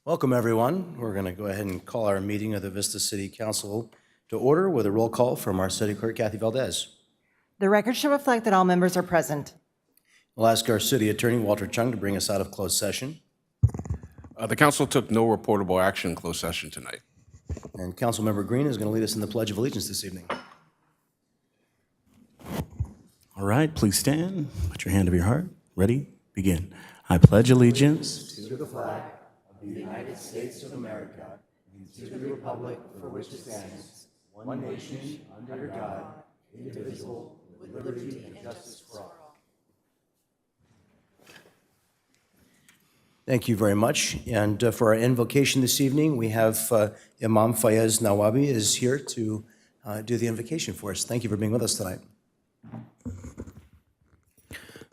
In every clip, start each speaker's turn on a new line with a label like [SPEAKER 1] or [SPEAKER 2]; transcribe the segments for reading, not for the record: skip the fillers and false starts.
[SPEAKER 1] Welcome, everyone. We're going to go ahead and call our meeting of the Vista City Council to order with a roll call from our City Clerk, Kathy Valdez.
[SPEAKER 2] The record should reflect that all members are present.
[SPEAKER 1] We'll ask our City Attorney, Walter Chung, to bring us out of closed session.
[SPEAKER 3] The council took no reportable action in closed session tonight.
[SPEAKER 1] And Councilmember Green is going to lead us in the Pledge of Allegiance this evening.
[SPEAKER 4] All right, please stand. Put your hand over your heart. Ready? Begin. I pledge allegiance
[SPEAKER 1] To the flag of the United States of America and to the republic for which it stands, one nation, under God, indivisible, with liberty and justice for all. Thank you very much. And for our invocation this evening, we have Imam Fayez Nawabi is here to do the invocation for us. Thank you for being with us tonight.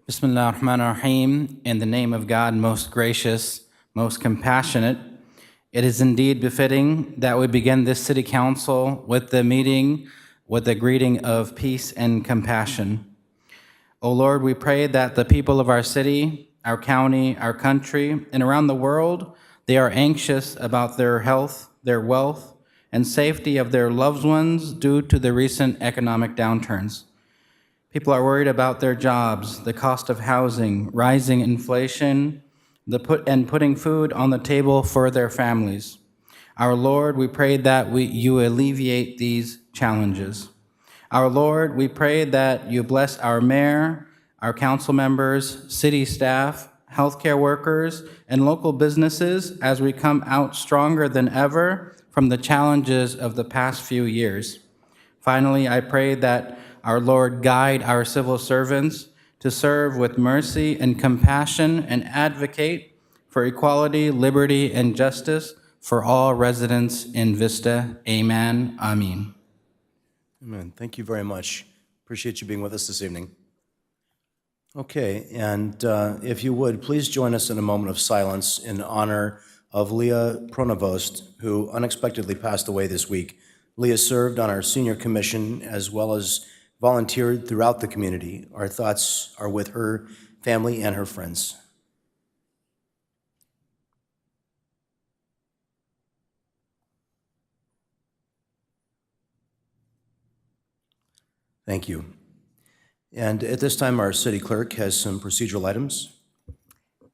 [SPEAKER 5] Bismillah ar-Rahman ar-Rahim, in the name of God, most gracious, most compassionate, it is indeed befitting that we begin this city council with the meeting with a greeting of peace and compassion. O Lord, we pray that the people of our city, our county, our country, and around the world, they are anxious about their health, their wealth, and safety of their loved ones due to the recent economic downturns. People are worried about their jobs, the cost of housing, rising inflation, putting food on the table for their families. Our Lord, we pray that you alleviate these challenges. Our Lord, we pray that you bless our mayor, our council members, city staff, healthcare workers, and local businesses as we come out stronger than ever from the challenges of the past few years. Finally, I pray that our Lord guide our civil servants to serve with mercy and compassion and advocate for equality, liberty, and justice for all residents in Vista. Amen. Amen.
[SPEAKER 1] Amen. Thank you very much. Appreciate you being with us this evening. Okay, and if you would, please join us in a moment of silence in honor of Leah Pronovost, who unexpectedly passed away this week. Leah served on our senior commission as well as volunteered throughout the community. Our thoughts are with her family and her friends. Thank you. And at this time, our city clerk has some procedural items.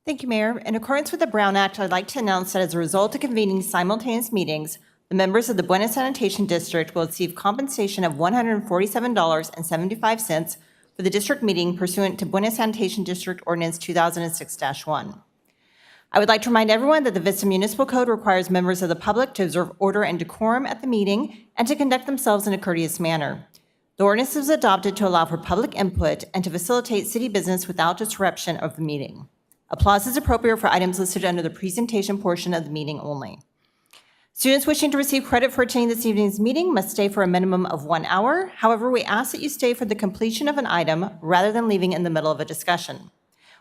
[SPEAKER 2] Thank you, Mayor. In accordance with the Brown Act, I'd like to announce that as a result of convening simultaneous meetings, the members of the Buena Sanitation District will receive compensation of $147.75 for the district meeting pursuant to Buena Sanitation District Ordinance 2006-1. I would like to remind everyone that the Vista Municipal Code requires members of the public to observe order and decorum at the meeting and to conduct themselves in a courteous manner. The ordinance was adopted to allow for public input and to facilitate city business without disruption of the meeting. Applause is appropriate for items listed under the presentation portion of the meeting only. Students wishing to receive credit for attending this evening's meeting must stay for a minimum of 1 hour. However, we ask that you stay for the completion of an item rather than leaving in the middle of a discussion.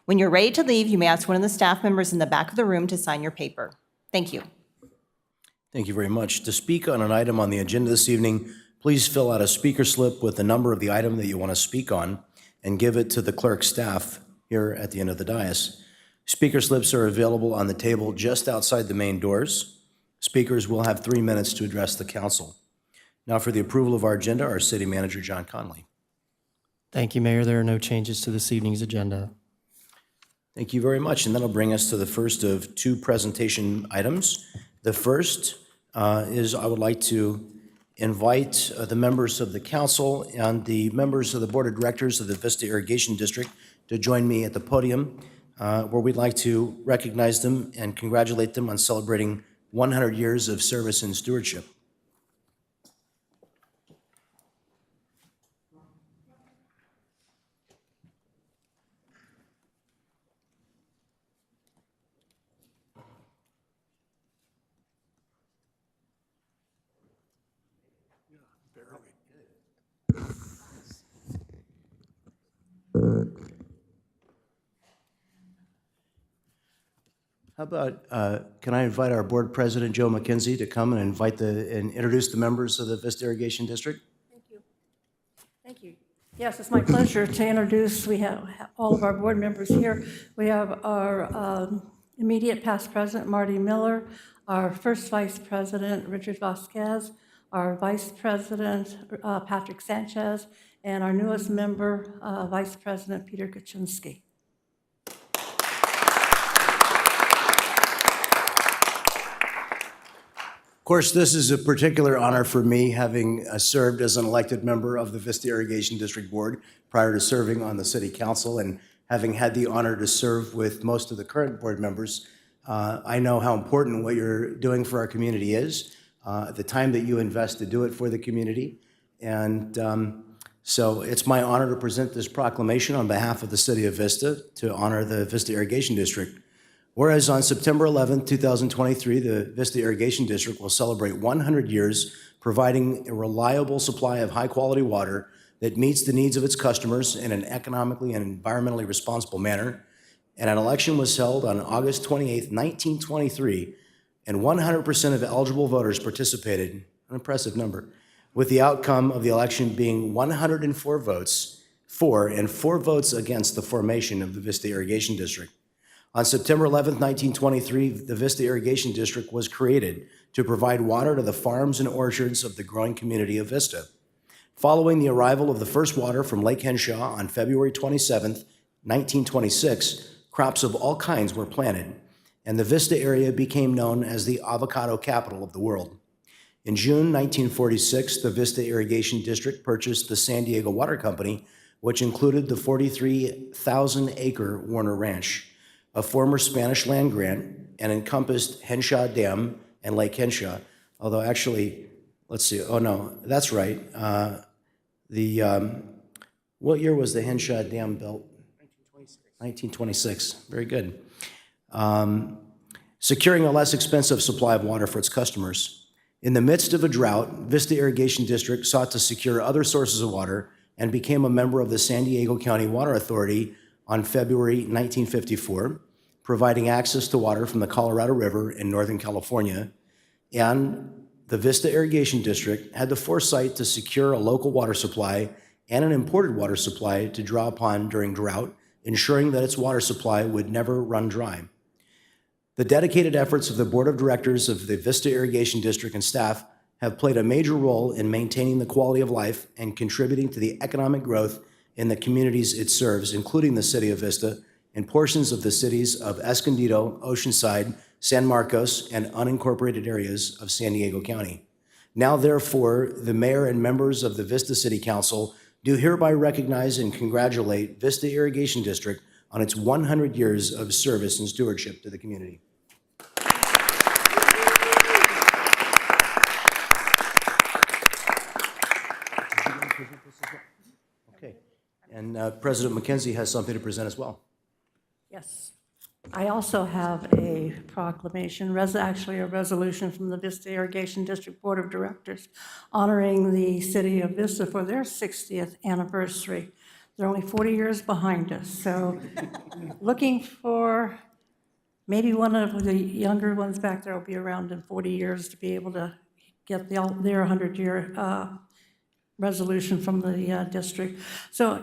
[SPEAKER 2] When you're ready to leave, you may ask one of the staff members in the back of the room to sign your paper. Thank you.
[SPEAKER 1] Thank you very much. To speak on an item on the agenda this evening, please fill out a speaker slip with the number of the item that you want to speak on and give it to the clerk staff here at the end of the dais. Speaker slips are available on the table just outside the main doors. Speakers will have 3 minutes to address the council. Now for the approval of our agenda, our city manager, John Conley.
[SPEAKER 6] Thank you, Mayor. There are no changes to this evening's agenda.
[SPEAKER 1] Thank you very much. And that'll bring us to the first of 2 presentation items. The first is I would like to invite the members of the council and the members of the board of directors of the Vista Irrigation District to join me at the podium where we'd like to recognize them and congratulate them on celebrating 100 years of service and stewardship. How about, can I invite our board president, Joe McKenzie, to come and introduce the members of the Vista Irrigation District?
[SPEAKER 7] Thank you. Thank you. Yes, it's my pleasure to introduce, we have all of our board members here. We have our immediate past president Marty Miller, our first vice president Richard Vasquez, our vice president Patrick Sanchez, and our newest member, Vice President Peter Kaczynski.
[SPEAKER 1] Of course, this is a particular honor for me, having served as an elected member of the Vista Irrigation District Board prior to serving on the City Council, and having had the honor to serve with most of the current board members. I know how important what you're doing for our community is, the time that you invest to do it for the community. And so it's my honor to present this proclamation on behalf of the City of Vista to honor the Vista Irrigation District. Whereas on September 11, 2023, the Vista Irrigation District will celebrate 100 years providing a reliable supply of high-quality water that meets the needs of its customers in an economically and environmentally responsible manner. And an election was held on August 28, 1923, and 100% of eligible voters participated, an impressive number, with the outcome of the election being 104 votes for and 4 votes against the formation of the Vista Irrigation District. On September 11, 1923, the Vista Irrigation District was created to provide water to the farms and orchards of the growing community of Vista. Following the arrival of the first water from Lake Henshaw on February 27, 1926, crops of all kinds were planted, and the Vista area became known as the avocado capital of the world. In June 1946, the Vista Irrigation District purchased the San Diego Water Company, which included the 43,000-acre Warner Ranch, a former Spanish land grant, and encompassed Henshaw Dam and Lake Henshaw. Although actually, let's see, oh no, that's right. What year was the Henshaw Dam built? 1926. Very good. Securing a less expensive supply of water for its customers. In the midst of a drought, Vista Irrigation District sought to secure other sources of water and became a member of the San Diego County Water Authority on February 1954, providing access to water from the Colorado River in Northern California. And the Vista Irrigation District had the foresight to secure a local water supply and an imported water supply to draw upon during drought, ensuring that its water supply would never run dry. The dedicated efforts of the Board of Directors of the Vista Irrigation District and staff have played a major role in maintaining the quality of life and contributing to the economic growth in the communities it serves, including the City of Vista and portions of the cities of Escondido, Oceanside, San Marcos, and unincorporated areas of San Diego County. Now, therefore, the mayor and members of the Vista City Council do hereby recognize and congratulate Vista Irrigation District on its 100 years of service and stewardship to the community. Okay, and President McKenzie has something to present as well.
[SPEAKER 7] Yes. I also have a proclamation, actually a resolution from the Vista Irrigation District Board of Directors honoring the city of Vista for their 60th anniversary. They're only 40 years behind us, so looking for maybe one of the younger ones back there will be around in 40 years to be able to get their 100-year resolution from the district. So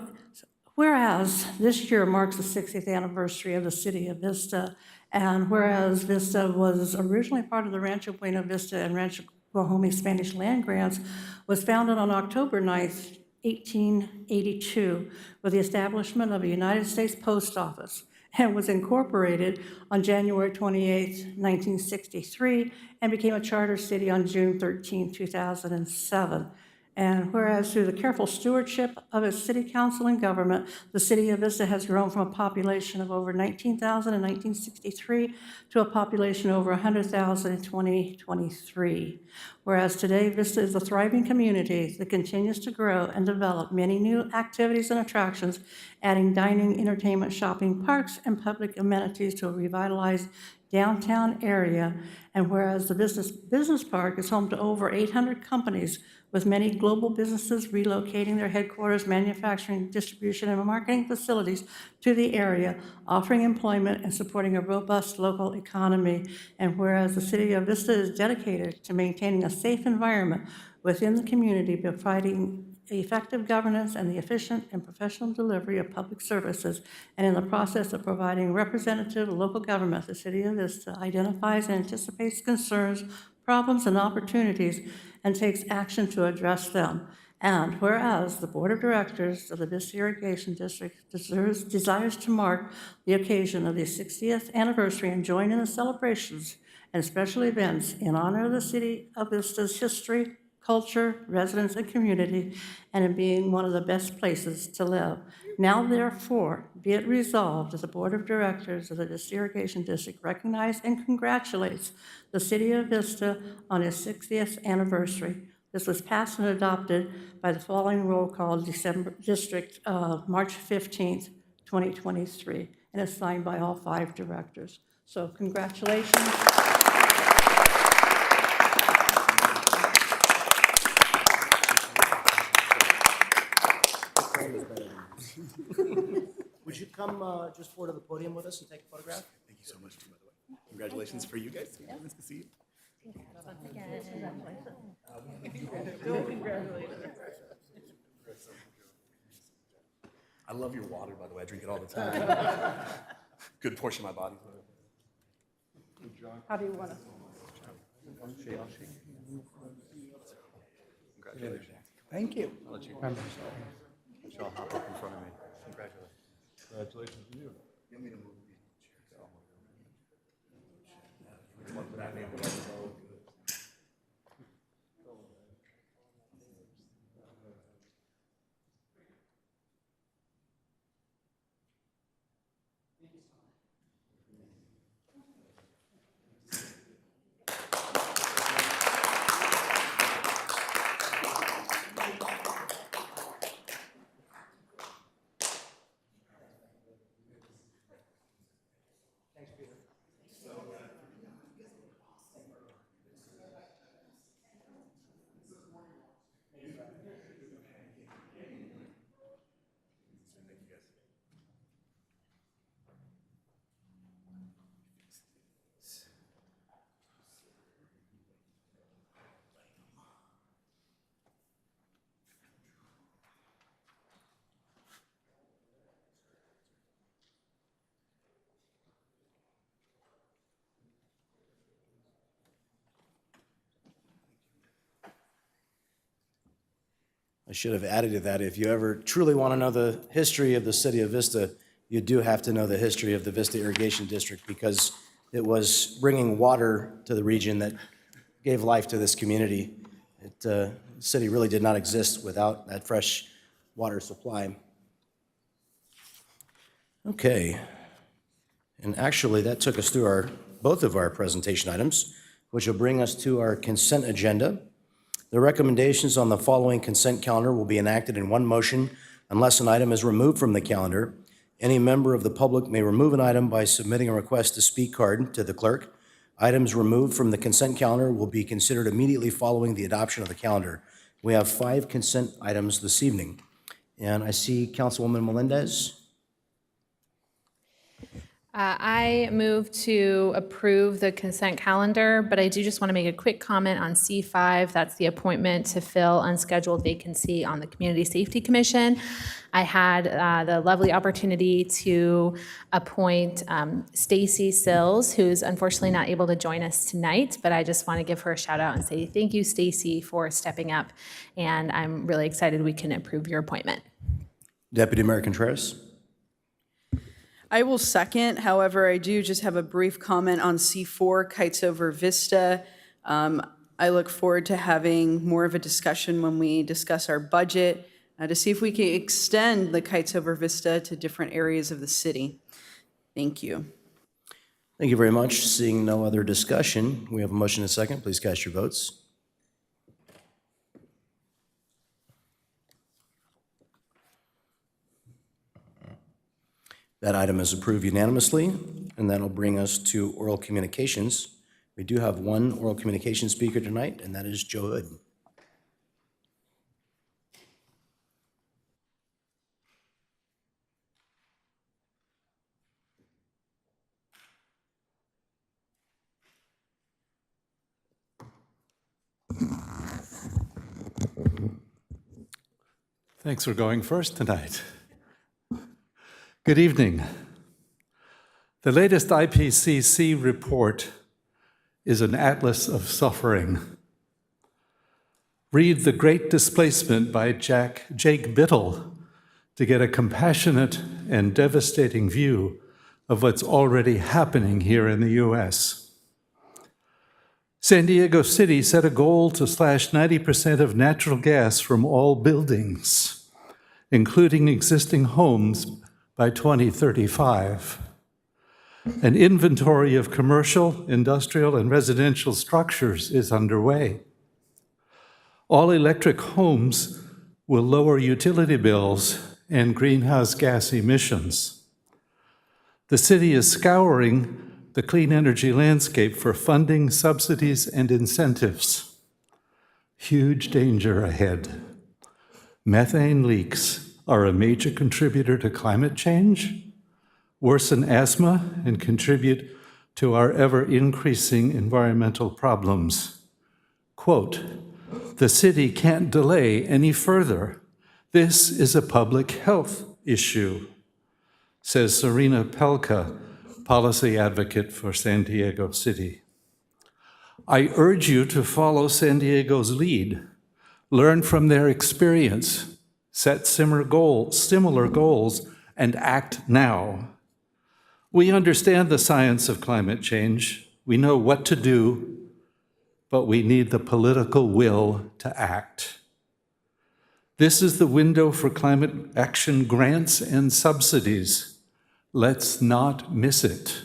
[SPEAKER 7] whereas this year marks the 60th anniversary of the city of Vista, and whereas Vista was originally part of the Rancho Buena Vista and Rancho Guajome Spanish land grants, was founded on October 9th, 1882, with the establishment of a United States Post Office, and was incorporated on January 28, 1963, and became a charter city on June 13, 2007. And whereas through the careful stewardship of its city council and government, the city of Vista has grown from a population of over 19,000 in 1963 to a population over 100,000 in 2023. Whereas today, Vista is a thriving community that continues to grow and develop many new activities and attractions, adding dining, entertainment, shopping, parks, and public amenities to a revitalized downtown area. And whereas the business park is home to over 800 companies, with many global businesses relocating their headquarters, manufacturing, distribution, and marketing facilities to the area, offering employment and supporting a robust local economy. And whereas the city of Vista is dedicated to maintaining a safe environment within the community, providing effective governance and the efficient and professional delivery of public services, and in the process of providing representative local government, the City of Vista identifies and anticipates concerns, problems, and opportunities, and takes action to address them. And whereas the Board of Directors of the Vista Irrigation District desires to mark the occasion of the 60th anniversary and join in the celebrations and special events in honor of the City of Vista's history, culture, residents, and community, and in being one of the best places to live. Now therefore, be it resolved that the Board of Directors of the Vista Irrigation District recognize and congratulates the City of Vista on its 60th anniversary. This was passed and adopted by the following roll call District March 15th, 2023, and is signed by all 5 directors. So congratulations.
[SPEAKER 1] Would you come just forward to the podium with us and take a photograph?
[SPEAKER 4] Thank you so much, too, by the way. Congratulations for you guys. Nice to see you. I love your water, by the way. I drink it all the time. Good portion of my body.
[SPEAKER 7] How do you want to?
[SPEAKER 4] Congratulations.
[SPEAKER 8] Thank you.
[SPEAKER 4] I'll let you Michelle hop up in front of me. Congratulations.
[SPEAKER 8] Congratulations to you.
[SPEAKER 1] I should have added to that, if you ever truly want to know the history of the City of Vista, you do have to know the history of the Vista Irrigation District, because it was bringing water to the region that gave life to this community. The city really did not exist without that fresh water supply. Okay. And actually, that took us through both of our presentation items, which will bring us to our consent agenda. The recommendations on the following consent calendar will be enacted in one motion unless an item is removed from the calendar. Any member of the public may remove an item by submitting a request to speak card to the clerk. Items removed from the consent calendar will be considered immediately following the adoption of the calendar. We have 5 consent items this evening. And I see Councilwoman Melendez.
[SPEAKER 9] I move to approve the consent calendar, but I do just want to make a quick comment on C5. That's the appointment to fill unscheduled vacancy on the Community Safety Commission. I had the lovely opportunity to appoint Stacy Sills, who's unfortunately not able to join us tonight, but I just want to give her a shout out and say thank you, Stacy, for stepping up, and I'm really excited we can approve your appointment.
[SPEAKER 1] Deputy Mayor Contreras.
[SPEAKER 10] I will second. However, I do just have a brief comment on C4, Kites Over Vista. I look forward to having more of a discussion when we discuss our budget to see if we can extend the Kites Over Vista to different areas of the city. Thank you.
[SPEAKER 1] Thank you very much. Seeing no other discussion, we have a motion and a second. Please cast your votes. That item is approved unanimously, and that'll bring us to oral communications. We do have one oral communication speaker tonight, and that is Joe Hood.
[SPEAKER 8] Thanks for going first tonight. Good evening. The latest IPCC report is an atlas of suffering. Read The Great Displacement by Jake Biddle to get a compassionate and devastating view of what's already happening here in the U.S. San Diego City set a goal to slash 90% of natural gas from all buildings, including existing homes, by 2035. An inventory of commercial, industrial, and residential structures is underway. All-electric homes will lower utility bills and greenhouse gas emissions. The city is scouring the clean energy landscape for funding, subsidies, and incentives. Huge danger ahead. Methane leaks are a major contributor to climate change, worsen asthma, and contribute to our ever-increasing environmental problems. Quote, "The city can't delay any further. This is a public health issue," says Serena Pelka, policy advocate for San Diego City. I urge you to follow San Diego's lead, learn from their experience, set similar goals, and act now. We understand the science of climate change. We know what to do, but we need the political will to act. This is the window for climate action grants and subsidies. Let's not miss it.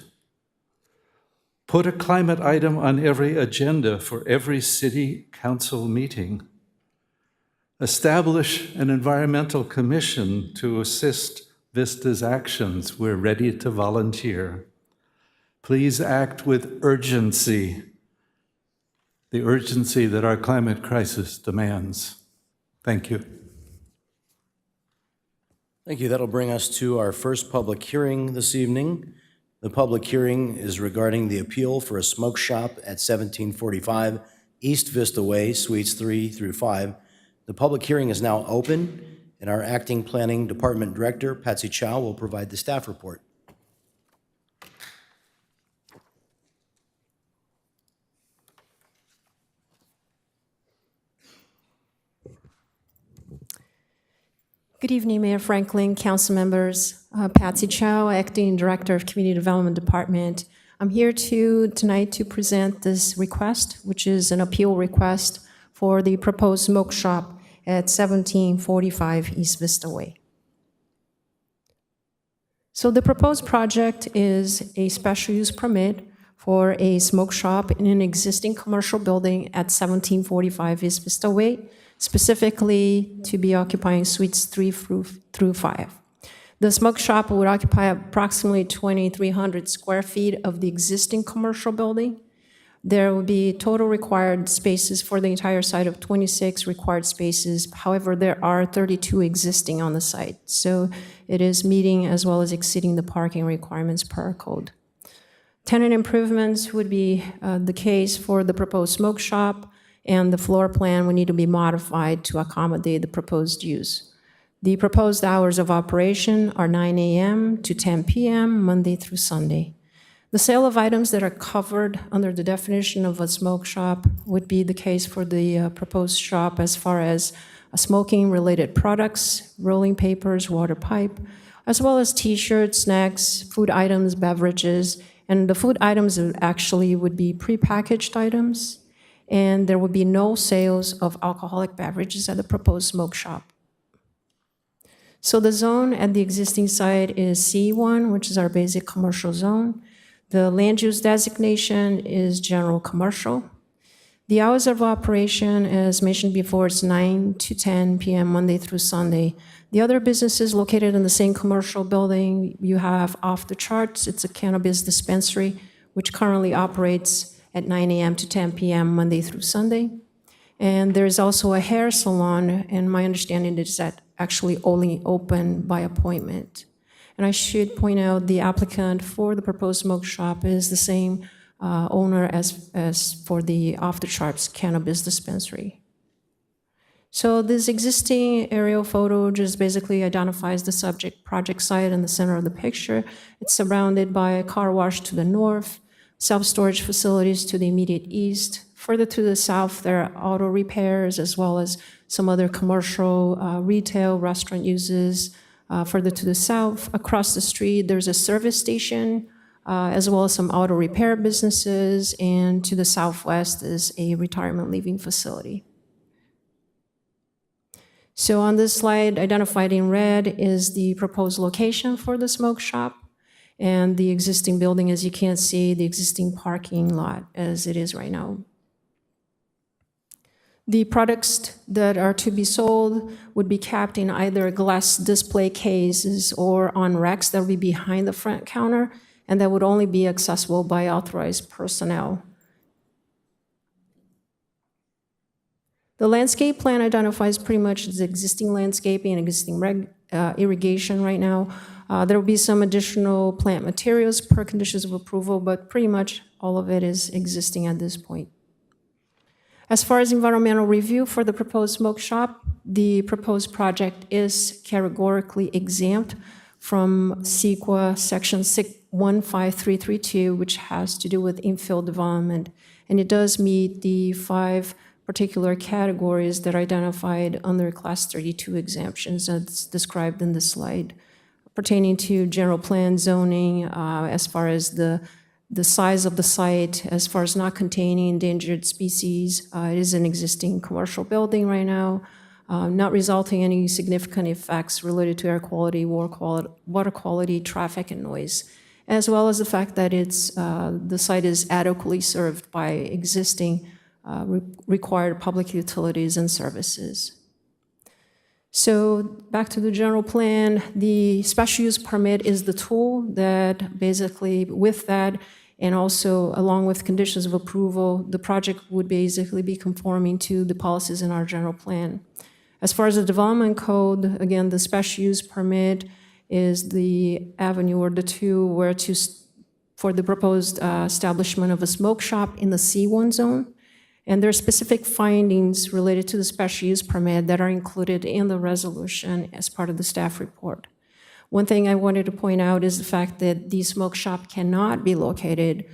[SPEAKER 8] Put a climate item on every agenda for every city council meeting. Establish an environmental commission to assist Vista's actions. We're ready to volunteer. Please act with urgency, the urgency that our climate crisis demands. Thank you.
[SPEAKER 1] Thank you. That'll bring us to our first public hearing this evening. The public hearing is regarding the appeal for a smoke shop at 1745 East Vista Way, Suites 3 through 5. The public hearing is now open, and our Acting Planning Department Director, Patsy Chow, will provide the staff report.
[SPEAKER 11] Good evening, Mayor Franklin, council members. Patsy Chow, Acting Director of Community Development Department. I'm here tonight to present this request, which is an appeal request for the proposed smoke shop at 1745 East Vista Way. So the proposed project is a special use permit for a smoke shop in an existing commercial building at 1745 East Vista Way, specifically to be occupying suites 3 through 5. The smoke shop would occupy approximately 2,300 square feet of the existing commercial building. There will be total required spaces for the entire site of 26 required spaces. However, there are 32 existing on the site. So it is meeting as well as exceeding the parking requirements per our code. Tenant improvements would be the case for the proposed smoke shop, and the floor plan would need to be modified to accommodate the proposed use. The proposed hours of operation are 9 a.m. to 10 p.m., Monday through Sunday. The sale of items that are covered under the definition of a smoke shop would be the case for the proposed shop as far as smoking-related products, rolling papers, water pipe, as well as T-shirts, snacks, food items, beverages, and the food items actually would be prepackaged items, and there would be no sales of alcoholic beverages at the proposed smoke shop. So the zone at the existing site is C1, which is our basic commercial zone. The land use designation is general commercial. The hours of operation, as mentioned before, is 9 to 10 p.m. Monday through Sunday. The other businesses located in the same commercial building, you have Off the Charts. It's a cannabis dispensary, which currently operates at 9 a.m. to 10 p.m. Monday through Sunday. And there's also a hair salon, and my understanding is that actually only open by appointment. And I should point out the applicant for the proposed smoke shop is the same owner as for the Off the Charts cannabis dispensary. So this existing aerial photo just basically identifies the subject project site in the center of the picture. It's surrounded by a car wash to the north, self-storage facilities to the immediate east. Further to the south, there are auto repairs as well as some other commercial, retail, restaurant uses. Further to the south, across the street, there's a service station, as well as some auto repair businesses. And to the southwest is a retirement living facility. So on this slide, identified in red is the proposed location for the smoke shop and the existing building, as you can see, the existing parking lot as it is right now. The products that are to be sold would be kept in either glass display cases or on racks that would be behind the front counter, and that would only be accessible by authorized personnel. The landscape plan identifies pretty much the existing landscaping and existing irrigation right now. There will be some additional plant materials per conditions of approval, but pretty much all of it is existing at this point. As far as environmental review for the proposed smoke shop, the proposed project is categorically exempt from CEQA Section 15332, which has to do with infill development, and it does meet the 5 particular categories that are identified under Class 32 exemptions as described in the slide, pertaining to general plan zoning, as far as the size of the site, as far as not containing endangered species. It is an existing commercial building right now, not resulting in any significant effects related to air quality, water quality, traffic, and noise, as well as the fact that the site is adequately served by existing required public utilities and services. So back to the general plan, the special use permit is the tool that basically with that, and also along with conditions of approval, the project would basically be conforming to the policies in our general plan. As far as the development code, again, the special use permit is the avenue or the tool for the proposed establishment of a smoke shop in the C1 zone. And there are specific findings related to the special use permit that are included in the resolution as part of the staff report. One thing I wanted to point out is the fact that the smoke shop cannot be located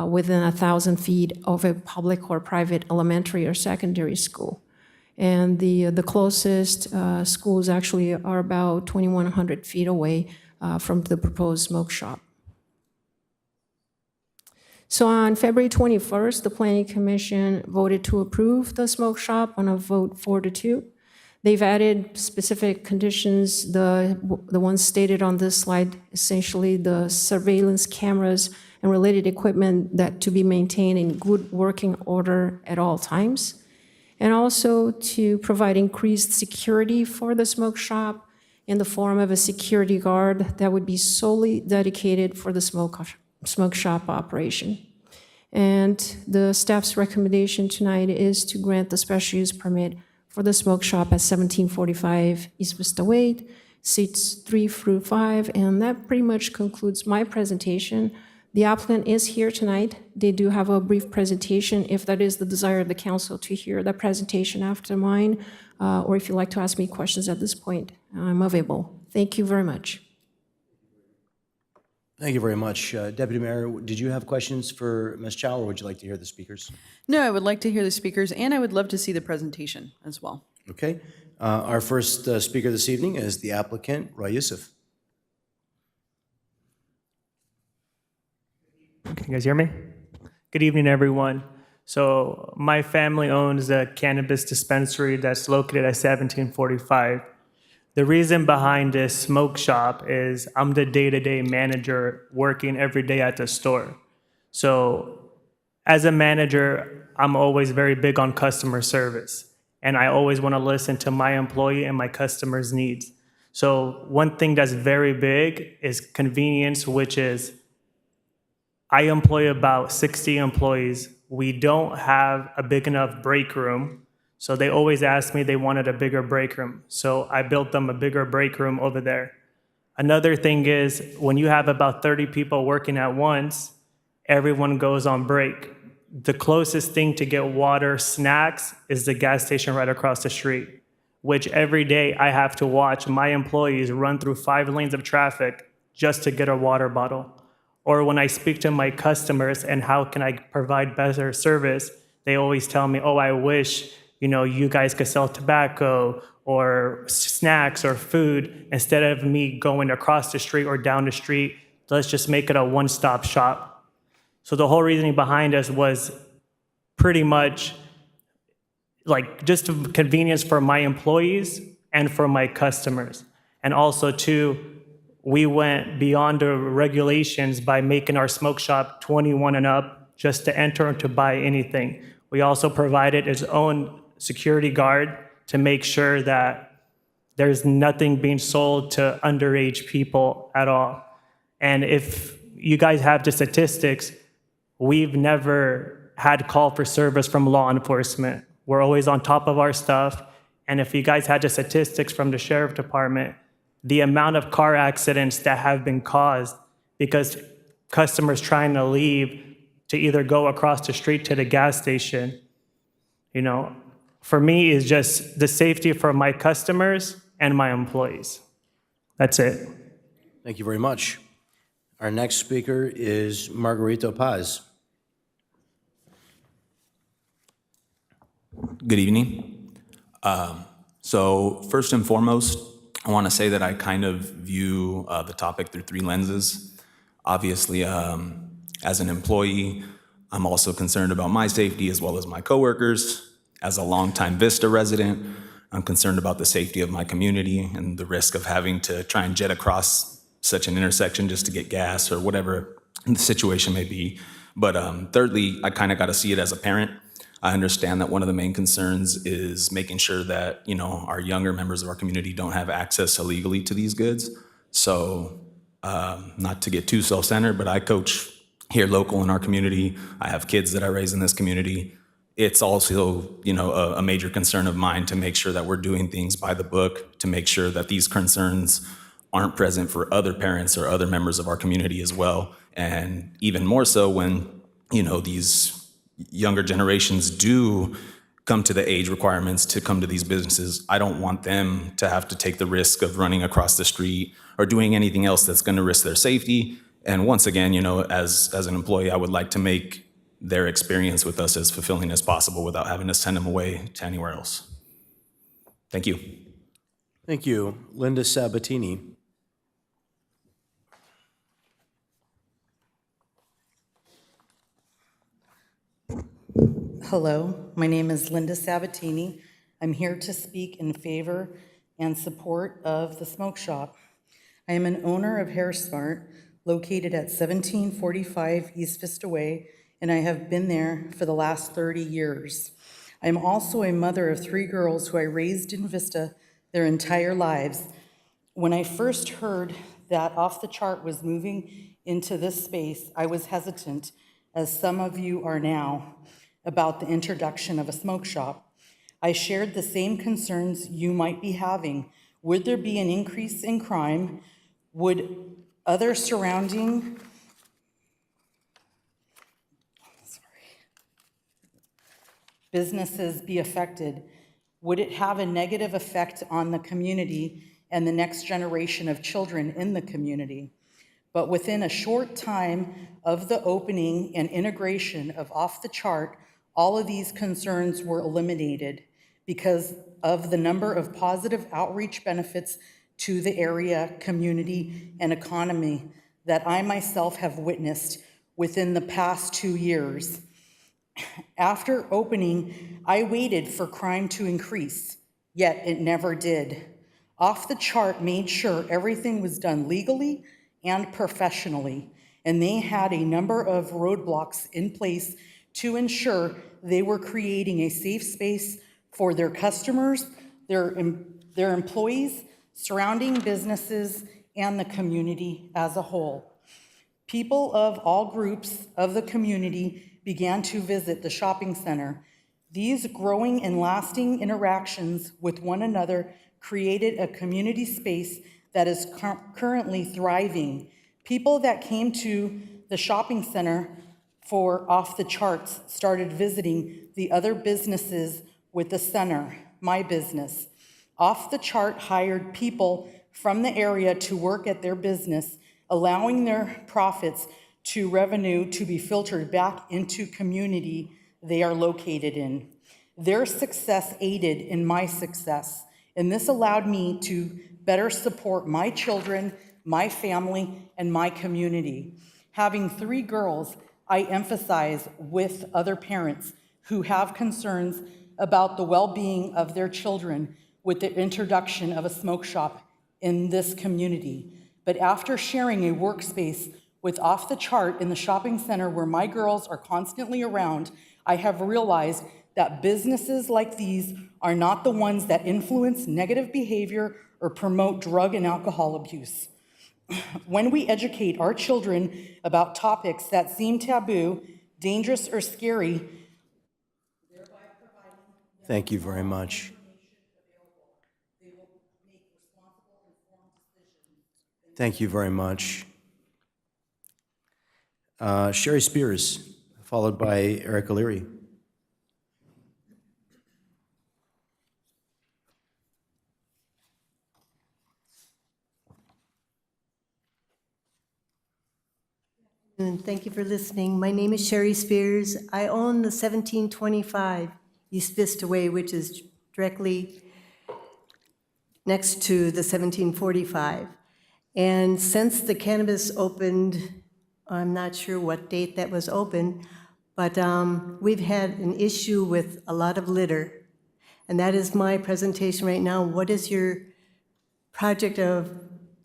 [SPEAKER 11] within 1,000 feet of a public or private elementary or secondary school. And the closest schools actually are about 2,100 feet away from the proposed smoke shop. So on February 21st, the Planning Commission voted to approve the smoke shop on a vote 4-2. They've added specific conditions, the ones stated on this slide, essentially the surveillance cameras and related equipment that to be maintained in good working order at all times, and also to provide increased security for the smoke shop in the form of a security guard that would be solely dedicated for the smoke shop operation. And the staff's recommendation tonight is to grant the special use permit for the smoke shop at 1745 East Vista Way, seats 3 through 5, and that pretty much concludes my presentation. The applicant is here tonight. They do have a brief presentation, if that is the desire of the council to hear that presentation after mine, or if you'd like to ask me questions at this point, I'm available. Thank you very much.
[SPEAKER 1] Thank you very much. Deputy Mayor, did you have questions for Ms. Chow, or would you like to hear the speakers?
[SPEAKER 10] No, I would like to hear the speakers, and I would love to see the presentation as well.
[SPEAKER 1] Okay. Our first speaker this evening is the applicant, Roy Youssef.
[SPEAKER 12] Can you guys hear me? Good evening, everyone. So my family owns a cannabis dispensary that's located at 1745. The reason behind this smoke shop is I'm the day-to-day manager working every day at the store. So as a manager, I'm always very big on customer service, and I always want to listen to my employee and my customers' needs. So one thing that's very big is convenience, which is I employ about 60 employees. We don't have a big enough break room. So they always asked me they wanted a bigger break room. So I built them a bigger break room over there. Another thing is when you have about 30 people working at once, everyone goes on break. The closest thing to get water, snacks, is the gas station right across the street. which every day I have to watch my employees run through 5 lanes of traffic just to get a water bottle. Or when I speak to my customers and how can I provide better service, they always tell me, oh, I wish, you guys could sell tobacco or snacks or food instead of me going across the street or down the street. Let's just make it a one-stop shop. So the whole reasoning behind us was pretty much like just a convenience for my employees and for my customers. And also too, we went beyond the regulations by making our smoke shop 21 and up just to enter and to buy anything. We also provided its own security guard to make sure that there's nothing being sold to underage people at all. And if you guys have the statistics, we've never had call for service from law enforcement. We're always on top of our stuff. And if you guys had the statistics from the sheriff department, the amount of car accidents that have been caused because customers trying to leave to either go across the street to the gas station, for me is just the safety for my customers and my employees. That's it.
[SPEAKER 1] Thank you very much. Our next speaker is Margarito Paz.
[SPEAKER 13] Good evening. So first and foremost, I want to say that I kind of view the topic through 3 lenses. Obviously, as an employee, I'm also concerned about my safety as well as my coworkers. As a longtime Vista resident, I'm concerned about the safety of my community and the risk of having to try and jet across such an intersection just to get gas or whatever the situation may be. But thirdly, I kind of got to see it as a parent. I understand that one of the main concerns is making sure that, our younger members of our community don't have access illegally to these goods. So not to get too self-centered, but I coach here local in our community. I have kids that I raise in this community. It's also, a major concern of mine to make sure that we're doing things by the book, to make sure that these concerns aren't present for other parents or other members of our community as well. And even more so when, these younger generations do come to the age requirements to come to these businesses. I don't want them to have to take the risk of running across the street or doing anything else that's going to risk their safety. And once again, as an employee, I would like to make their experience with us as fulfilling as possible without having to send them away to anywhere else. Thank you.
[SPEAKER 1] Thank you. Linda Sabatini.
[SPEAKER 14] Hello, my name is Linda Sabatini. I'm here to speak in favor and support of the smoke shop. I am an owner of Hair Smart, located at 1745 East Vista Way, and I have been there for the last 30 years. I am also a mother of 3 girls who I raised in Vista their entire lives. When I first heard that Off the Chart was moving into this space, I was hesitant, as some of you are now, about the introduction of a smoke shop. I shared the same concerns you might be having. Would there be an increase in crime? Would other surrounding businesses be affected? Would it have a negative effect on the community and the next generation of children in the community? But within a short time of the opening and integration of Off the Chart, all of these concerns were eliminated because of the number of positive outreach benefits to the area, community, and economy that I myself have witnessed within the past 2 years. After opening, I waited for crime to increase, yet it never did. Off the Chart made sure everything was done legally and professionally, and they had a number of roadblocks in place to ensure they were creating a safe space for their customers, their employees, surrounding businesses, and the community as a whole. People of all groups of the community began to visit the shopping center. These growing and lasting interactions with one another created a community space that is currently thriving. People that came to the shopping center for Off the Charts started visiting the other businesses with the center, my business. off-the-chart hired people from the area to work at their business, allowing their profits to revenue to be filtered back into community they are located in. Their success aided in my success, and this allowed me to better support my children, my family, and my community. Having 3 girls, I emphasize with other parents who have concerns about the well-being of their children with the introduction of a smoke shop in this community. But after sharing a workspace with Off the Chart in the shopping center where my girls are constantly around, I have realized that businesses like these are not the ones that influence negative behavior or promote drug and alcohol abuse. When we educate our children about topics that seem taboo, dangerous, or scary,
[SPEAKER 1] Thank you very much. Thank you very much. Sherry Spears, followed by Eric O'Leary.
[SPEAKER 15] And thank you for listening. My name is Sherry Spears. I own the 1725 East Vista Way, which is directly next to the 1745. And since the cannabis opened, I'm not sure what date that was open, but we've had an issue with a lot of litter. And that is my presentation right now. What is your project of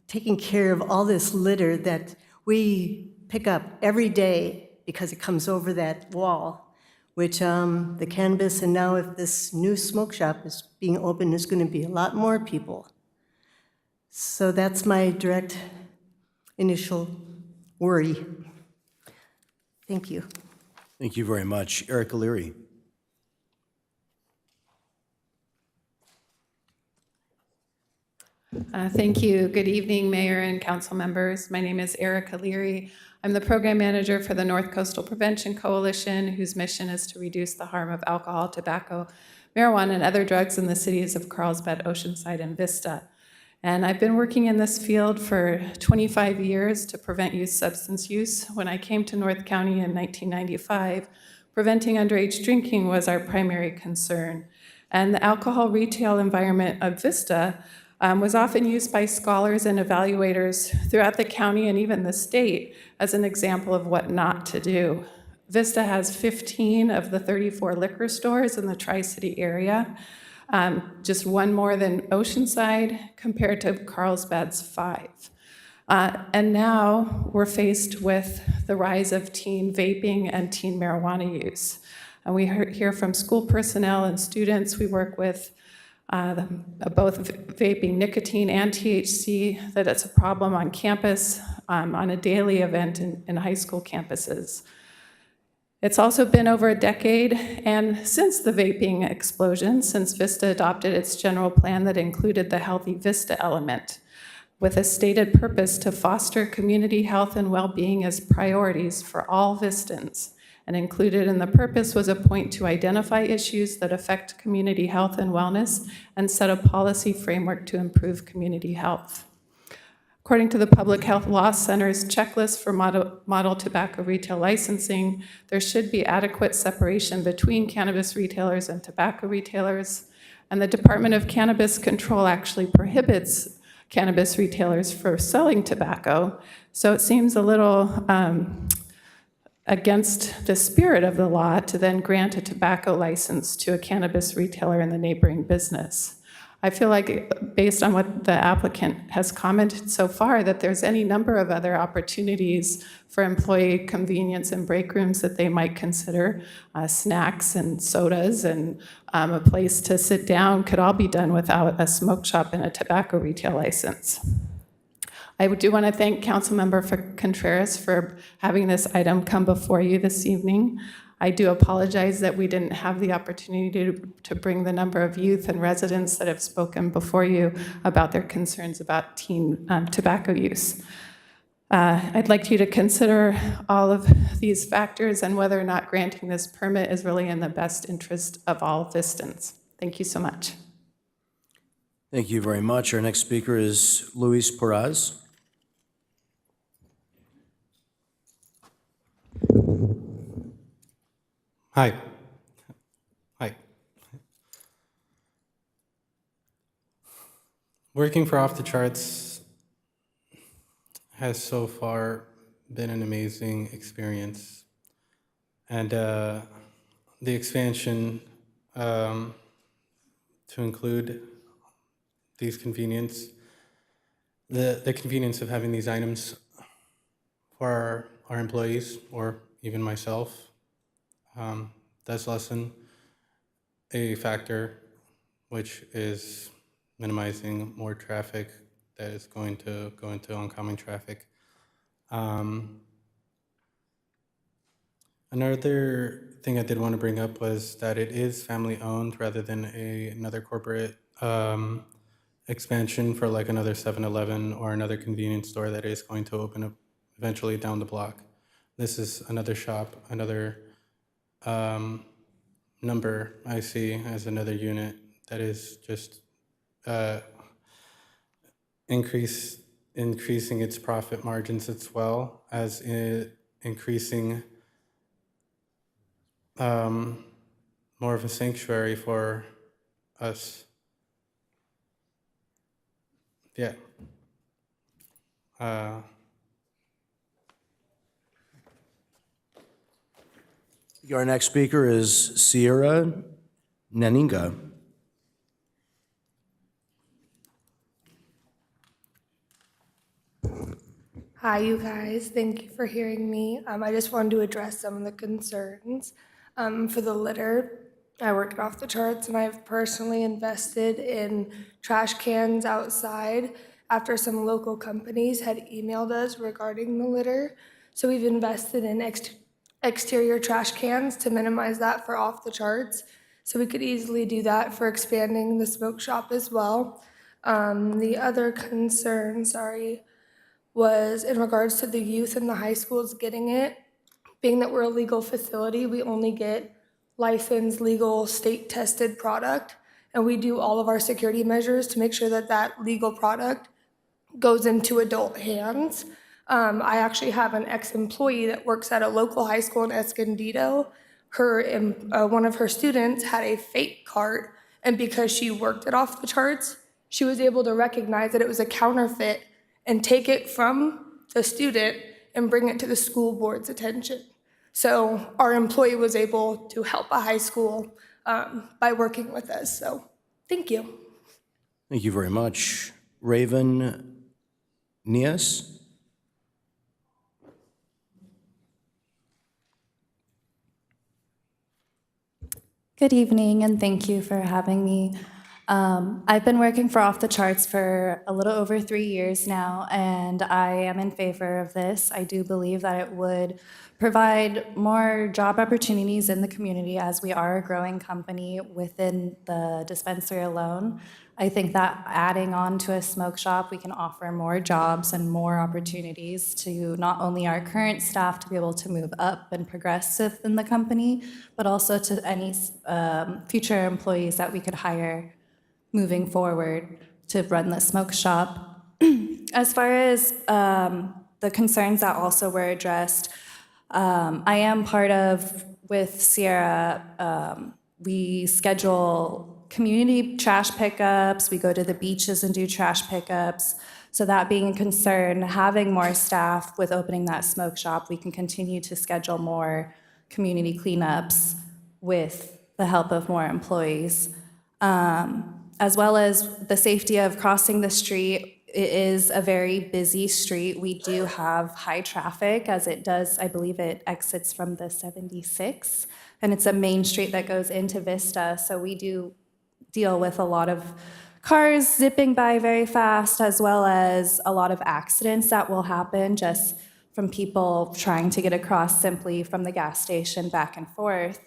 [SPEAKER 15] taking care of all this litter that we pick up every day because it comes over that wall, which the cannabis, and now if this new smoke shop is being opened, there's going to be a lot more people. So that's my direct initial worry. Thank you.
[SPEAKER 1] Thank you very much. Eric O'Leary.
[SPEAKER 16] Thank you. Good evening, Mayor and council members. My name is Erica Leary. I'm the program manager for the North Coastal Prevention Coalition, whose mission is to reduce the harm of alcohol, tobacco, marijuana, and other drugs in the cities of Carlsbad, Oceanside, and Vista. And I've been working in this field for 25 years to prevent youth substance use. When I came to North County in 1995, preventing underage drinking was our primary concern. And the alcohol retail environment of Vista was often used by scholars and evaluators throughout the county and even the state as an example of what not to do. Vista has 15 of the 34 liquor stores in the Tri-City area, just one more than Oceanside compared to Carlsbad's 5. And now we're faced with the rise of teen vaping and teen marijuana use. And we hear from school personnel and students. We work with both vaping nicotine and THC, that it's a problem on campus, on a daily event in high school campuses. It's also been over a decade, and since the vaping explosion, since Vista adopted its general plan that included the Healthy Vista element, with a stated purpose to foster community health and well-being as priorities for all Vistans. And included in the purpose was a point to identify issues that affect community health and wellness and set a policy framework to improve community health. According to the Public Health Law Center's checklist for model tobacco retail licensing, there should be adequate separation between cannabis retailers and tobacco retailers. And the Department of Cannabis Control actually prohibits cannabis retailers from selling tobacco. So it seems a little against the spirit of the law to then grant a tobacco license to a cannabis retailer in the neighboring business. I feel like, based on what the applicant has commented so far, that there's any number of other opportunities for employee convenience and break rooms that they might consider. Snacks and sodas and a place to sit down could all be done without a smoke shop and a tobacco retail license. I do want to thank Councilmember Contreras for having this item come before you this evening. I do apologize that we didn't have the opportunity to bring the number of youth and residents that have spoken before you about their concerns about teen tobacco use. I'd like you to consider all of these factors and whether or not granting this permit is really in the best interest of all Vistans. Thank you so much.
[SPEAKER 1] Thank you very much. Our next speaker is Luis Perez.
[SPEAKER 5] Hi. Hi. Working for Off the Charts has so far been an amazing experience. And the expansion to include these convenience, the convenience of having these items for our employees or even myself, does lessen a factor, which is minimizing more traffic that is going to go into oncoming traffic. Another thing I did want to bring up was that it is family-owned rather than another corporate expansion for like another 7-Eleven or another convenience store that is going to open up eventually down the block. This is another shop, another number I see as another unit that is just increasing its profit margins as well as increasing more of a sanctuary for us. Yeah.
[SPEAKER 1] Our next speaker is Sierra Naninga.
[SPEAKER 17] Hi, you guys. Thank you for hearing me. I just wanted to address some of the concerns. For the litter, I work at Off the Charts, and I've personally invested in trash cans outside after some local companies had emailed us regarding the litter. So we've invested in exterior trash cans to minimize that for Off the Charts. So we could easily do that for expanding the smoke shop as well. The other concern, was in regards to the youth in the high schools getting it. Being that we're a legal facility, we only get licensed, legal, state-tested product, and we do all of our security measures to make sure that that legal product goes into adult hands. I actually have an ex-employee that works at a local high school in Escondido. One of her students had a fake cart, and because she worked it Off the Charts, she was able to recognize that it was a counterfeit and take it from the student and bring it to the school board's attention. So our employee was able to help a high school by working with us. So thank you.
[SPEAKER 1] Thank you very much. Raven Nias.
[SPEAKER 18] Good evening, and thank you for having me. I've been working for Off the Charts for a little over 3 years now, and I am in favor of this. I do believe that it would provide more job opportunities in the community as we are a growing company within the dispensary alone. I think that adding on to a smoke shop, we can offer more jobs and more opportunities to not only our current staff to be able to move up and progress within the company, but also to any future employees that we could hire moving forward to run the smoke shop. As far as the concerns that also were addressed, I am part of, with Sierra, we schedule community trash pickups, we go to the beaches and do trash pickups. So that being a concern, having more staff with opening that smoke shop, we can continue to schedule more community cleanups with the help of more employees. As well as the safety of crossing the street. It is a very busy street. We do have high traffic as it does, I believe it exits from the 76, and it's a main street that goes into Vista, so we do deal with a lot of cars zipping by very fast, as well as a lot of accidents that will happen just from people trying to get across simply from the gas station back and forth.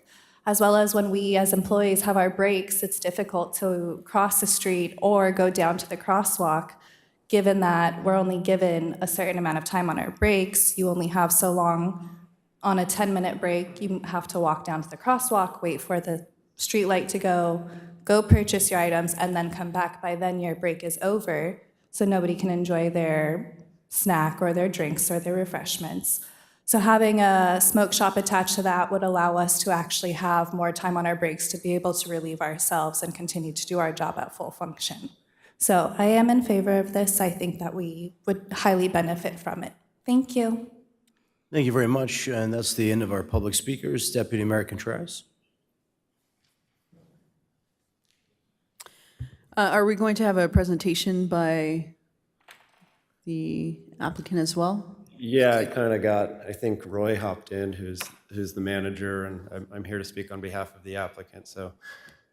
[SPEAKER 18] As well as when we as employees have our breaks, it's difficult to cross the street or go down to the crosswalk, given that we're only given a certain amount of time on our breaks. You only have so long on a 10-minute break. You have to walk down to the crosswalk, wait for the street light to go go purchase your items, and then come back. By then, your break is over, so nobody can enjoy their snack or their drinks or their refreshments. So having a smoke shop attached to that would allow us to actually have more time on our breaks to be able to relieve ourselves and continue to do our job at full function. So I am in favor of this. I think that we would highly benefit from it. Thank you.
[SPEAKER 1] Thank you very much, and that's the end of our public speakers. Deputy Mayor Contreras.
[SPEAKER 10] Are we going to have a presentation by the applicant as well?
[SPEAKER 19] Yeah, I think Roy hopped in, who's the manager, and I'm here to speak on behalf of the applicant. So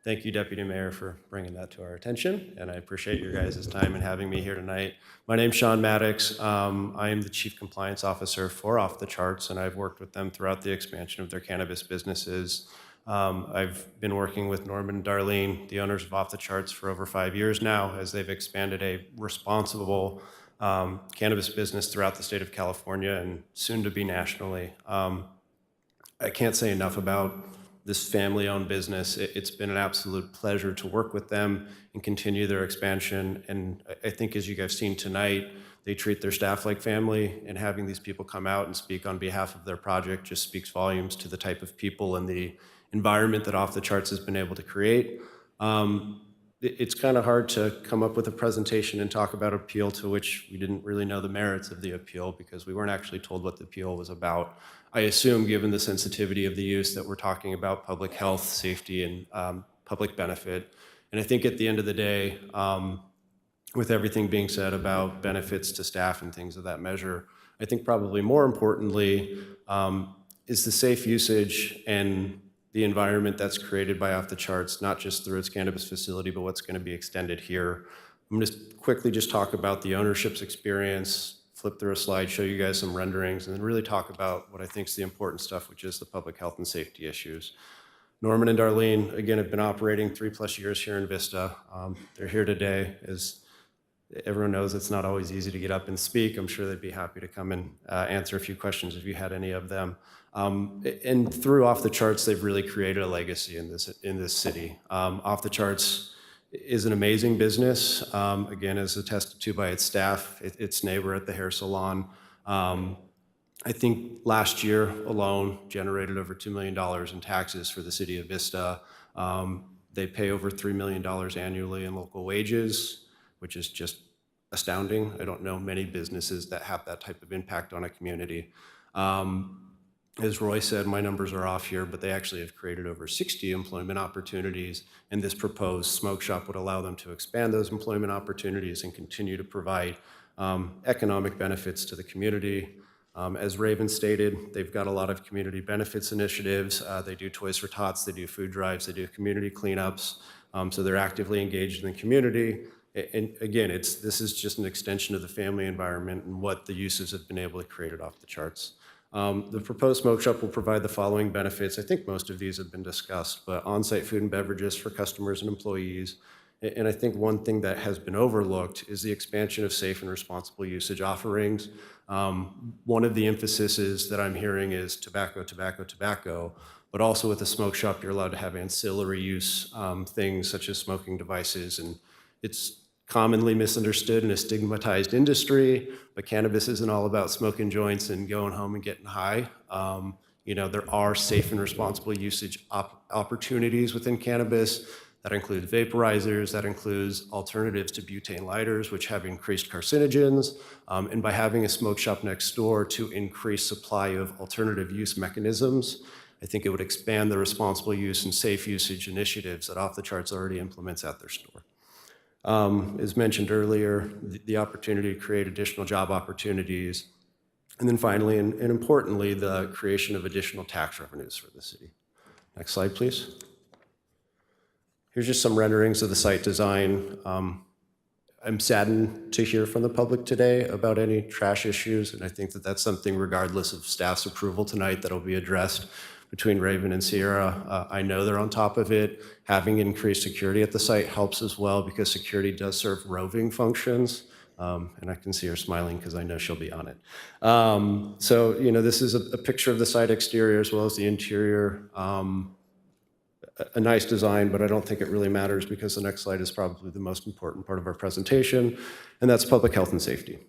[SPEAKER 19] thank you, Deputy Mayor, for bringing that to our attention, and I appreciate your guys' time and having me here tonight. My name's Sean Maddox. I am the Chief Compliance Officer for Off the Charts, and I've worked with them throughout the expansion of their cannabis businesses. I've been working with Norman and Darlene, the owners of Off the Charts, for over 5 years now, as they've expanded a responsible cannabis business throughout the state of California and soon to be nationally. I can't say enough about this family-owned business. It's been an absolute pleasure to work with them and continue their expansion. And I think, as you guys have seen tonight, they treat their staff like family, and having these people come out and speak on behalf of their project just speaks volumes to the type of people and the environment that Off the Charts has been able to create. It's kind of hard to come up with a presentation and talk about appeal to which we didn't really know the merits of the appeal, because we weren't actually told what the appeal was about. I assume, given the sensitivity of the use, that we're talking about public health, safety, and public benefit. And I think at the end of the day, with everything being said about benefits to staff and things of that measure, I think probably more importantly is the safe usage and the environment that's created by Off the Charts, not just through its cannabis facility, but what's going to be extended here. I'm going to quickly just talk about the ownership's experience, flip through a slide, show you guys some renderings, and then really talk about what I think is the important stuff, which is the public health and safety issues. Norman and Darlene, again, have been operating 3+ years here in Vista. They're here today. As everyone knows, it's not always easy to get up and speak. I'm sure they'd be happy to come and answer a few questions if you had any of them. And through Off the Charts, they've really created a legacy in this city. Off the Charts is an amazing business, again, as attested to by its staff, its neighbor at the hair salon. I think last year alone generated over $2 million in taxes for the city of Vista. They pay over $3 million annually in local wages, which is just astounding. I don't know many businesses that have that type of impact on a community. As Roy said, my numbers are off here, but they actually have created over 60 employment opportunities, and this proposed smoke shop would allow them to expand those employment opportunities and continue to provide economic benefits to the community. As Raven stated, they've got a lot of community benefits initiatives. They do Toys for Tots, they do food drives, they do community cleanups, so they're actively engaged in the community. And again, this is just an extension of the family environment and what the uses have been able to create it Off the Charts. The proposed smoke shop will provide the following benefits. I think most of these have been discussed, but on-site food and beverages for customers and employees. And I think one thing that has been overlooked is the expansion of safe and responsible usage offerings. One of the emphases that I'm hearing is tobacco, tobacco, tobacco, but also with the smoke shop, you're allowed to have ancillary use things such as smoking devices, and it's commonly misunderstood in a stigmatized industry, but cannabis isn't all about smoking joints and going home and getting high. There are safe and responsible usage opportunities within cannabis. That includes vaporizers, that includes alternatives to butane lighters, which have increased carcinogens. And by having a smoke shop next door to increase supply of alternative use mechanisms, I think it would expand the responsible use and safe usage initiatives that Off the Charts already implements at their store. As mentioned earlier, the opportunity to create additional job opportunities. And then finally, and importantly, the creation of additional tax revenues for the city. Next slide, please. Here's just some renderings of the site design. I'm saddened to hear from the public today about any trash issues, and I think that that's something, regardless of staff's approval tonight, that'll be addressed between Raven and Sierra. I know they're on top of it. Having increased security at the site helps as well, because security does serve roving functions. And I can see her smiling because I know she'll be on it. So, this is a picture of the site exterior as well as the interior. a nice design, but I don't think it really matters because the next slide is probably the most important part of our presentation, and that's public health and safety.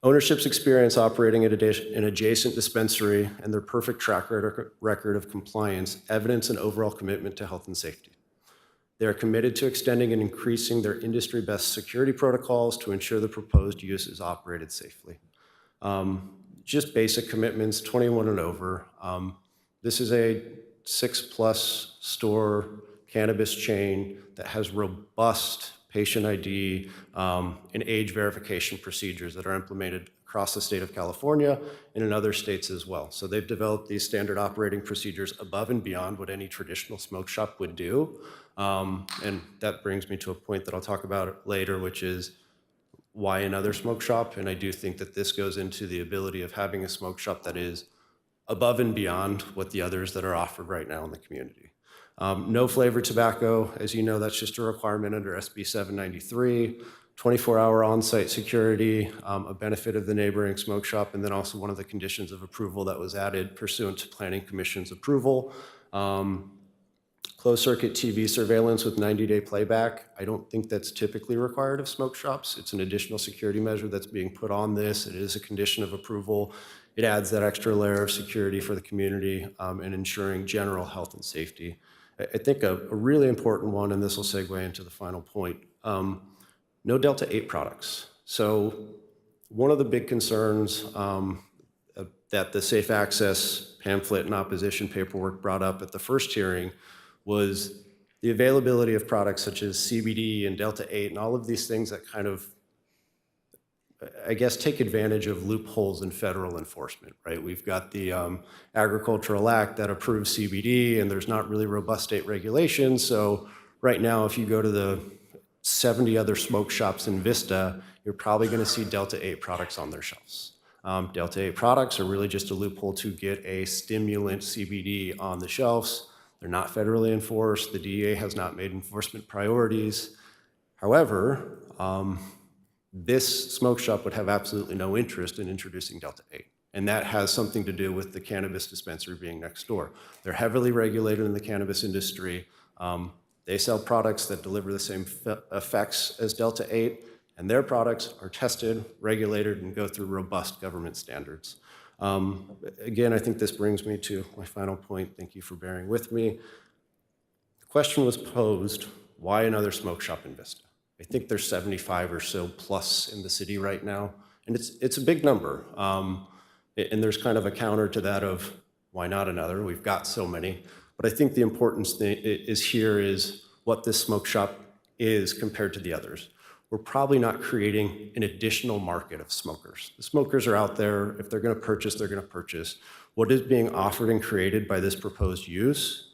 [SPEAKER 19] Ownership's experience operating at an adjacent dispensary and their perfect track record of compliance evidence an overall commitment to health and safety. They are committed to extending and increasing their industry-best security protocols to ensure the proposed use is operated safely. Just basic commitments, 21 and over. This is a 6+ store cannabis chain that has robust patient ID and age verification procedures that are implemented across the state of California and in other states as well. So they've developed these standard operating procedures above and beyond what any traditional smoke shop would do. And that brings me to a point that I'll talk about later, which is why another smoke shop? And I do think that this goes into the ability of having a smoke shop that is above and beyond what the others that are offered right now in the community. No flavored tobacco, as you know, that's just a requirement under SB 793, 24-hour on-site security, a benefit of the neighboring smoke shop, and then also one of the conditions of approval that was added pursuant to Planning Commission's approval. Closed-circuit TV surveillance with 90-day playback. I don't think that's typically required of smoke shops. It's an additional security measure that's being put on this. It is a condition of approval. It adds that extra layer of security for the community and ensuring general health and safety. I think a really important one, and this will segue into the final point, no Delta-8 products. So one of the big concerns that the Safe Access pamphlet and opposition paperwork brought up at the first hearing was the availability of products such as CBD and Delta-8 and all of these things that kind of, I guess, take advantage of loopholes in federal enforcement, right? We've got the Agricultural Act that approves CBD, and there's not really robust state regulations. So right now, if you go to the 70 other smoke shops in Vista, you're probably going to see Delta-8 products on their shelves. Delta-8 products are really just a loophole to get a stimulant CBD on the shelves. They're not federally enforced. The DEA has not made enforcement priorities. However, this smoke shop would have absolutely no interest in introducing Delta-8. And that has something to do with the cannabis dispensary being next door. They're heavily regulated in the cannabis industry. They sell products that deliver the same effects as Delta-8, and their products are tested, regulated, and go through robust government standards. Again, I think this brings me to my final point. Thank you for bearing with me. The question was posed, why another smoke shop in Vista? I think there's 75 or so plus in the city right now, and it's a big number. And there's kind of a counter to that of why not another? We've got so many. But I think the importance is what this smoke shop is compared to the others. We're probably not creating an additional market of smokers. The smokers are out there. If they're going to purchase, they're going to purchase. What is being offered and created by this proposed use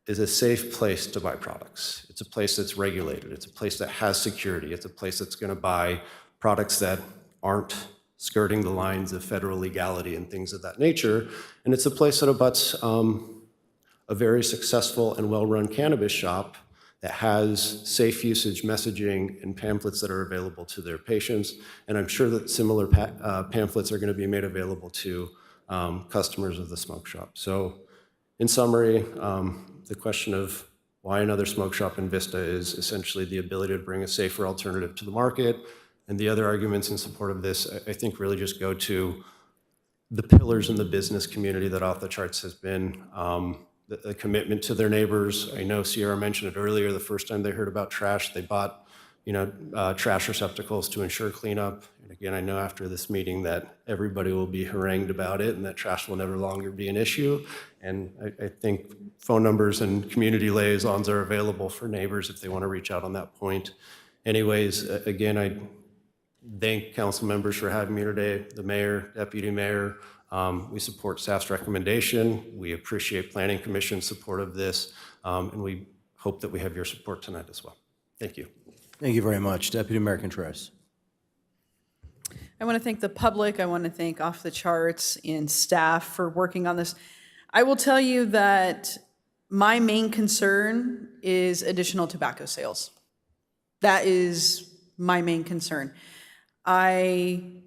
[SPEAKER 19] is a safe place to buy products. It's a place that's regulated. It's a place that has security. It's a place that's going to buy products that aren't skirting the lines of federal legality and things of that nature. And it's a place that abuts a very successful and well-run cannabis shop that has safe usage messaging and pamphlets that are available to their patients. And I'm sure that similar pamphlets are going to be made available to customers of the smoke shop. So in summary, the question of why another smoke shop in Vista is essentially the ability to bring a safer alternative to the market. And the other arguments in support of this, I think, really just go to the pillars in the business community that Off the Charts has been. The commitment to their neighbors. I know Sierra mentioned it earlier. The first time they heard about trash, they bought, trash receptacles to ensure cleanup. And again, I know after this meeting that everybody will be harangued about it and that trash will never longer be an issue. And I think phone numbers and community liaisons are available for neighbors if they want to reach out on that point. Anyways, again, I thank council members for having me today, the mayor, deputy mayor. We support staff's recommendation. We appreciate Planning Commission's support of this, and we hope that we have your support tonight as well. Thank you.
[SPEAKER 1] Thank you very much. Deputy Mayor Contreras.
[SPEAKER 10] I want to thank the public. I want to thank Off the Charts and staff for working on this. I will tell you that my main concern is additional tobacco sales. That is my main concern. I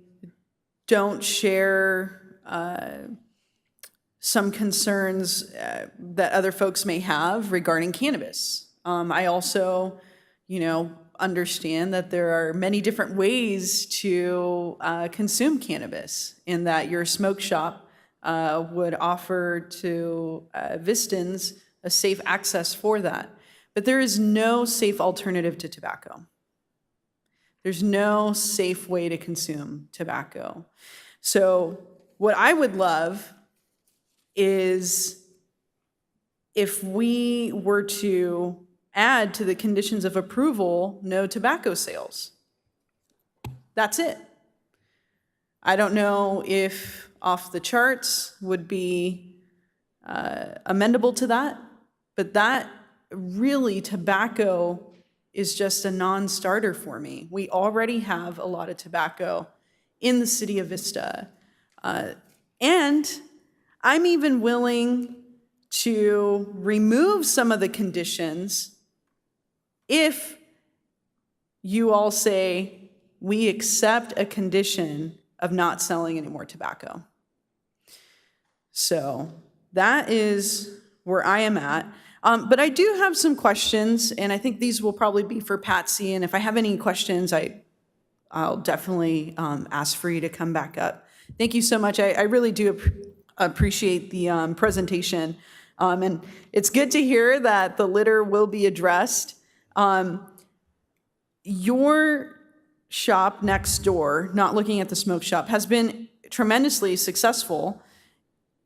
[SPEAKER 10] don't share some concerns that other folks may have regarding cannabis. I also, understand that there are many different ways to consume cannabis, and that your smoke shop would offer to Vistans a safe access for that. But there is no safe alternative to tobacco. There's no safe way to consume tobacco. So what I would love is if we were to add to the conditions of approval, no tobacco sales. That's it. I don't know if off the charts would be amendable to that, but that really, tobacco is just a non-starter for me. We already have a lot of tobacco in the city of Vista. And I'm even willing to remove some of the conditions if you all say we accept a condition of not selling any more tobacco. So that is where I am at. But I do have some questions, and I think these will probably be for Patsy. And if I have any questions, I'll definitely ask for you to come back up. Thank you so much. I really do appreciate the presentation. And it's good to hear that the litter will be addressed. Your shop next door, not looking at the smoke shop, has been tremendously successful.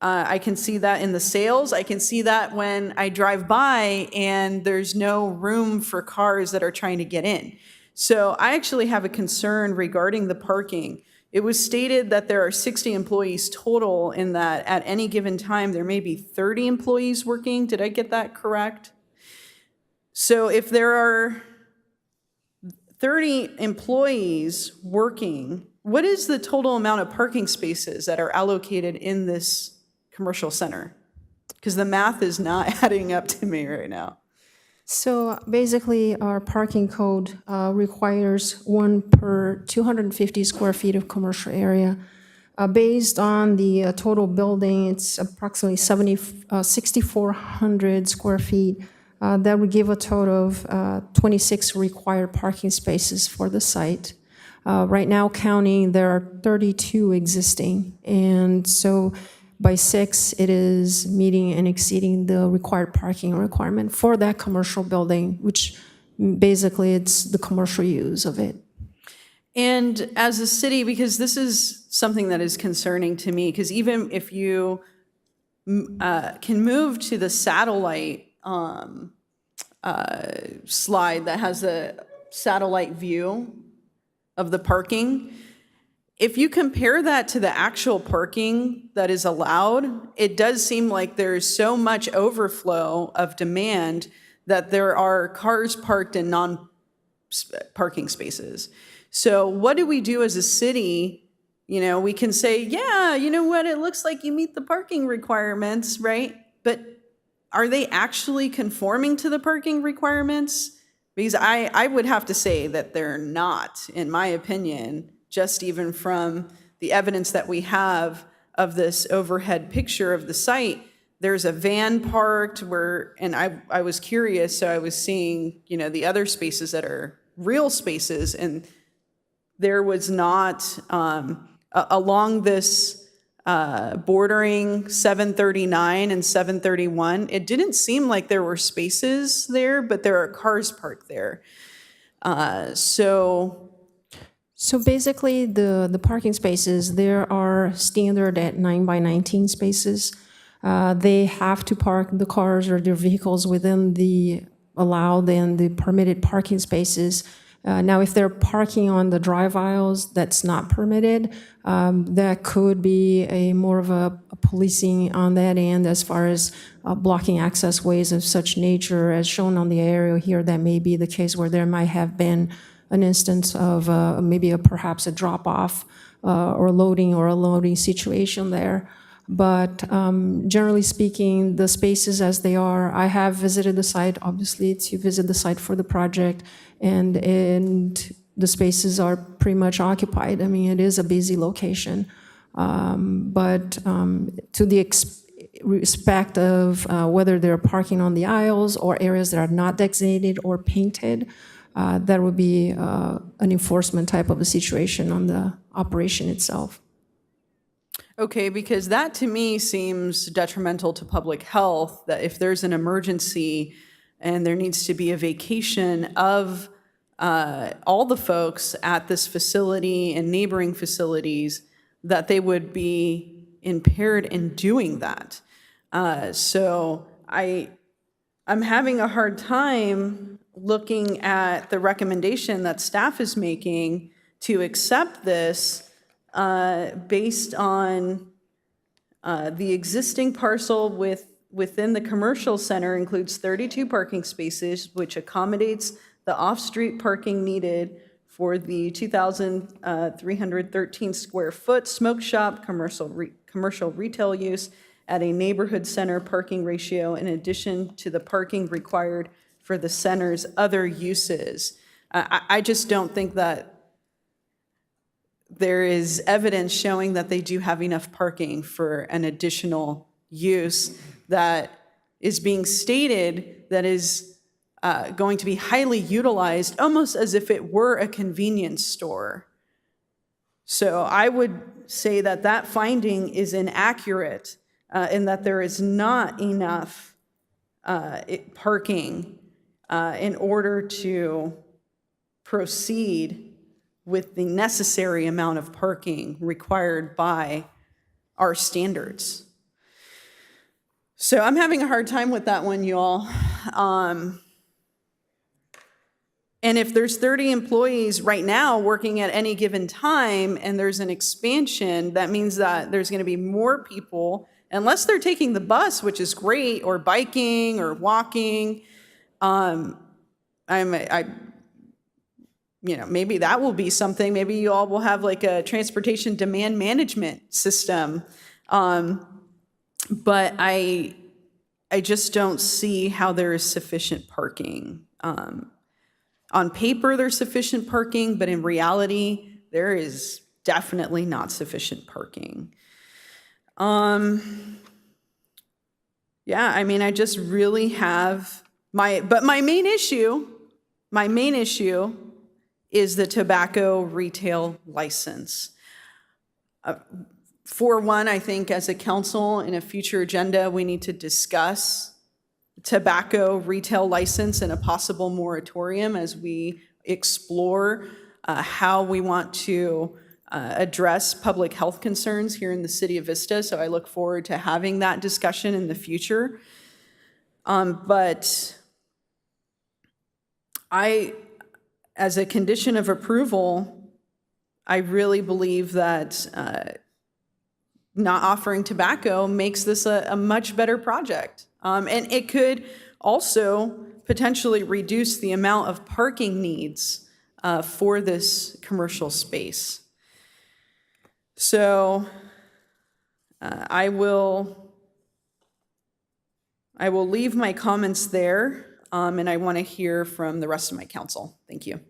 [SPEAKER 10] I can see that in the sales. I can see that when I drive by and there's no room for cars that are trying to get in. So I actually have a concern regarding the parking. It was stated that there are 60 employees total, and that at any given time there may be 30 employees working. Did I get that correct? So if there are 30 employees working, what is the total amount of parking spaces that are allocated in this commercial center? Because the math is not adding up to me right now.
[SPEAKER 11] So basically, our parking code requires 1 per 250 square feet of commercial area. Based on the total building, it's approximately 6,400 square feet. That would give a total of 26 required parking spaces for the site. Right now, counting, there are 32 existing, and so by 6, it is meeting and exceeding the required parking requirement for that commercial building, which basically it's the commercial use of it.
[SPEAKER 10] And as a city, because this is something that is concerning to me, because even if you can move to the satellite slide that has a satellite view of the parking, if you compare that to the actual parking that is allowed, it does seem like there's so much overflow of demand that there are cars parked in non-parking spaces. So what do we do as a city? We can say, yeah, you know what, it looks like you meet the parking requirements, right? But are they actually conforming to the parking requirements? Because I would have to say that they're not, in my opinion, just even from the evidence that we have of this overhead picture of the site. There's a van parked where, and I was curious, so I was seeing, the other spaces that are real spaces, and there was not, along this bordering 739 and 731, it didn't seem like there were spaces there, but there are cars parked there.
[SPEAKER 11] So basically, the parking spaces, there are standard at 9 by 19 spaces. They have to park the cars or their vehicles within the allowed and the permitted parking spaces. Now, if they're parking on the drive aisles, that's not permitted. That could be more of a policing on that end as far as blocking access ways of such nature as shown on the aerial here. That may be the case where there might have been an instance of maybe perhaps a drop-off or a loading situation there. But generally speaking, the spaces as they are, I have visited the site, obviously, to visit the site for the project, and the spaces are pretty much occupied. I mean, it is a busy location. But respect of whether they're parking on the aisles or areas that are not designated or painted, that would be an enforcement type of a situation on the operation itself.
[SPEAKER 10] Okay, because that to me seems detrimental to public health, that if there's an emergency and there needs to be a vacation of all the folks at this facility and neighboring facilities, that they would be impaired in doing that. So I'm having a hard time looking at the recommendation that staff is making to accept this based on the existing parcel within the commercial center includes 32 parking spaces, which accommodates the off-street parking needed for the 2,313 square foot smoke shop commercial retail use at a neighborhood center parking ratio in addition to the parking required for the center's other uses. I just don't think that there is evidence showing that they do have enough parking for an additional use that is being stated that is going to be highly utilized, almost as if it were a convenience store. So I would say that that finding is inaccurate in that there is not enough parking in order to proceed with the necessary amount of parking required by our standards. So I'm having a hard time with that one, y'all. And if there's 30 employees right now working at any given time and there's an expansion, that means that there's going to be more people, unless they're taking the bus, which is great, or biking or walking. Maybe that will be something. Maybe you all will have like a transportation demand management system. But I just don't see how there is sufficient parking. On paper, there's sufficient parking, but in reality, there is definitely not sufficient parking. I just really have my main issue is the tobacco retail license. For one, I think as a council in a future agenda, we need to discuss tobacco retail license and a possible moratorium as we explore how we want to address public health concerns here in the city of Vista. So I look forward to having that discussion in the future. But as a condition of approval, I really believe that not offering tobacco makes this a much better project. And it could also potentially reduce the amount of parking needs for this commercial space. So I will leave my comments there, and I want to hear from the rest of my council. Thank you.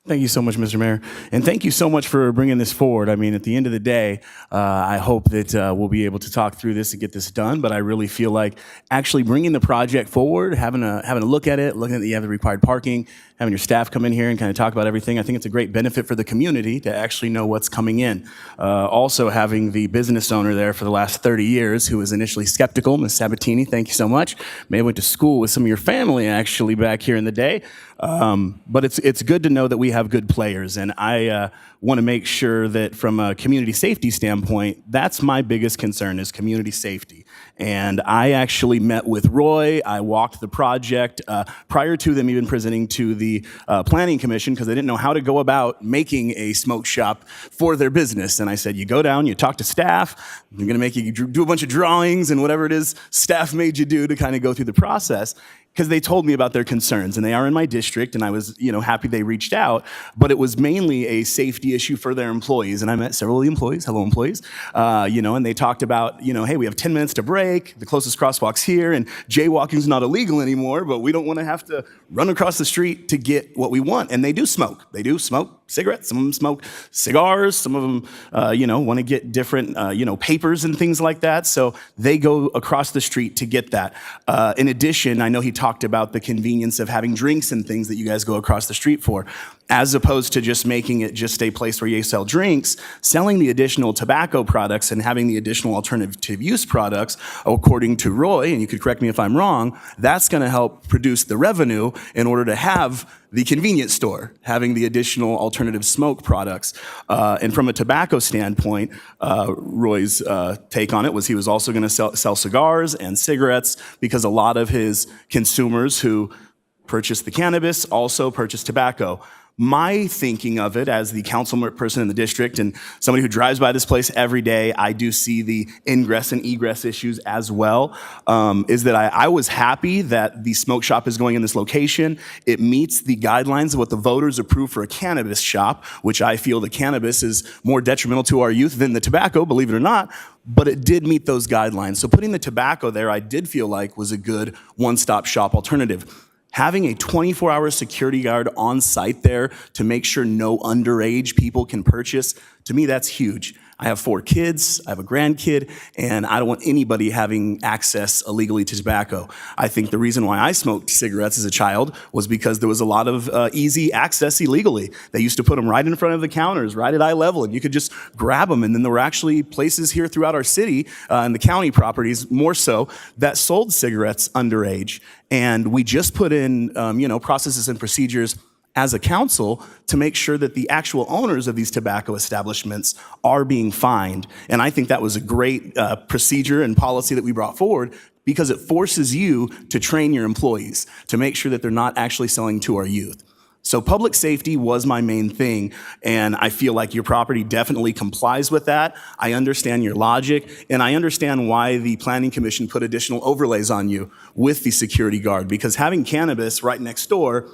[SPEAKER 4] Thank you so much, Mr. Mayor. And thank you so much for bringing this forward. I mean, at the end of the day, I hope that we'll be able to talk through this and get this done. But I really feel like actually bringing the project forward, having a look at it, looking at the required parking, having your staff come in here and kind of talk about everything, I think it's a great benefit for the community to actually know what's coming in. Also having the business owner there for the last 30 years who was initially skeptical, Ms. Sabatini, thank you so much. May have went to school with some of your family actually back here in the day. But it's good to know that we have good players, and I want to make sure that from a community safety standpoint, that's my biggest concern is community safety. And I actually met with Roy. I walked the project prior to them even presenting to the Planning Commission because they didn't know how to go about making a smoke shop for their business. And I said, you go down, you talk to staff, they're going to make you do a bunch of drawings and whatever it is staff made you do to kind of go through the process. Because they told me about their concerns, and they are in my district, and I was, happy they reached out, but it was mainly a safety issue for their employees, and I met several of the employees, hello employees, and they talked about, hey, we have 10 minutes to break, the closest crosswalk's here, and jaywalking's not illegal anymore, but we don't want to have to run across the street to get what we want, and they do smoke cigarettes, some of them smoke cigars, some of them, want to get different, papers and things like that. So they go across the street to get that. In addition, I know he talked about the convenience of having drinks and things that you guys go across the street for. As opposed to just making it just a place where you sell drinks, selling the additional tobacco products and having the additional alternative use products, according to Roy, and you could correct me if I'm wrong, that's going to help produce the revenue in order to have the convenience store, having the additional alternative smoke products. And from a tobacco standpoint, Roy's take on it was he was also going to sell cigars and cigarettes because a lot of his consumers who purchase the cannabis also purchase tobacco. My thinking of it as the council person in the district and somebody who drives by this place every day, I do see the ingress and egress issues as well, is that I was happy that the smoke shop is going in this location. It meets the guidelines of what the voters approved for a cannabis shop, which I feel the cannabis is more detrimental to our youth than the tobacco, believe it or not, but it did meet those guidelines. So putting the tobacco there, I did feel like was a good one-stop shop alternative. Having a 24-hour security guard on site there to make sure no underage people can purchase, to me, that's huge. I have 4 kids, I have a grandkid, and I don't want anybody having access illegally to tobacco. I think the reason why I smoked cigarettes as a child was because there was a lot of easy access illegally. They used to put them right in front of the counters, right at eye level, and you could just grab them. And then there were actually places here throughout our city, and the county properties more so, that sold cigarettes underage. And we just put in, processes and procedures as a council to make sure that the actual owners of these tobacco establishments are being fined. And I think that was a great procedure and policy that we brought forward because it forces you to train your employees to make sure that they're not actually selling to our youth. So public safety was my main thing, and I feel like your property definitely complies with that. I understand your logic, and I understand why the Planning Commission put additional overlays on you with the security guard, because having cannabis right next door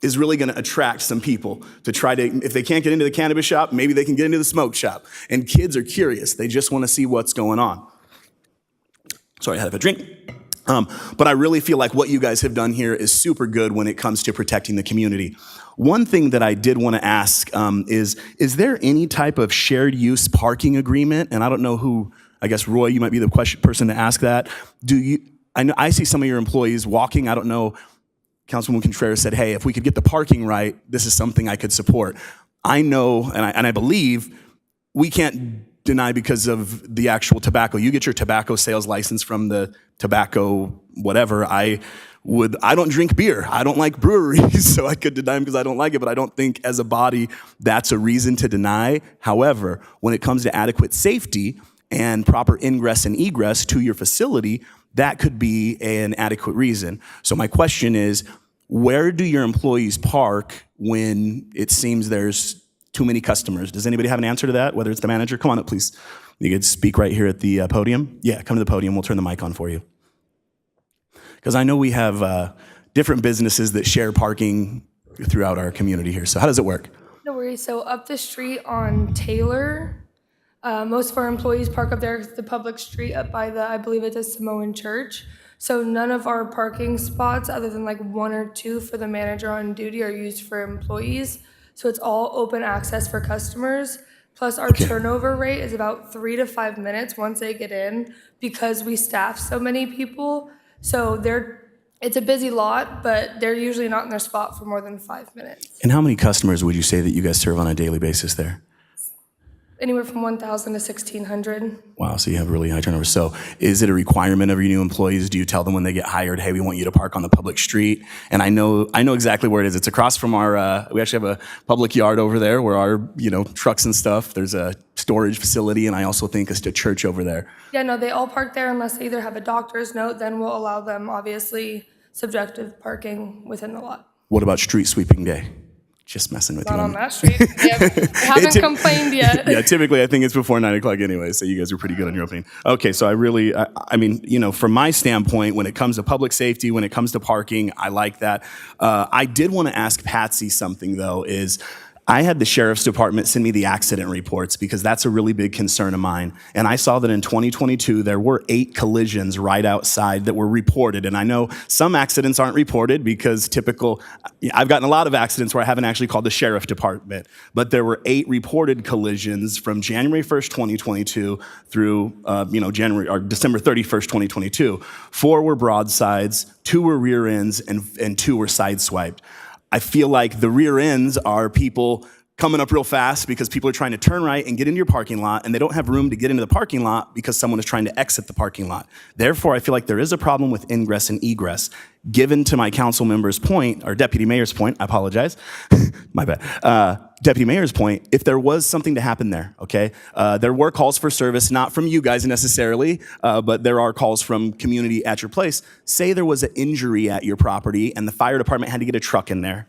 [SPEAKER 4] is really going to attract some people to try to, if they can't get into the cannabis shop, maybe they can get into the smoke shop. And kids are curious. They just want to see what's going on. Sorry, I had to have a drink. But I really feel like what you guys have done here is super good when it comes to protecting the community. One thing that I did want to ask is there any type of shared use parking agreement? And I don't know who, I guess, Roy, you might be the person to ask that. I see some of your employees walking, I don't know, Councilwoman Contreras said, hey, if we could get the parking right, this is something I could support. I know, and I believe, we can't deny because of the actual tobacco. You get your tobacco sales license from the tobacco whatever. I don't drink beer. I don't like breweries, so I could deny them because I don't like it, but I don't think as a body that's a reason to deny. However, when it comes to adequate safety and proper ingress and egress to your facility, that could be an adequate reason. So my question is, where do your employees park when it seems there's too many customers? Does anybody have an answer to that, whether it's the manager? Come on up, please. You could speak right here at the podium. Yeah, come to the podium. We'll turn the mic on for you. Because I know we have different businesses that share parking throughout our community here. So how does it work?
[SPEAKER 17] No worries. So up the street on Taylor, most of our employees park up there, the public street up by I believe it's a Samoan church. So none of our parking spots, other than like 1 or 2 for the manager on duty, are used for employees. So it's all open access for customers. Plus our turnover rate is about 3 to 5 minutes once they get in because we staff so many people. So it's a busy lot, but they're usually not in their spot for more than 5 minutes.
[SPEAKER 4] And how many customers would you say that you guys serve on a daily basis there?
[SPEAKER 17] Anywhere from 1,000 to 1,600.
[SPEAKER 4] Wow, so you have really high turnover. So is it a requirement of your new employees? Do you tell them when they get hired, hey, we want you to park on the public street? And I know exactly where it is. It's across from our, we actually have a public yard over there where our, trucks and stuff. There's a storage facility, and I also think it's a church over there.
[SPEAKER 17] Yeah, no, they all park there unless they either have a doctor's note, then we'll allow them, obviously, subjective parking within the lot.
[SPEAKER 4] What about street sweeping day? Just messing with you.
[SPEAKER 17] Not on that street. Haven't complained yet.
[SPEAKER 4] Yeah, typically I think it's before 9 o'clock anyway, so you guys are pretty good on your opening. Okay, so I mean, from my standpoint, when it comes to public safety, when it comes to parking, I like that. I did want to ask Patsy something, though, is I had the sheriff's department send me the accident reports because that's a really big concern of mine. And I saw that in 2022, there were 8 collisions right outside that were reported. And I know some accidents aren't reported because I've gotten a lot of accidents where I haven't actually called the sheriff department. But there were 8 reported collisions from January 1st, 2022 through January or December 31st, 2022. 4 were broadsides, 2 were rear ends, and 2 were sideswiped. I feel like the rear ends are people coming up real fast because people are trying to turn right and get into your parking lot, and they don't have room to get into the parking lot because someone is trying to exit the parking lot. Therefore, I feel like there is a problem with ingress and egress. Given to my council member's point, or deputy mayor's point, I apologize, my bad. Deputy mayor's point, if there was something to happen there, okay? There were calls for service, not from you guys necessarily, but there are calls from community at your place. Say there was an injury at your property and the fire department had to get a truck in there.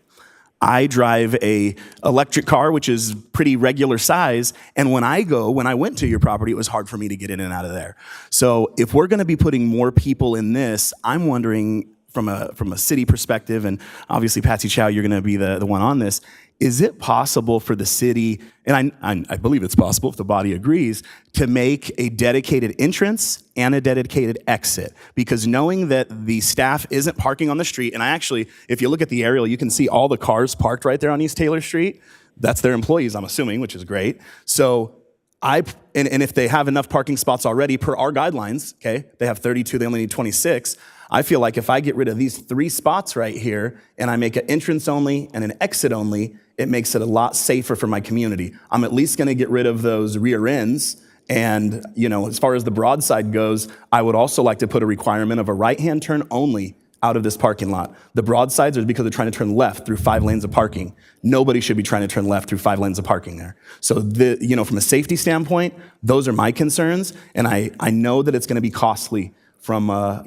[SPEAKER 4] I drive a electric car, which is pretty regular size, and when I went to your property, it was hard for me to get in and out of there. So if we're gonna be putting more people in this, I'm wondering from a city perspective, and obviously Patsy Chow, you're gonna be the one on this, is it possible for the city, and I believe it's possible if the body agrees, to make a dedicated entrance and a dedicated exit? Because knowing that the staff isn't parking on the street, and if you look at the aerial, you can see all the cars parked right there on East Taylor Street. That's their employees, I'm assuming, which is great. So and if they have enough parking spots already per our guidelines, okay, they have 32, they only need 26, I feel like if I get rid of these 3 spots right here and I make an entrance only and an exit only, it makes it a lot safer for my community. I'm at least gonna get rid of those rear ends. And as far as the broadside goes, I would also like to put a requirement of a right-hand turn only out of this parking lot. The broadsides are because they're trying to turn left through 5 lanes of parking. Nobody should be trying to turn left through 5 lanes of parking there. So from a safety standpoint, those are my concerns. And I know that it's gonna be costly from a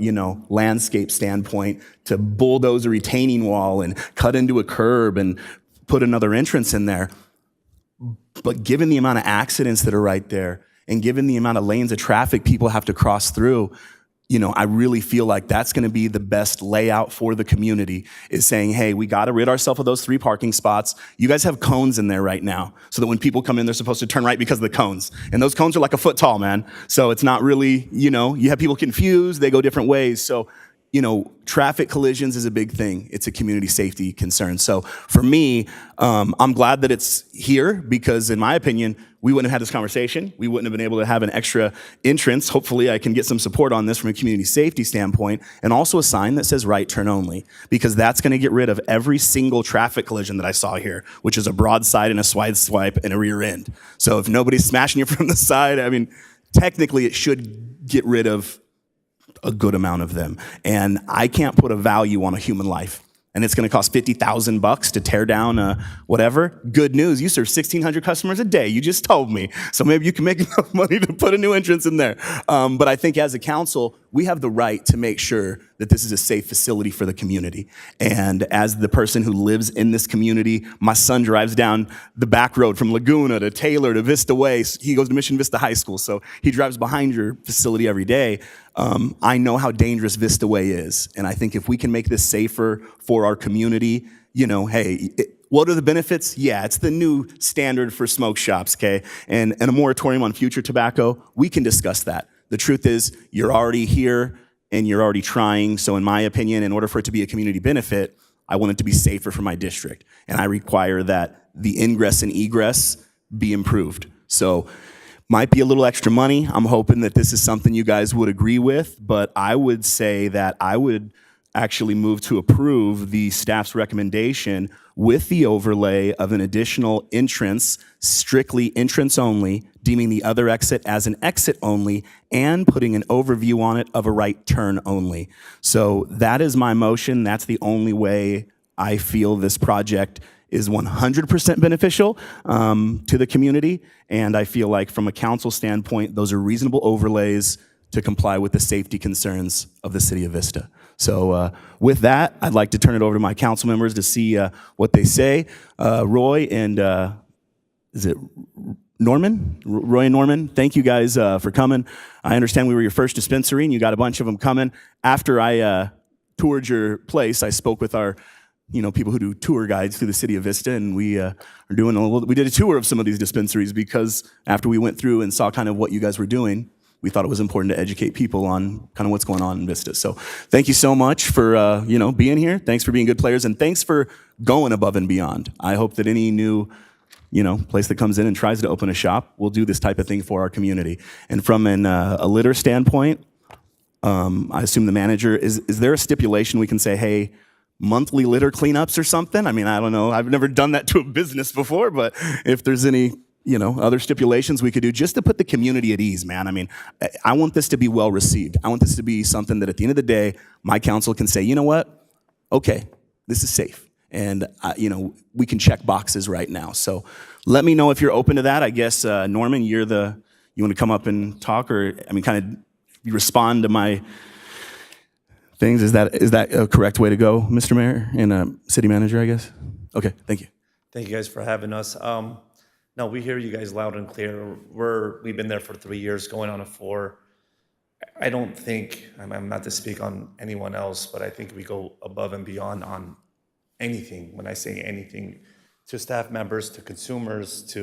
[SPEAKER 4] landscape standpoint to bulldoze a retaining wall and cut into a curb and put another entrance in there. But given the amount of accidents that are right there and given the amount of lanes of traffic people have to cross through, I really feel like that's gonna be the best layout for the community, is saying, hey, we gotta rid ourselves of those 3 parking spots. You guys have cones in there right now, so that when people come in, they're supposed to turn right because of the cones. And those cones are like a foot tall, man. So it's not really, you have people confused, they go different ways. So, traffic collisions is a big thing. It's a community safety concern. So for me, I'm glad that it's here because in my opinion, we wouldn't have had this conversation. We wouldn't have been able to have an extra entrance. Hopefully I can get some support on this from a community safety standpoint, and also a sign that says right turn only, because that's gonna get rid of every single traffic collision that I saw here, which is a broadside and a side swipe and a rear end. So if nobody's smashing you from the side, technically it should get rid of a good amount of them. And I can't put a value on a human life. And it's gonna cost $50,000 to tear down whatever. Good news, you serve 1,600 customers a day, you just told me. So maybe you can make enough money to put a new entrance in there. But I think as a council, we have the right to make sure that this is a safe facility for the community. And as the person who lives in this community, my son drives down the back road from Laguna to Taylor to Vista Way. He goes to Mission Vista High School, so he drives behind your facility every day. I know how dangerous Vista Way is. And I think if we can make this safer for our community, what are the benefits? Yeah, it's the new standard for smoke shops, okay? And a moratorium on future tobacco, we can discuss that. The truth is, you're already here and you're already trying. So in my opinion, in order for it to be a community benefit, I want it to be safer for my district. And I require that the ingress and egress be improved. So might be a little extra money. I'm hoping that this is something you guys would agree with, but I would say that I would actually move to approve the staff's recommendation with the overlay of an additional entrance, strictly entrance only, deeming the other exit as an exit only, and putting an overview on it of a right turn only. So that is my motion. That's the only way I feel this project is 100% beneficial to the community. And I feel like from a council standpoint, those are reasonable overlays to comply with the safety concerns of the city of Vista. So with that, I'd like to turn it over to my council members to see what they say. Roy and, is it Norman? Roy and Norman, thank you guys for coming. I understand we were your first dispensary and you got a bunch of them coming. After I toured your place, I spoke with our people who do tour guides through the city of Vista, and we we did a tour of some of these dispensaries because after we went through and saw kind of what you guys were doing, we thought it was important to educate people on kind of what's going on in Vista. So thank you so much for being here. Thanks for being good players, and thanks for going above and beyond. I hope that any new place that comes in and tries to open a shop will do this type of thing for our community. And from a litter standpoint, I assume the manager, is there a stipulation we can say, hey, monthly litter cleanups or something? I mean, I don't know. I've never done that to a business before, but if there's any, other stipulations we could do just to put the community at ease, man. I mean, I want this to be well received. I want this to be something that at the end of the day, my council can say, you know what? Okay, this is safe. And, we can check boxes right now. So let me know if you're open to that. I guess, Norman, you want to come up and talk, or, kind of respond to my things. Is that a correct way to go, Mr. Mayor and City Manager, I guess? Okay, thank you.
[SPEAKER 20] Thank you guys for having us. No, we hear you guys loud and clear. We've been there for 3 years, going on a 4. I don't think, I'm not to speak on anyone else, but I think we go above and beyond on anything. When I say anything, to staff members, to consumers,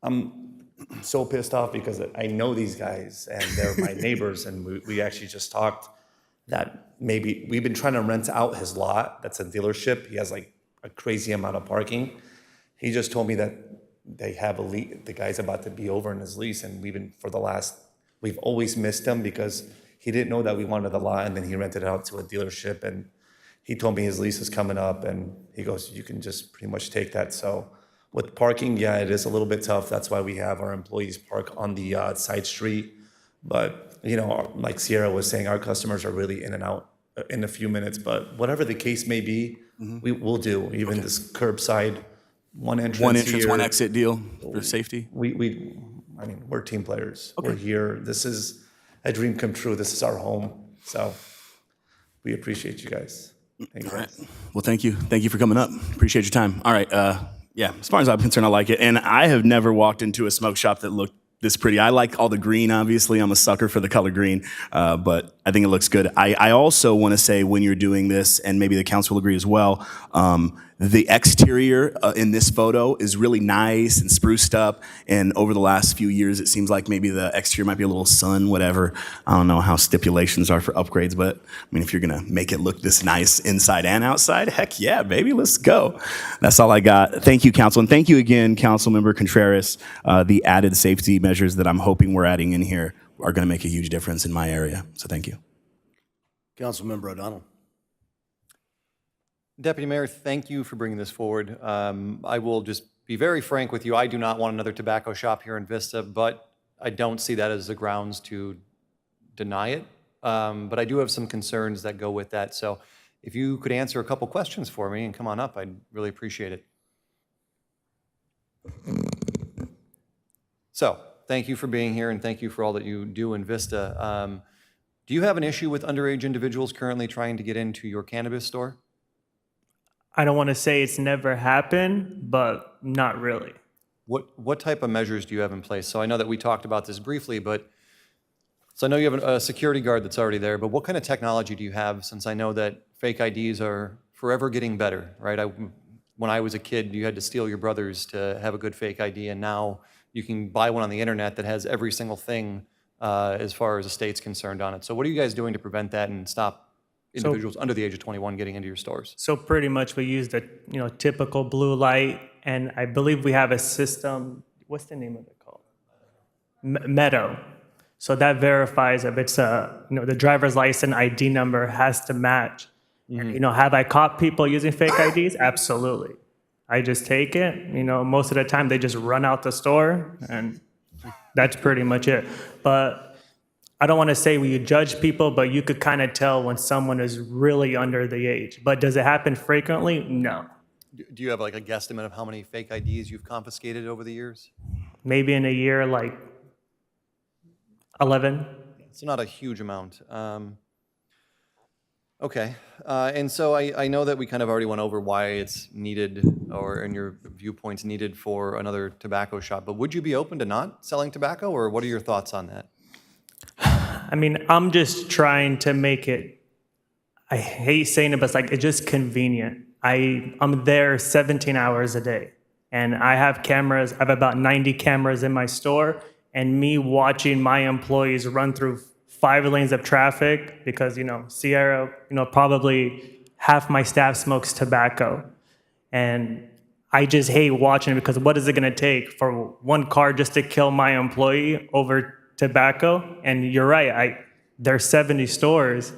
[SPEAKER 20] I'm so pissed off because I know these guys and they're my neighbors, and we actually just talked that maybe we've been trying to rent out his lot. That's a dealership. He has like a crazy amount of parking. He just told me that they have a lease. The guy's about to be over in his lease, and we've always missed him because he didn't know that we wanted the lot, and then he rented it out to a dealership, and he told me his lease is coming up, and he goes, you can just pretty much take that. So with parking, yeah, it is a little bit tough. That's why we have our employees park on the side street. But, like Sierra was saying, our customers are really in and out in a few minutes. But whatever the case may be, we will do. Even this curbside, one entrance, here,
[SPEAKER 4] one exit deal for safety.
[SPEAKER 20] We're team players.
[SPEAKER 4] Okay.
[SPEAKER 20] We're here. This is a dream come true. This is our home. So we appreciate you guys. Thank you.
[SPEAKER 4] All right. Well, thank you. Thank you for coming up. Appreciate your time. All right. Yeah, as far as I'm concerned, I like it. And I have never walked into a smoke shop that looked this pretty. I like all the green, obviously. I'm a sucker for the color green, but I think it looks good. I also want to say, when you're doing this, and maybe the council will agree as well, the exterior in this photo is really nice and spruced up. And over the last few years, it seems like maybe the exterior might be a little sun, whatever. I don't know how stipulations are for upgrades, but if you're going to make it look this nice inside and outside, heck yeah, baby, let's go. That's all I got. Thank you, council. And thank you again, Councilmember Contreras. The added safety measures that I'm hoping we're adding in here are going to make a huge difference in my area. So thank you.
[SPEAKER 1] Councilmember O'Donnell.
[SPEAKER 21] Deputy Mayor, thank you for bringing this forward. I will just be very frank with you. I do not want another tobacco shop here in Vista, but I don't see that as the grounds to deny it. But I do have some concerns that go with that. So if you could answer a couple questions for me and come on up, I'd really appreciate it. So thank you for being here, and thank you for all that you do in Vista. Do you have an issue with underage individuals currently trying to get into your cannabis store?
[SPEAKER 12] I don't want to say it's never happened, but not really.
[SPEAKER 21] What type of measures do you have in place? So I know that we talked about this briefly, but so I know you have a security guard that's already there, but what kind of technology do you have, since I know that fake IDs are forever getting better, right? When I was a kid, you had to steal your brother's to have a good fake ID, and now you can buy one on the internet that has every single thing as far as the state's concerned on it. So what are you guys doing to prevent that and stop individuals under the age of 21 getting into your stores?
[SPEAKER 12] So pretty much we use the typical blue light, and I believe we have a system. What's the name of it called? Meadow. So that verifies if it's the driver's license ID number has to match. And, have I caught people using fake IDs? Absolutely. I just take it. Most of the time they just run out the store, and that's pretty much it. But I don't want to say you judge people, but you could kind of tell when someone is really under the age. But does it happen frequently? No.
[SPEAKER 21] Do you have like a guesstimate of how many fake IDs you've confiscated over the years?
[SPEAKER 12] Maybe in a year, like 11.
[SPEAKER 21] It's not a huge amount. Okay. And so I know that we kind of already went over why it's needed, or in your viewpoints needed for another tobacco shop. But would you be open to not selling tobacco, or what are your thoughts on that?
[SPEAKER 12] I'm just trying to make it, I hate saying it, but it's just convenient. I'm there 17 hours a day. And I have cameras, I have about 90 cameras in my store, and me watching my employees run through 5 lanes of traffic because, Sierra, probably half my staff smokes tobacco. And I just hate watching it because what is it going to take for one car just to kill my employee over tobacco? And you're right, there's 70 stores,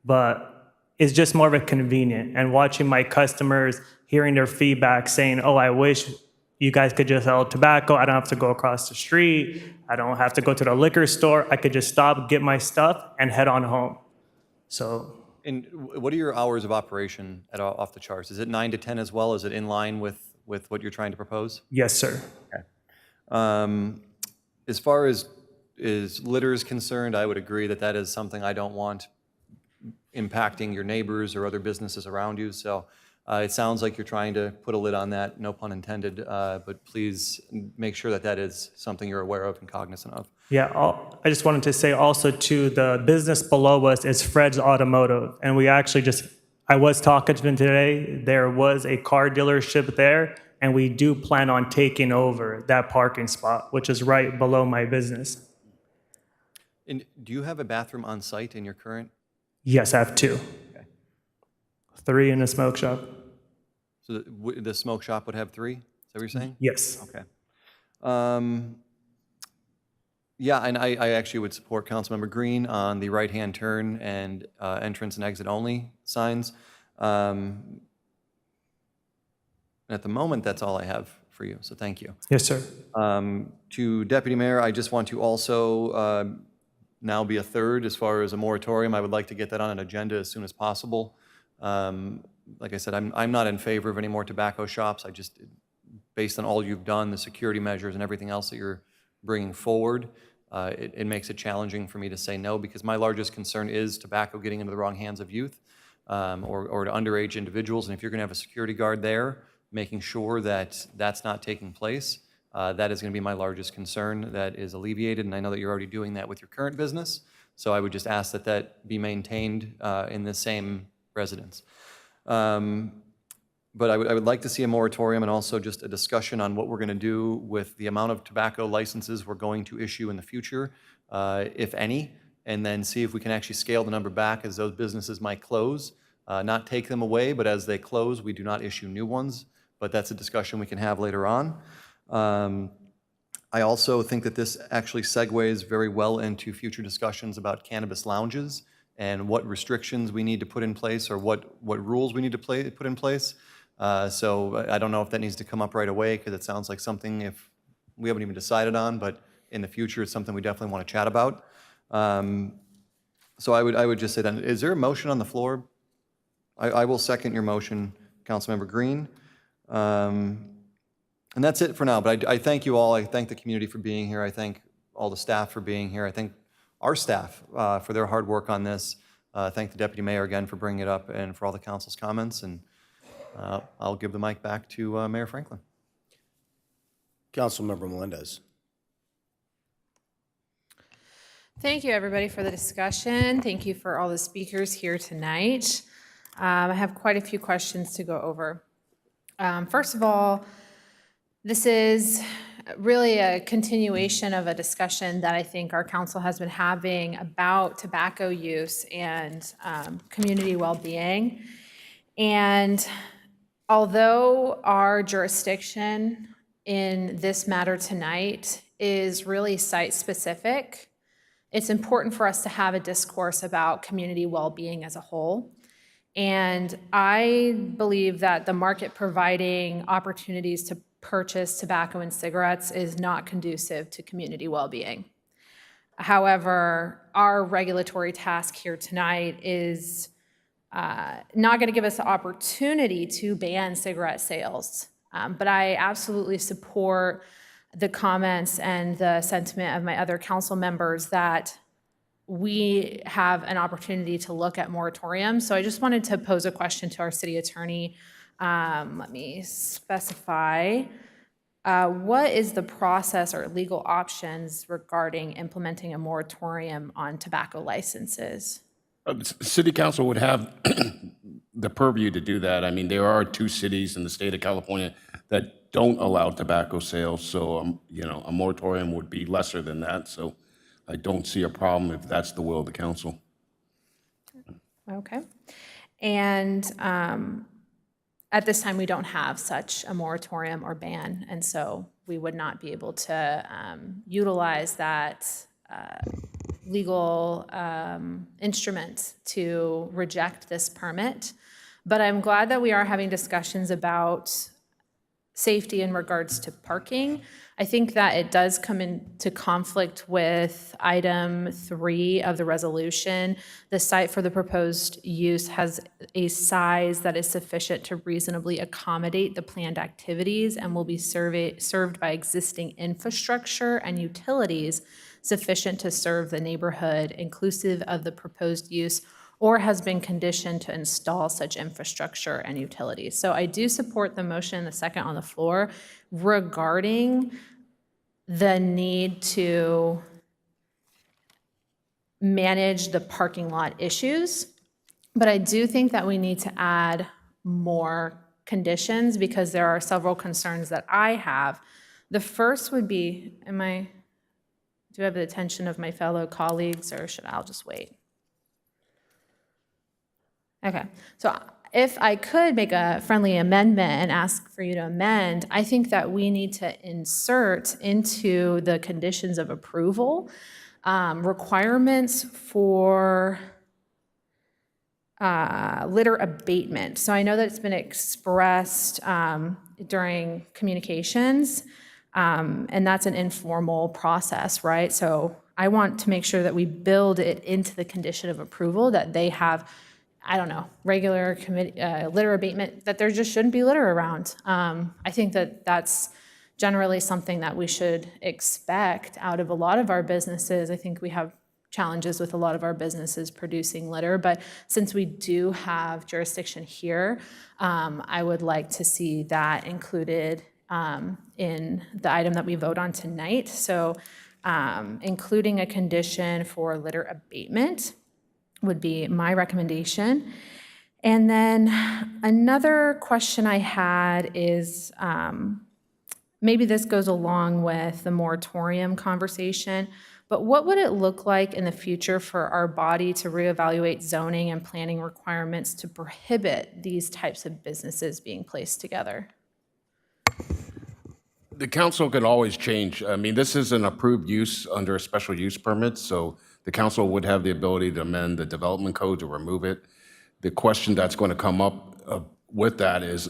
[SPEAKER 12] but it's just more of a convenient. And watching my customers, hearing their feedback saying, oh, I wish you guys could just sell tobacco. I don't have to go across the street. I don't have to go to the liquor store. I could just stop, get my stuff, and head on home. So.
[SPEAKER 21] And what are your hours of operation at Off the Charts? Is it 9 to 10 as well? Is it in line with what you're trying to propose?
[SPEAKER 12] Yes, sir.
[SPEAKER 21] Okay. As far as litter is concerned, I would agree that is something I don't want impacting your neighbors or other businesses around you. So it sounds like you're trying to put a lid on that, no pun intended, but please make sure that is something you're aware of and cognizant of.
[SPEAKER 12] Yeah, I just wanted to say also too, the business below us is Fred's Automotive. And we actually I was talking to them today, there was a car dealership there, and we do plan on taking over that parking spot, which is right below my business.
[SPEAKER 21] And do you have a bathroom on site in your current?
[SPEAKER 12] Yes, I have 2.
[SPEAKER 21] Okay.
[SPEAKER 12] 3 in the smoke shop.
[SPEAKER 21] So the smoke shop would have 3? Is that what you're saying?
[SPEAKER 12] Yes.
[SPEAKER 21] Okay. Yeah, and I actually would support Councilmember Green on the right-hand turn and entrance and exit only signs. And at the moment, that's all I have for you, so thank you.
[SPEAKER 12] Yes, sir.
[SPEAKER 21] To Deputy Mayor, I just want to also now be a third as far as a moratorium. I would like to get that on an agenda as soon as possible. Like I said, I'm not in favor of any more tobacco shops. I just, based on all you've done, the security measures and everything else that you're bringing forward, it makes it challenging for me to say no, because my largest concern is tobacco getting into the wrong hands of youth or to underage individuals. And if you're going to have a security guard there, making sure that that's not taking place, that is going to be my largest concern that is alleviated. And I know that you're already doing that with your current business. So I would just ask that that be maintained in the same residence. But I would like to see a moratorium and also just a discussion on what we're going to do with the amount of tobacco licenses we're going to issue in the future, if any, and then see if we can actually scale the number back as those businesses might close. Not take them away, but as they close, we do not issue new ones. But that's a discussion we can have later on. I also think that this actually segues very well into future discussions about cannabis lounges and what restrictions we need to put in place or what rules we need to put in place. So I don't know if that needs to come up right away because it sounds like something if we haven't even decided on, but in the future it's something we definitely want to chat about. So I would just say that, is there a motion on the floor? I will second your motion, Councilmember Green. And that's it for now, but I thank you all. I thank the community for being here. I thank all the staff for being here. I thank our staff for their hard work on this. Thank the Deputy Mayor again for bringing it up and for all the council's comments. And I'll give the mic back to Mayor Franklin.
[SPEAKER 1] Councilmember Melendez.
[SPEAKER 9] Thank you, everybody, for the discussion. Thank you for all the speakers here tonight. I have quite a few questions to go over. First of all, this is really a continuation of a discussion that I think our council has been having about tobacco use and community well-being. And although our jurisdiction in this matter tonight is really site-specific, it's important for us to have a discourse about community well-being as a whole. And I believe that the market providing opportunities to purchase tobacco and cigarettes is not conducive to community well-being. However, our regulatory task here tonight is not going to give us the opportunity to ban cigarette sales. But I absolutely support the comments and the sentiment of my other council members that we have an opportunity to look at moratoriums. So I just wanted to pose a question to our city attorney. Let me specify. What is the process or legal options regarding implementing a moratorium on tobacco licenses?
[SPEAKER 3] City Council would have the purview to do that. I mean, there are 2 cities in the state of California that don't allow tobacco sales, so, you know, a moratorium would be lesser than that. So I don't see a problem if that's the will of the council.
[SPEAKER 9] Okay. And at this time, we don't have such a moratorium or ban, and so we would not be able to utilize that legal instrument to reject this permit. But I'm glad that we are having discussions about safety in regards to parking. I think that it does come into conflict with item 3 of the resolution. The site for the proposed use has a size that is sufficient to reasonably accommodate the planned activities and will be served by existing infrastructure and utilities sufficient to serve the neighborhood, inclusive of the proposed use, or has been conditioned to install such infrastructure and utilities. So I do support the motion, the second on the floor, regarding the need to manage the parking lot issues. But I do think that we need to add more conditions because there are several concerns that I have. The first would be, do I have the attention of my fellow colleagues, or I'll just wait? Okay, so if I could make a friendly amendment and ask for you to amend, I think that we need to insert into the conditions of approval requirements for litter abatement. So I know that it's been expressed during communications, and that's an informal process, right? So I want to make sure that we build it into the condition of approval, that they have, I don't know, regular litter abatement, that there just shouldn't be litter around. I think that that's generally something that we should expect out of a lot of our businesses. I think we have challenges with a lot of our businesses producing litter, but since we do have jurisdiction here, I would like to see that included in the item that we vote on tonight. So including a condition for litter abatement would be my recommendation. And then another question I had is, maybe this goes along with the moratorium conversation, but what would it look like in the future for our body to reevaluate zoning and planning requirements to prohibit these types of businesses being placed together?
[SPEAKER 3] The council can always change. I mean, this is an approved use under a special use permit, so the council would have the ability to amend the development code to remove it. The question that's going to come up with that is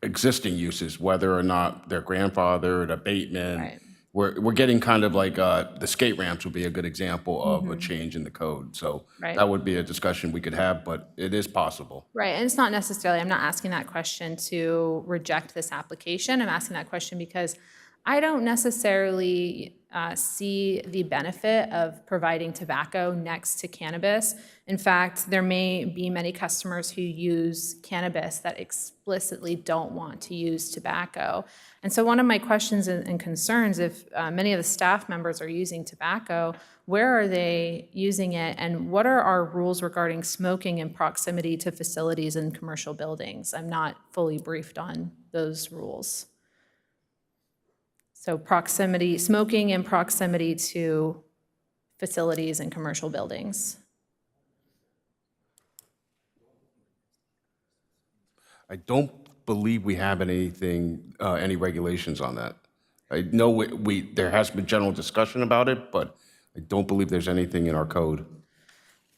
[SPEAKER 3] existing uses, whether or not they're grandfathered, abatement.
[SPEAKER 9] Right.
[SPEAKER 3] We're getting kind of like the skate ramps would be a good example of a change in the code. So
[SPEAKER 9] Right.
[SPEAKER 3] that would be a discussion we could have, but it is possible.
[SPEAKER 9] Right, and it's not necessarily, I'm not asking that question to reject this application. I'm asking that question because I don't necessarily see the benefit of providing tobacco next to cannabis. In fact, there may be many customers who use cannabis that explicitly don't want to use tobacco. And so one of my questions and concerns, if many of the staff members are using tobacco, where are they using it, and what are our rules regarding smoking in proximity to facilities and commercial buildings? I'm not fully briefed on those rules. So proximity, smoking in proximity to facilities and commercial buildings.
[SPEAKER 3] I don't believe we have anything, any regulations on that. I know there has been general discussion about it, but I don't believe there's anything in our code.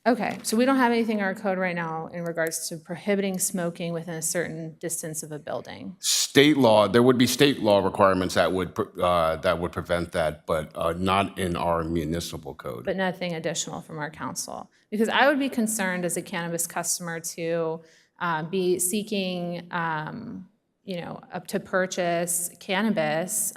[SPEAKER 9] Okay, so we don't have anything in our code right now in regards to prohibiting smoking within a certain distance of a building.
[SPEAKER 3] State law, there would be state law requirements that would prevent that, but not in our municipal code.
[SPEAKER 9] But nothing additional from our council. Because I would be concerned as a cannabis customer to be seeking, up to purchase cannabis.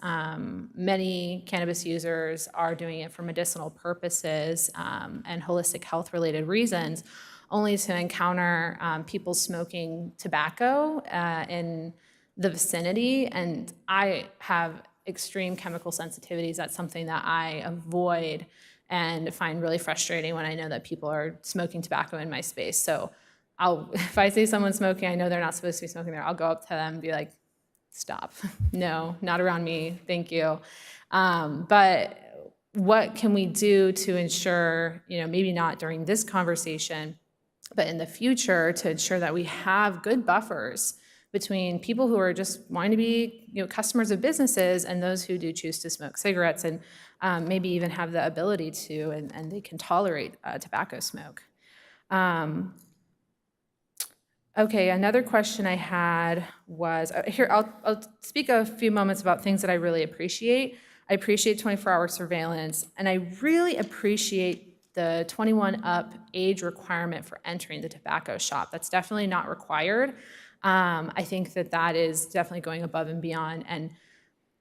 [SPEAKER 9] Many cannabis users are doing it for medicinal purposes and holistic health-related reasons, only to encounter people smoking tobacco in the vicinity. And I have extreme chemical sensitivities. That's something that I avoid and find really frustrating when I know that people are smoking tobacco in my space. So if I see someone smoking, I know they're not supposed to be smoking there, I'll go up to them and be like, stop. No, not around me. Thank you. But what can we do to ensure, maybe not during this conversation, but in the future, to ensure that we have good buffers between people who are just wanting to be customers of businesses and those who do choose to smoke cigarettes and maybe even have the ability to, and they can tolerate tobacco smoke. Okay, another question I had was, here, I'll speak a few moments about things that I really appreciate. I appreciate 24-hour surveillance, and I really appreciate the 21 up age requirement for entering the tobacco shop. That's definitely not required. I think that is definitely going above and beyond. And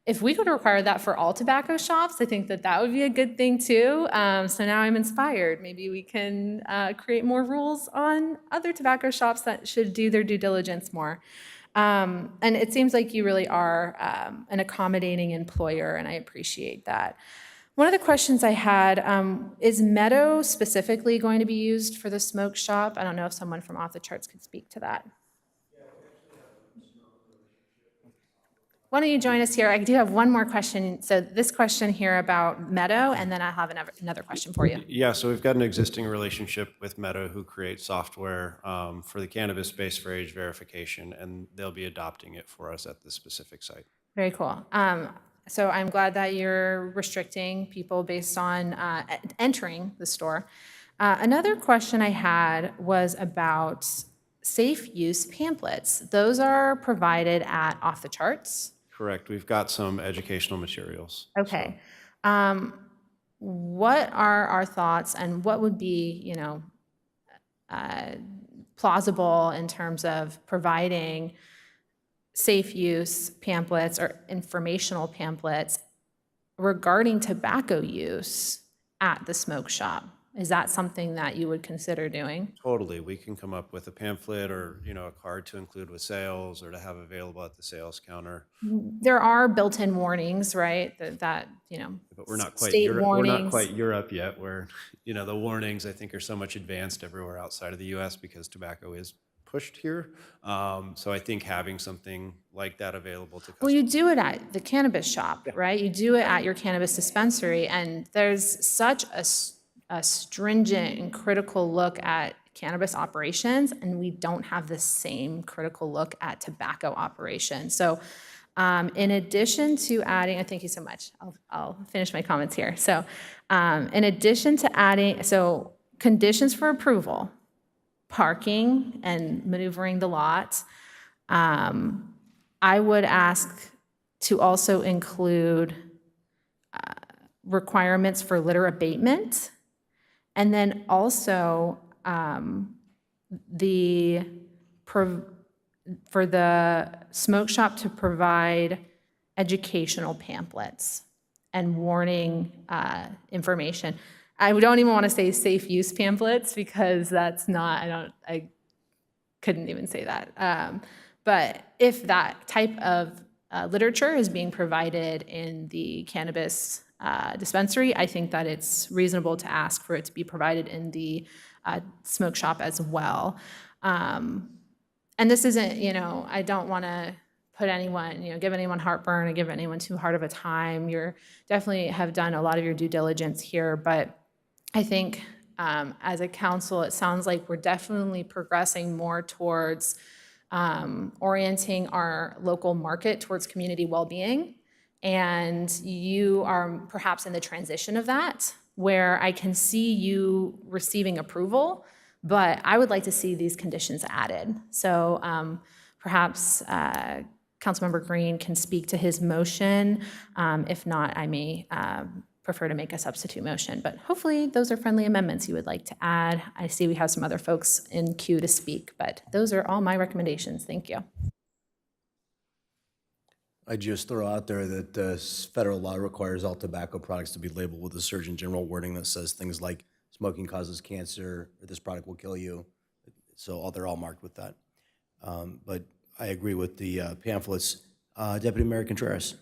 [SPEAKER 9] if we could require that for all tobacco shops, I think that would be a good thing too. So now I'm inspired. Maybe we can create more rules on other tobacco shops that should do their due diligence more. And it seems like you really are an accommodating employer, and I appreciate that. One of the questions I had, is Meadow specifically going to be used for the smoke shop? I don't know if someone from Off the Charts could speak to that. Why don't you join us here? I do have one more question. So this question here about Meadow, and then I'll have another question for you.
[SPEAKER 19] Yeah, so we've got an existing relationship with Meadow, who creates software for the cannabis space for age verification, and they'll be adopting it for us at this specific site.
[SPEAKER 9] Very cool. So I'm glad that you're restricting people based on entering the store. Another question I had was about safe use pamphlets. Those are provided at Off the Charts.
[SPEAKER 19] Correct. We've got some educational materials.
[SPEAKER 9] Okay. What are our thoughts, and what would be, plausible in terms of providing safe use pamphlets or informational pamphlets regarding tobacco use at the smoke shop? Is that something that you would consider doing?
[SPEAKER 19] Totally. We can come up with a pamphlet or, a card to include with sales or to have available at the sales counter.
[SPEAKER 9] There are built-in warnings, right? That
[SPEAKER 19] But we're not quite
[SPEAKER 9] state
[SPEAKER 19] Europe.
[SPEAKER 9] warnings.
[SPEAKER 19] We're not quite Europe yet, where, the warnings I think are so much advanced everywhere outside of the US because tobacco is pushed here. So I think having something like that available to customers.
[SPEAKER 9] Well, you do it at the cannabis shop, right? You do it at your cannabis dispensary, and there's such a stringent and critical look at cannabis operations, and we don't have the same critical look at tobacco operations. So in addition to adding, thank you so much. I'll finish my comments here. So in addition to adding, conditions for approval, parking and maneuvering the lot, I would ask to also include requirements for litter abatement, and then also for the smoke shop to provide educational pamphlets and warning information. I don't even want to say safe use pamphlets because that's not, I couldn't even say that. But if that type of literature is being provided in the cannabis dispensary, I think that it's reasonable to ask for it to be provided in the smoke shop as well. And this isn't, I don't want to put anyone, give anyone heartburn or give anyone too hard of a time. You're definitely have done a lot of your due diligence here, but I think as a council, it sounds like we're definitely progressing more towards orienting our local market towards community well-being. And you are perhaps in the transition of that, where I can see you receiving approval, but I would like to see these conditions added. So perhaps Councilmember Green can speak to his motion. If not, I may prefer to make a substitute motion, but hopefully those are friendly amendments you would like to add. I see we have some other folks in queue to speak, but those are all my recommendations. Thank you.
[SPEAKER 1] I just throw out there that federal law requires all tobacco products to be labeled with a Surgeon General wording that says things like smoking causes cancer, or this product will kill you. So they're all marked with that. But I agree with the pamphlets. Deputy Mayor Contreras.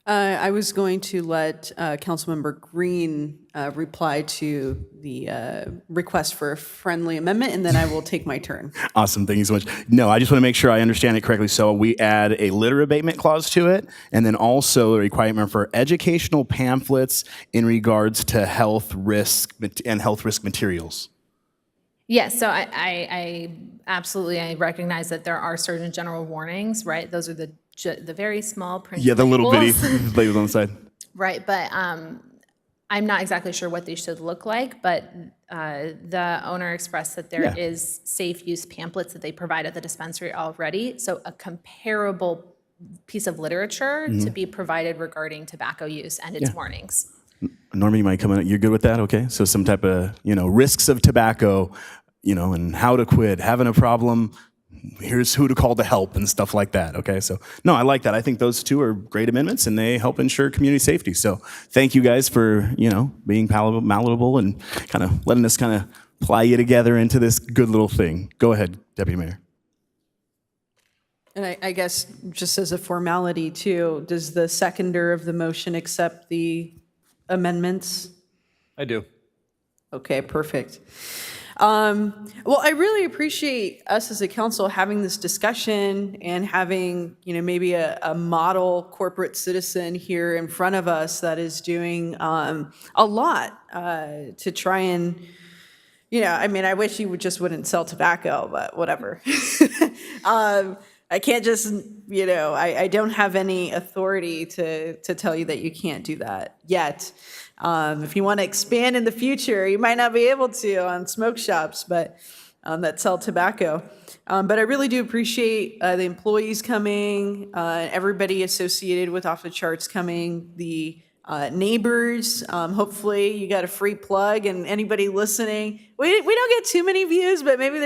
[SPEAKER 10] I was going to let Councilmember Green reply to the request for a friendly amendment, and then I will take my turn.
[SPEAKER 4] Awesome, thank you so much. No, I just want to make sure I understand it correctly. So we add a litter abatement clause to it, and then also a requirement for educational pamphlets in regards to health risk and health risk materials.
[SPEAKER 9] Yes, so I absolutely, I recognize that there are certain general warnings, right? Those are the very small print
[SPEAKER 4] Yeah, the little bitty
[SPEAKER 9] labels.
[SPEAKER 4] labels on the side.
[SPEAKER 9] Right, but I'm not exactly sure what they should look like, but the owner expressed that there is safe use pamphlets that they provide at the dispensary already. So a comparable piece of literature to be provided regarding tobacco use and its warnings.
[SPEAKER 4] Norma, you might come in. You're good with that, okay? So some type of, risks of tobacco, and how to quit, having a problem, here's who to call to help and stuff like that, okay? So, no, I like that. I think those two are great amendments, and they help ensure community safety. So thank you guys for, being malleable and kind of letting us kind of ply you together into this good little thing. Go ahead, Deputy Mayor.
[SPEAKER 10] And I guess just as a formality too, does the seconder of the motion accept the amendments?
[SPEAKER 21] I do.
[SPEAKER 10] Okay, perfect. Well, I really appreciate us as a council having this discussion and having, maybe a model corporate citizen here in front of us that is doing a lot to try and, I wish you wouldn't sell tobacco, but whatever. I can't just, I don't have any authority to tell you that you can't do that yet. If you want to expand in the future, you might not be able to on smoke shops, but that sell tobacco. But I really do appreciate the employees coming, everybody associated with Off the Charts coming, the neighbors. Hopefully you got a free plug, and anybody listening. We don't get too many views, but maybe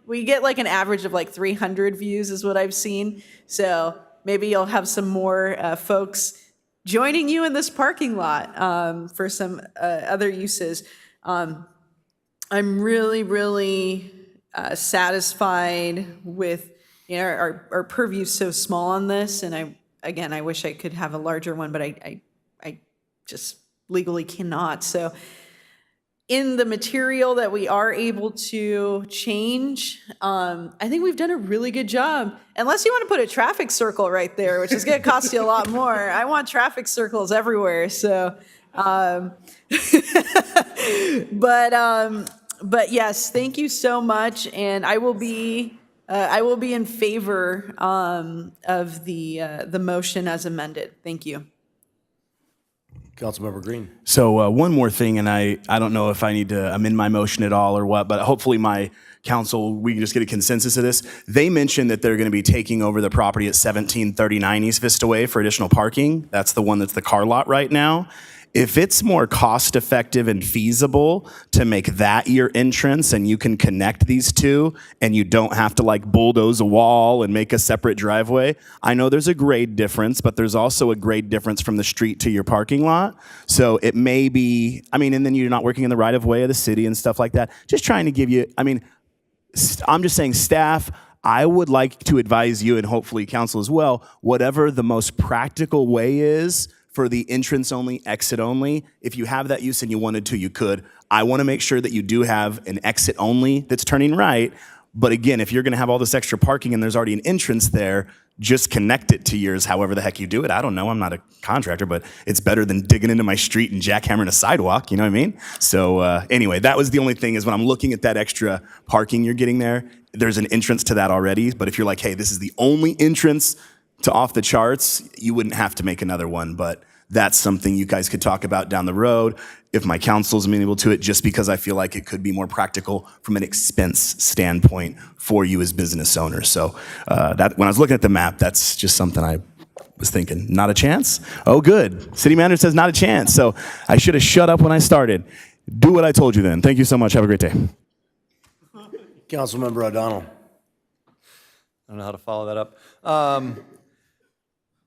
[SPEAKER 10] we get an average of 300 views is what I've seen. So maybe you'll have some more folks joining you in this parking lot for some other uses. I'm really, really satisfied with, our purview's so small on this, and I wish I could have a larger one, but I just legally cannot. So in the material that we are able to change, I think we've done a really good job. Unless you want to put a traffic circle right there, which is going to cost you a lot more. I want traffic circles everywhere. So, but yes, thank you so much. And I will be in favor of the motion as amended. Thank you.
[SPEAKER 1] Councilmember Green.
[SPEAKER 4] So one more thing, and I don't know if I need to amend my motion at all or what, but hopefully my council, we can just get a consensus of this. They mentioned that they're going to be taking over the property at 1739 East Vista Way for additional parking. That's the one that's the car lot right now. If it's more cost effective and feasible to make that your entrance and you can connect these two and you don't have to bulldoze a wall and make a separate driveway, I know there's a grade difference, but there's also a grade difference from the street to your parking lot. So it may be, and then you're not working in the right of way of the city and stuff like that. Just trying to give you, I'm just saying staff, I would like to advise you and hopefully council as well, whatever the most practical way is for the entrance only, exit only. If you have that use and you wanted to, you could. I want to make sure that you do have an exit only that's turning right. But again, if you're going to have all this extra parking and there's already an entrance there, just connect it to yours however the heck you do it. I don't know. I'm not a contractor, but it's better than digging into my street and jackhammering a sidewalk. You know what I mean? So anyway, that was the only thing is when I'm looking at that extra parking you're getting there, there's an entrance to that already. But if you're like, hey, this is the only entrance to Off the Charts, you wouldn't have to make another one, but that's something you guys could talk about down the road if my council's amenable to it, just because I feel like it could be more practical from an expense standpoint for you as business owners. So that when I was looking at the map, that's just something I was thinking. Not a chance? Oh, good. City manager says not a chance. So I should have shut up when I started. Do what I told you then. Thank you so much. Have a great day.
[SPEAKER 1] Councilmember O'Donnell.
[SPEAKER 21] I don't know how to follow that up.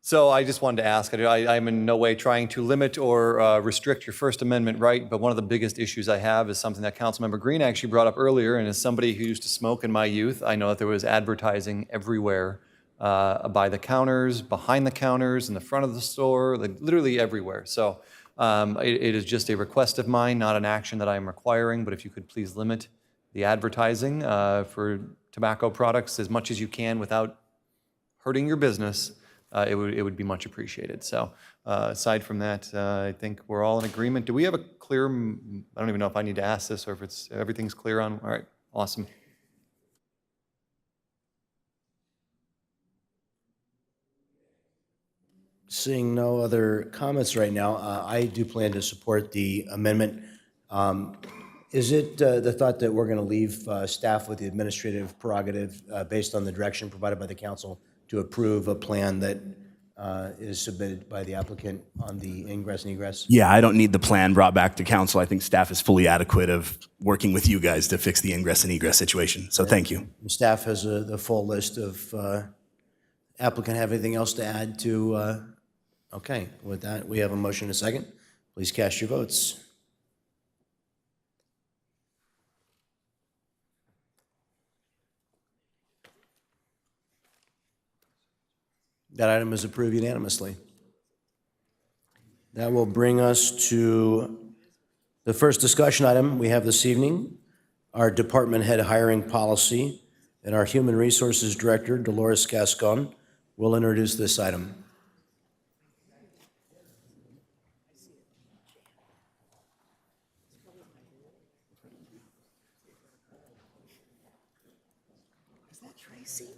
[SPEAKER 21] So I just wanted to ask, I'm in no way trying to limit or restrict your First Amendment right, but one of the biggest issues I have is something that Councilmember Green actually brought up earlier, and as somebody who used to smoke in my youth, I know that there was advertising everywhere by the counters, behind the counters, in the front of the store, like literally everywhere. So it is just a request of mine, not an action that I am requiring, but if you could please limit the advertising for tobacco products as much as you can without hurting your business, it would be much appreciated. So aside from that, I think we're all in agreement. Do we have a clear, I don't even know if I need to ask this or if everything's clear on, all right, awesome.
[SPEAKER 1] Seeing no other comments right now, I do plan to support the amendment. Is it the thought that we're going to leave staff with the administrative prerogative based on the direction provided by the council to approve a plan that is submitted by the applicant on the ingress and egress?
[SPEAKER 4] Yeah, I don't need the plan brought back to council. I think staff is fully adequate of working with you guys to fix the ingress and egress situation. So thank you.
[SPEAKER 1] Staff has the full list of applicant. Have anything else to add to? Okay, with that, we have a motion and a second. Please cast your votes. That item is approved unanimously. That will bring us to the first discussion item we have this evening, our department head hiring policy, and our Human Resources Director, Dolores Gascon, will introduce this item.
[SPEAKER 2] Is that Tracy?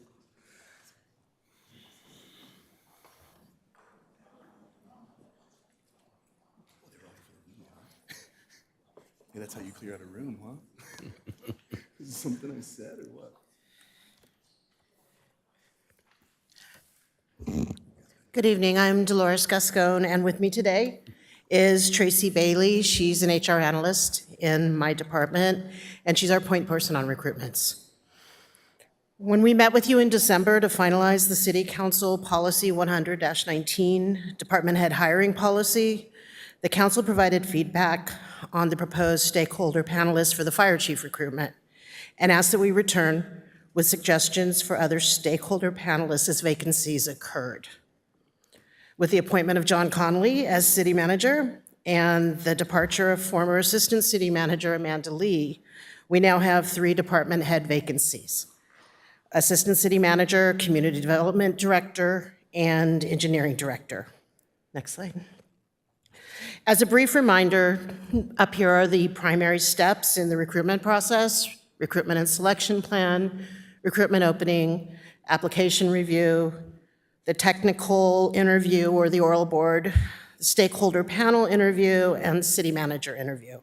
[SPEAKER 4] Yeah, that's how you clear out a room, huh? Is this something I said or what?
[SPEAKER 2] Good evening, I'm Dolores Gascon, and with me today is Tracy Bailey. She's an HR analyst in my department, and she's our point person on recruitments. When we met with you in December to finalize the City Council Policy 100-19, Department Head Hiring Policy, the council provided feedback on the proposed stakeholder panelists for the fire chief recruitment and asked that we return with suggestions for other stakeholder panelists as vacancies occurred. With the appointment of John Connolly as city manager and the departure of former Assistant City Manager Amanda Lee, we now have 3 department head vacancies: Assistant City Manager, Community Development Director, and Engineering Director. Next slide. As a brief reminder, up here are the primary steps in the recruitment process: recruitment and selection plan, recruitment opening, application review, the technical interview or the oral board, the stakeholder panel interview, and city manager interview.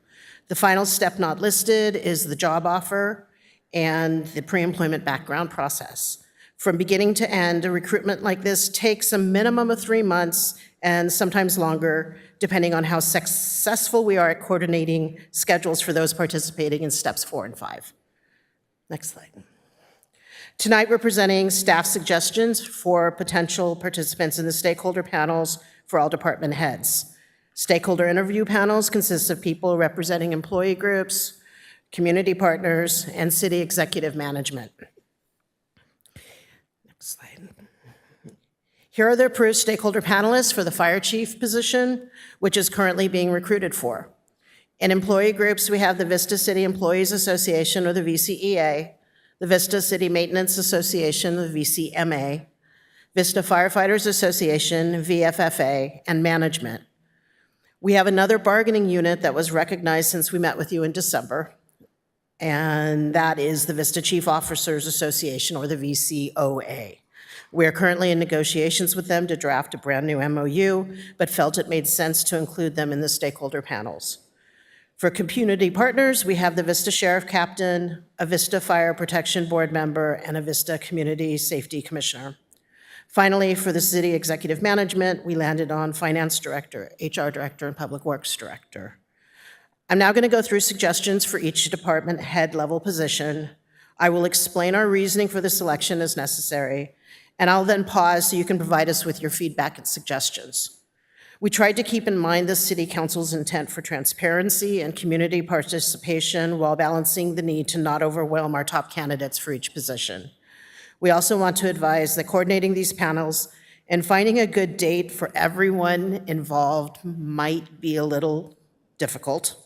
[SPEAKER 2] The final step not listed is the job offer and the pre-employment background process. From beginning to end, a recruitment like this takes a minimum of 3 months and sometimes longer, depending on how successful we are at coordinating schedules for those participating in steps 4 and 5. Next slide. Tonight, we're presenting staff suggestions for potential participants in the stakeholder panels for all department heads. Stakeholder interview panels consist of people representing employee groups, community partners, and city executive management. Next slide. Here are the approved stakeholder panelists for the fire chief position, which is currently being recruited for. In employee groups, we have the Vista City Employees Association, or the VCEA, the Vista City Maintenance Association, the VCMA, Vista Firefighters Association, VFFA, and management. We have another bargaining unit that was recognized since we met with you in December, and that is the Vista Chief Officers Association, or the VCOA. We are currently in negotiations with them to draft a brand new MOU, but felt it made sense to include them in the stakeholder panels. For community partners, we have the Vista Sheriff Captain, a Vista Fire Protection Board member, and a Vista Community Safety Commissioner. Finally, for the City Executive Management, we landed on Finance Director, HR Director, and Public Works Director. I'm now going to go through suggestions for each department head level position. I will explain our reasoning for the selection as necessary, and I'll then pause so you can provide us with your feedback and suggestions. We tried to keep in mind the City Council's intent for transparency and community participation while balancing the need to not overwhelm our top candidates for each position. We also want to advise that coordinating these panels and finding a good date for everyone involved might be a little difficult.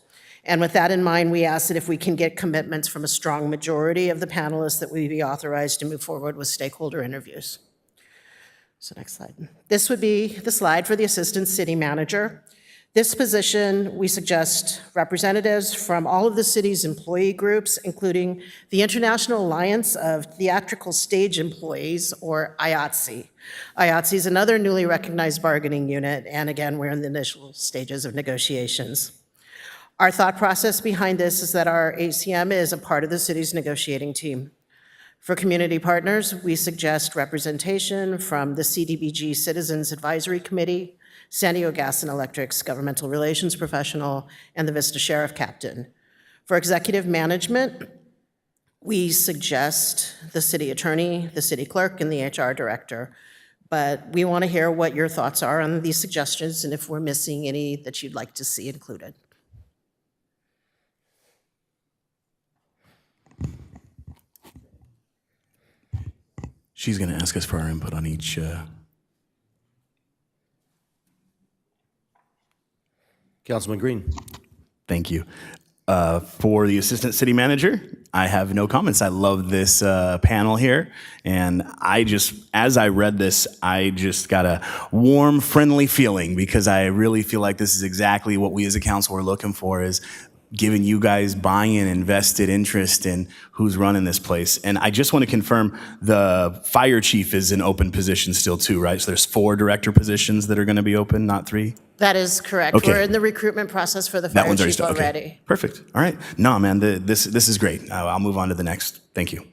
[SPEAKER 2] And with that in mind, we ask that if we can get commitments from a strong majority of the panelists, that we be authorized to move forward with stakeholder interviews. So next slide. This would be the slide for the Assistant City Manager. This position, we suggest representatives from all of the city's employee groups, including the International Alliance of Theatrical Stage Employees, or IATSE. IATSE is another newly recognized bargaining unit, and again, we're in the initial stages of negotiations. Our thought process behind this is that our ACM is a part of the city's negotiating team. For community partners, we suggest representation from the CDBG Citizens Advisory Committee, San Diego Gas and Electric's governmental relations professional, and the Vista Sheriff Captain. For executive management, we suggest the city attorney, the city clerk, and the HR director. But we want to hear what your thoughts are on these suggestions and if we're missing any that you'd like to see included.
[SPEAKER 4] She's going to ask us for our input on each.
[SPEAKER 1] Councilman Green.
[SPEAKER 4] Thank you. For the Assistant City Manager, I have no comments. I love this panel here. And as I read this, I just got a warm, friendly feeling because I really feel like this is exactly what we as a council are looking for, is giving you guys buy-in, invested interest in who's running this place. And I just want to confirm the fire chief is an open position still too, right? So there's 4 director positions that are going to be open, not 3?
[SPEAKER 2] That is correct.
[SPEAKER 4] Okay.
[SPEAKER 2] We're in the recruitment process for the
[SPEAKER 4] That
[SPEAKER 2] fire
[SPEAKER 4] one's
[SPEAKER 2] chief
[SPEAKER 4] okay.
[SPEAKER 2] already.
[SPEAKER 4] Perfect. All right. No, man, this is great. I'll move on to the next. Thank you.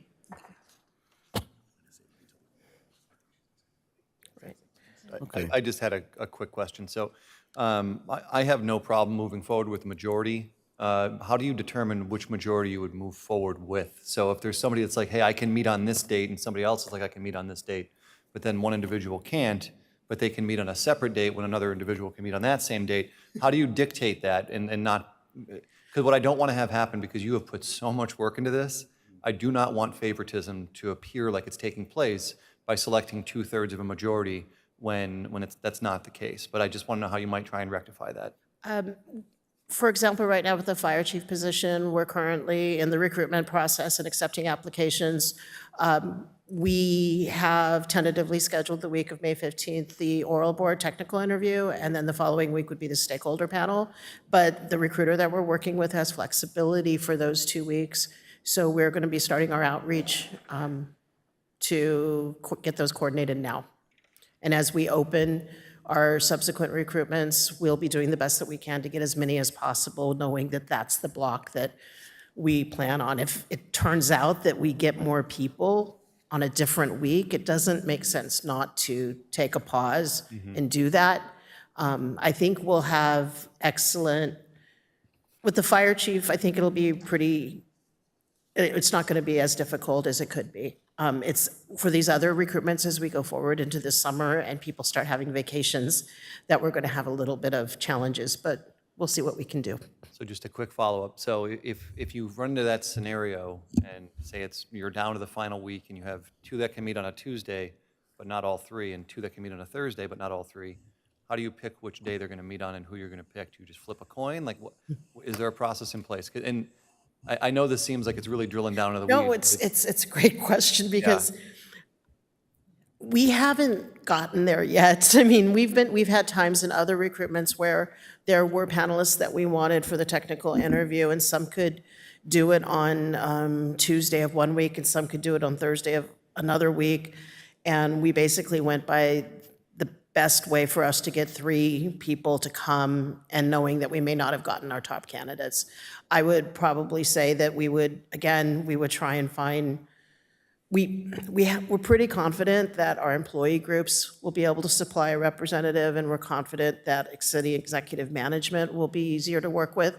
[SPEAKER 21] I just had a quick question. So I have no problem moving forward with the majority. How do you determine which majority you would move forward with? So if there's somebody that's like, hey, I can meet on this date, and somebody else is like, I can meet on this date, but then one individual can't, but they can meet on a separate date when another individual can meet on that same date, how do you dictate that and not, because what I don't want to have happen, because you have put so much work into this, I do not want favoritism to appear like it's taking place by selecting 2/3 of a majority when that's not the case. But I just want to know how you might try and rectify that.
[SPEAKER 2] For example, right now with the fire chief position, we're currently in the recruitment process and accepting applications. We have tentatively scheduled the week of May 15th, the oral board technical interview, and then the following week would be the stakeholder panel. But the recruiter that we're working with has flexibility for those 2 weeks. So we're going to be starting our outreach to get those coordinated now. And as we open our subsequent recruitments, we'll be doing the best that we can to get as many as possible, knowing that that's the block that we plan on. If it turns out that we get more people on a different week, it doesn't make sense not to take a pause and do that. I think we'll have excellent, with the fire chief, I think it'll be it's not going to be as difficult as it could be. It's for these other recruitments as we go forward into the summer and people start having vacations that we're going to have a little bit of challenges, but we'll see what we can do.
[SPEAKER 21] So just a quick follow-up. So if you run into that scenario and say you're down to the final week and you have 2 that can meet on a Tuesday, but not all 3, and 2 that can meet on a Thursday, but not all 3, how do you pick which day they're going to meet on and who you're going to pick? Do you just flip a coin? Like, is there a process in place? And I know this seems like it's really drilling down into the weeds.
[SPEAKER 2] No, it's a great question because we haven't gotten there yet. I mean, we've had times in other recruitments where there were panelists that we wanted for the technical interview, and some could do it on Tuesday of one week, and some could do it on Thursday of another week. And we basically went by the best way for us to get 3 people to come, and knowing that we may not have gotten our top candidates. I would probably say that we would try and find, we're pretty confident that our employee groups will be able to supply a representative, and we're confident that city executive management will be easier to work with.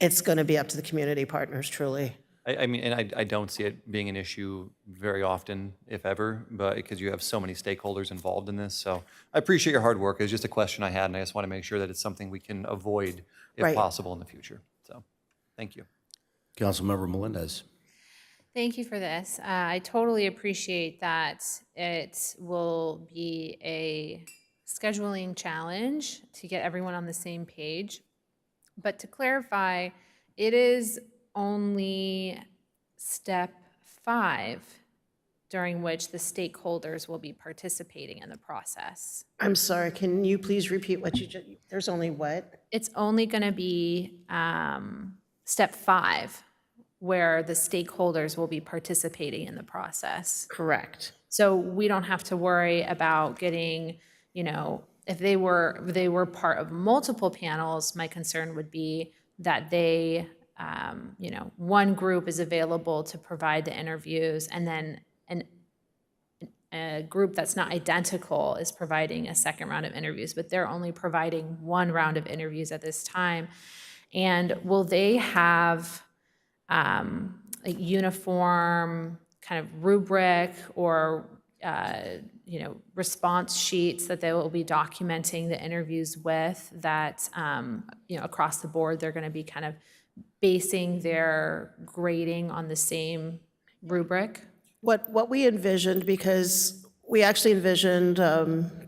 [SPEAKER 2] It's going to be up to the community partners, truly.
[SPEAKER 21] I mean, and I don't see it being an issue very often, if ever, but because you have so many stakeholders involved in this. So I appreciate your hard work. It's just a question I had, and I just want to make sure that it's something we can avoid if
[SPEAKER 2] Right.
[SPEAKER 21] possible in the future. So, thank you.
[SPEAKER 1] Councilmember Melendez.
[SPEAKER 9] Thank you for this. I totally appreciate that it will be a scheduling challenge to get everyone on the same page. But to clarify, it is only step 5 during which the stakeholders will be participating in the process.
[SPEAKER 2] I'm sorry, can you please repeat what you just, there's only what?
[SPEAKER 9] It's only going to be step 5 where the stakeholders will be participating in the process.
[SPEAKER 2] Correct.
[SPEAKER 9] So we don't have to worry about getting, if they were part of multiple panels, my concern would be that they, one group is available to provide the interviews, and then a group that's not identical is providing a second round of interviews, but they're only providing one round of interviews at this time. And will they have a uniform kind of rubric or response sheets that they will be documenting the interviews with, that across the board they're going to be kind of basing their grading on the same rubric?
[SPEAKER 2] What we envisioned, because we actually envisioned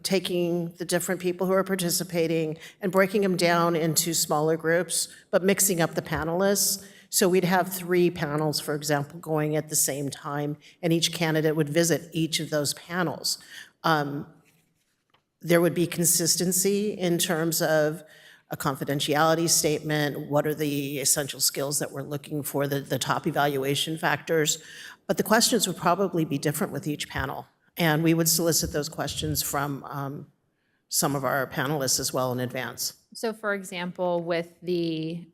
[SPEAKER 2] taking the different people who are participating and breaking them down into smaller groups, but mixing up the panelists. So we'd have 3 panels, for example, going at the same time, and each candidate would visit each of those panels. There would be consistency in terms of a confidentiality statement, what are the essential skills that we're looking for, the top evaluation factors. But the questions would probably be different with each panel. And we would solicit those questions from some of our panelists as well in advance.
[SPEAKER 9] So for example, with the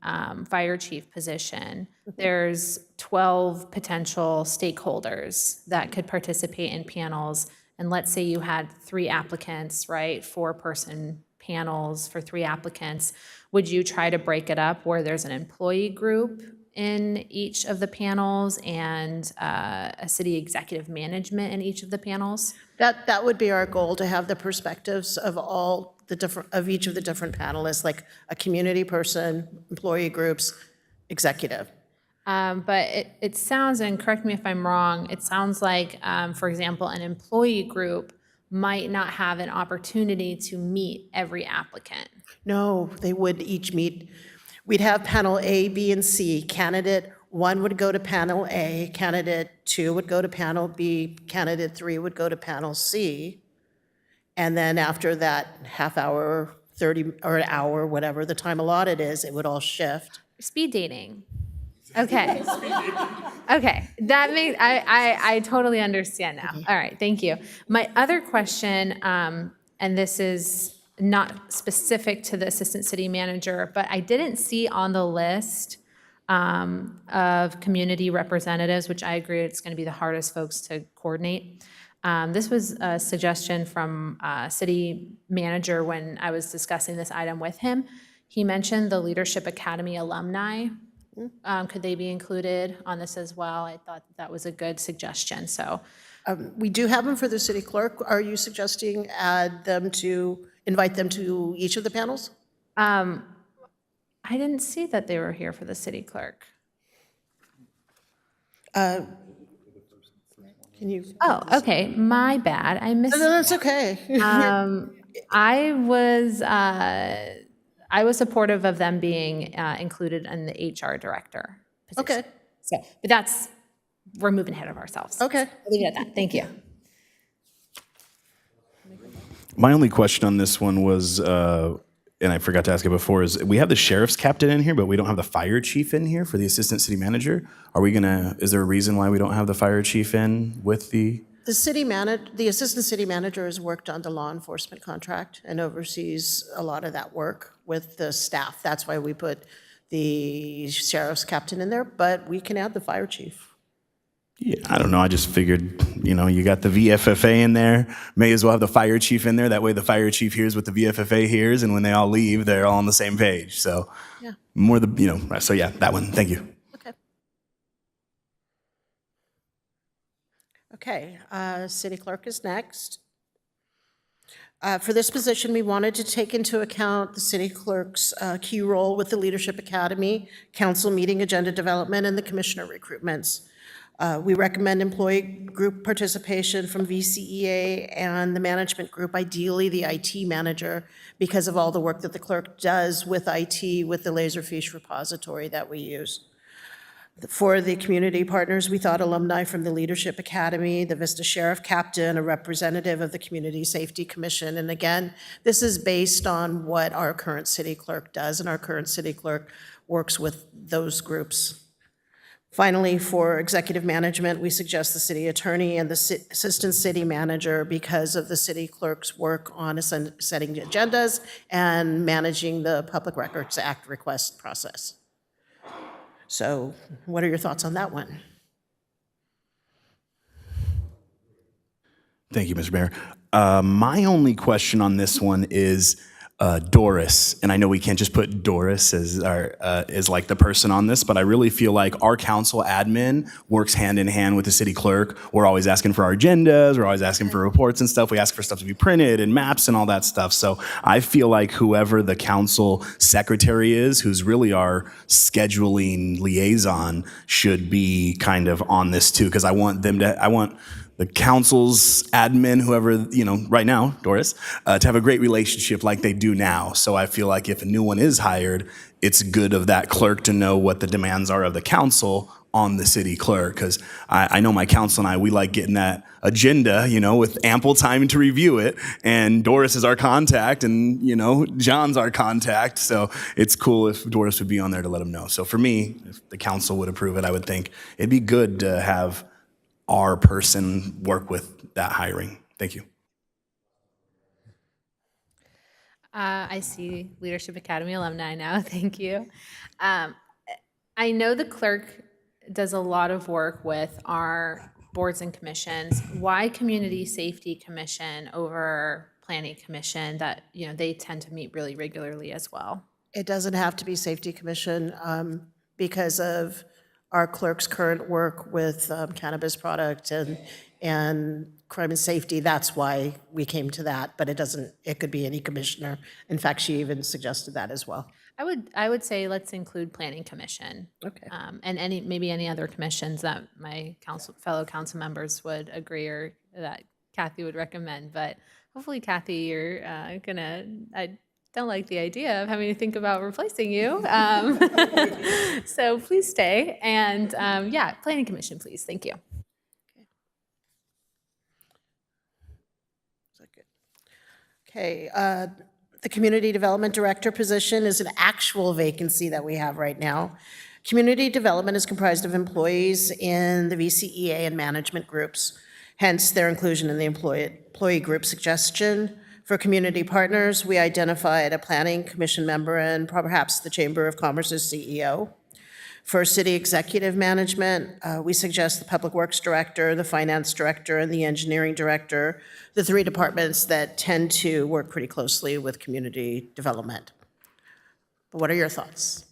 [SPEAKER 9] fire chief position, there's 12 potential stakeholders that could participate in panels. And let's say you had 3 applicants, right? 4-person panels for 3 applicants. Would you try to break it up where there's an employee group in each of the panels and a city executive management in each of the panels?
[SPEAKER 2] That would be our goal, to have the perspectives of all the different, of each of the different panelists, like a community person, employee groups, executive.
[SPEAKER 9] But it sounds, and correct me if I'm wrong, it sounds like, for example, an employee group might not have an opportunity to meet every applicant.
[SPEAKER 2] No, they would each meet. We'd have panel A, B, and C. Candidate 1 would go to panel A, candidate 2 would go to panel B, candidate 3 would go to panel C. And then after that half hour, 30, or an hour, whatever the time allotted is, it would all shift.
[SPEAKER 9] Speed dating. Okay. Okay, that makes, I totally understand now. All right, thank you. My other question, and this is not specific to the assistant city manager, but I didn't see on the list of community representatives, which I agree it's going to be the hardest folks to coordinate. This was a suggestion from city manager when I was discussing this item with him. He mentioned the Leadership Academy alumni. Could they be included on this as well? I thought that was a good suggestion, so.
[SPEAKER 2] We do have them for the city clerk. Are you suggesting invite them to each of the panels?
[SPEAKER 9] I didn't see that they were here for the city clerk.
[SPEAKER 2] Can you?
[SPEAKER 9] Oh, okay, my bad, I missed.
[SPEAKER 2] No, that's okay.
[SPEAKER 9] I was supportive of them being included in the HR director position.
[SPEAKER 2] Okay.
[SPEAKER 9] So, but we're moving ahead of ourselves.
[SPEAKER 2] Okay.
[SPEAKER 9] I'll leave it at that, thank you.
[SPEAKER 4] My only question on this one was, and I forgot to ask it before, is we have the sheriff's captain in here, but we don't have the fire chief in here for the assistant city manager. Is there a reason why we don't have the fire chief in with the?
[SPEAKER 2] The assistant city manager has worked on the law enforcement contract and oversees a lot of that work with the staff. That's why we put the sheriff's captain in there, but we can add the fire chief.
[SPEAKER 4] Yeah, I don't know. I just figured, you got the VFFA in there. May as well have the fire chief in there. That way the fire chief hears what the VFFA hears, and when they all leave, they're all on the same page. So
[SPEAKER 2] Yeah.
[SPEAKER 4] So yeah, that one. Thank you.
[SPEAKER 2] Okay, city clerk is next. For this position, we wanted to take into account the city clerk's key role with the Leadership Academy, council meeting agenda development, and the commissioner recruitments. We recommend employee group participation from VCEA and the management group, ideally the IT manager, because of all the work that the clerk does with IT, with the Laserfish repository that we use. For the community partners, we thought alumni from the Leadership Academy, the Vista Sheriff Captain, a representative of the Community Safety Commission. And again, this is based on what our current city clerk does, and our current city clerk works with those groups. Finally, for executive management, we suggest the city attorney and the assistant city manager because of the city clerk's work on setting agendas and managing the Public Records Act request process. So what are your thoughts on that one?
[SPEAKER 4] Thank you, Mr. Mayor. My only question on this one is Doris, and I know we can't just put Doris as like the person on this, but I really feel like our council admin works hand in hand with the city clerk. We're always asking for our agendas, we're always asking for reports and stuff. We ask for stuff to be printed and maps and all that stuff. So I feel like whoever the council secretary is, who's really our scheduling liaison, should be kind of on this too, because I want the council's admin, whoever, right now, Doris, to have a great relationship like they do now. So I feel like if a new one is hired, it's good of that clerk to know what the demands are of the council on the city clerk. Because I know my council and we like getting that agenda, with ample time to review it. And Doris is our contact and, John's our contact. So it's cool if Doris would be on there to let them know. So for me, if the council would approve it, I would think it'd be good to have our person work with that hiring. Thank you.
[SPEAKER 9] I see Leadership Academy alumni now. Thank you. I know the clerk does a lot of work with our boards and commissions. Why Community Safety Commission over Planning Commission? That they tend to meet really regularly as well.
[SPEAKER 2] It doesn't have to be Safety Commission because of our clerk's current work with cannabis product and crime and safety. That's why we came to that, but it could be any commissioner. In fact, she even suggested that as well.
[SPEAKER 9] I would say let's include Planning Commission.
[SPEAKER 2] Okay.
[SPEAKER 9] And maybe any other commissions that my fellow council members would agree or that Kathy would recommend. But hopefully, Kathy, you're I don't like the idea of having to think about replacing you. So please stay. And Planning Commission, please. Thank you.
[SPEAKER 2] Okay. The Community Development Director position is an actual vacancy that we have right now. Community development is comprised of employees in the VCEA and management groups, hence their inclusion in the employee group suggestion. For community partners, we identified a planning commission member and perhaps the Chamber of Commerce's CEO. For city executive management, we suggest the Public Works Director, the Finance Director, and the Engineering Director, the three departments that tend to work pretty closely with community development. But what are your thoughts?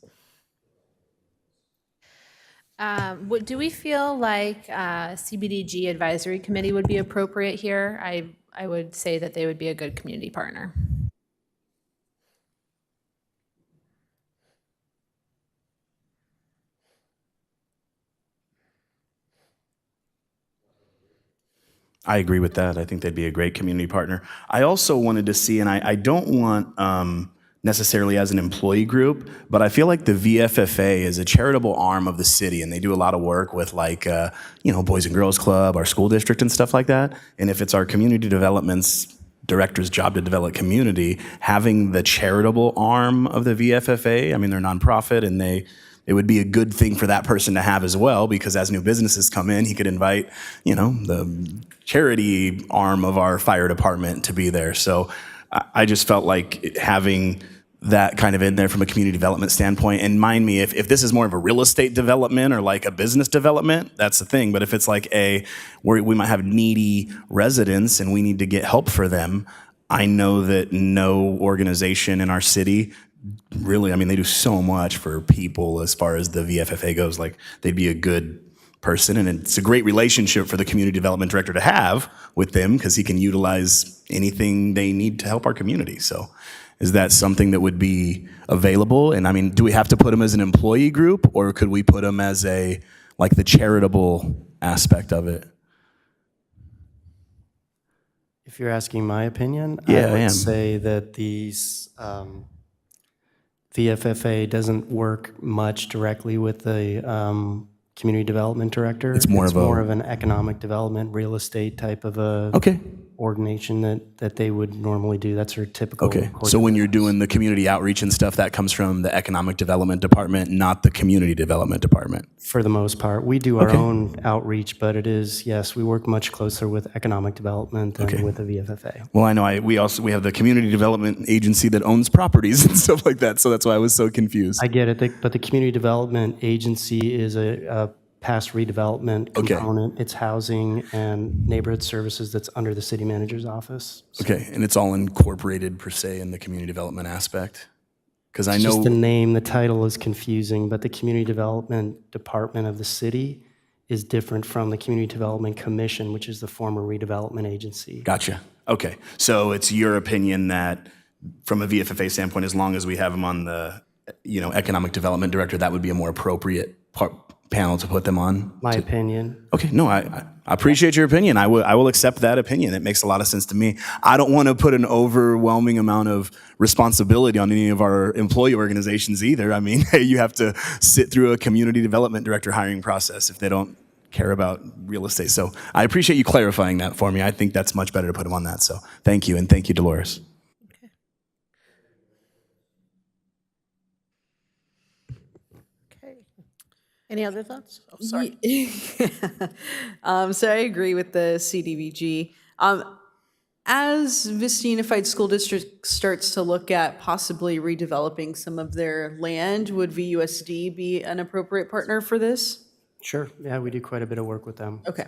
[SPEAKER 9] Do we feel like CBDG Advisory Committee would be appropriate here? I would say that they would be a good community partner.
[SPEAKER 4] I agree with that. I think they'd be a great community partner. I also wanted to see, and I don't want necessarily as an employee group, but I feel like the VFFA is a charitable arm of the city, and they do a lot of work with Boys and Girls Club, our school district and stuff like that. And if it's our community development's director's job to develop community, having the charitable arm of the VFFA, they're nonprofit and it would be a good thing for that person to have as well, because as new businesses come in, he could invite, the charity arm of our fire department to be there. So I just felt like having that kind of in there from a community development standpoint. And mind me, if this is more of a real estate development or like a business development, that's the thing. But if it's like where we might have needy residents and we need to get help for them, I know that no organization in our city really, they do so much for people as far as the VFFA goes. Like, they'd be a good person, and it's a great relationship for the community development director to have with them because he can utilize anything they need to help our community. So is that something that would be available? And do we have to put them as an employee group, or could we put them as the charitable aspect of it.
[SPEAKER 6] If you're asking my opinion,
[SPEAKER 4] Yeah, I
[SPEAKER 6] I would
[SPEAKER 4] am.
[SPEAKER 6] say that VFFA doesn't work much directly with the community development director.
[SPEAKER 4] It's more of a-
[SPEAKER 6] an economic development, real estate type of a
[SPEAKER 4] Okay.
[SPEAKER 6] ordination that they would normally do. That's their typical.
[SPEAKER 4] Okay,
[SPEAKER 6] course
[SPEAKER 4] so
[SPEAKER 6] of
[SPEAKER 4] when you're doing the community outreach and stuff, that comes from the Economic Development Department, not the Community Development Department?
[SPEAKER 6] For the most part. We do our
[SPEAKER 4] Okay.
[SPEAKER 6] own outreach, but it is, yes, we work much closer with economic development than
[SPEAKER 4] Okay.
[SPEAKER 6] with the VFFA.
[SPEAKER 4] Well, I know we have the Community Development Agency that owns properties and stuff like that, so that's why I was so confused.
[SPEAKER 6] I get it, but the Community Development Agency is a past redevelopment
[SPEAKER 4] Okay.
[SPEAKER 6] component. It's housing and neighborhood services that's under the city manager's office.
[SPEAKER 4] Okay, and it's all incorporated per se in the community development aspect? Because I
[SPEAKER 6] It's just the
[SPEAKER 4] know,
[SPEAKER 6] name, the title is confusing, but the Community Development Department of the city is different from the Community Development Commission, which is the former redevelopment agency.
[SPEAKER 4] gotcha. Okay, so it's your opinion that from a VFFA standpoint, as long as we have them on the, Economic Development Director, that would be a more appropriate panel to put them on?
[SPEAKER 6] My opinion.
[SPEAKER 4] Okay, no, I appreciate your opinion. I will accept that opinion. It makes a lot of sense to me. I don't want to put an overwhelming amount of responsibility on any of our employee organizations either. I mean, you have to sit through a community development director hiring process if they don't care about real estate. So I appreciate you clarifying that for me. I think that's much better to put them on that. So thank you, and thank you, Dolores.
[SPEAKER 2] Any other thoughts? Oh, sorry.
[SPEAKER 10] So I agree with the CDBG. As Vista Unified School District starts to look at possibly redeveloping some of their land, would VUSD be an appropriate partner for this?
[SPEAKER 6] Sure, yeah, we do quite a bit of work with them.
[SPEAKER 10] Okay,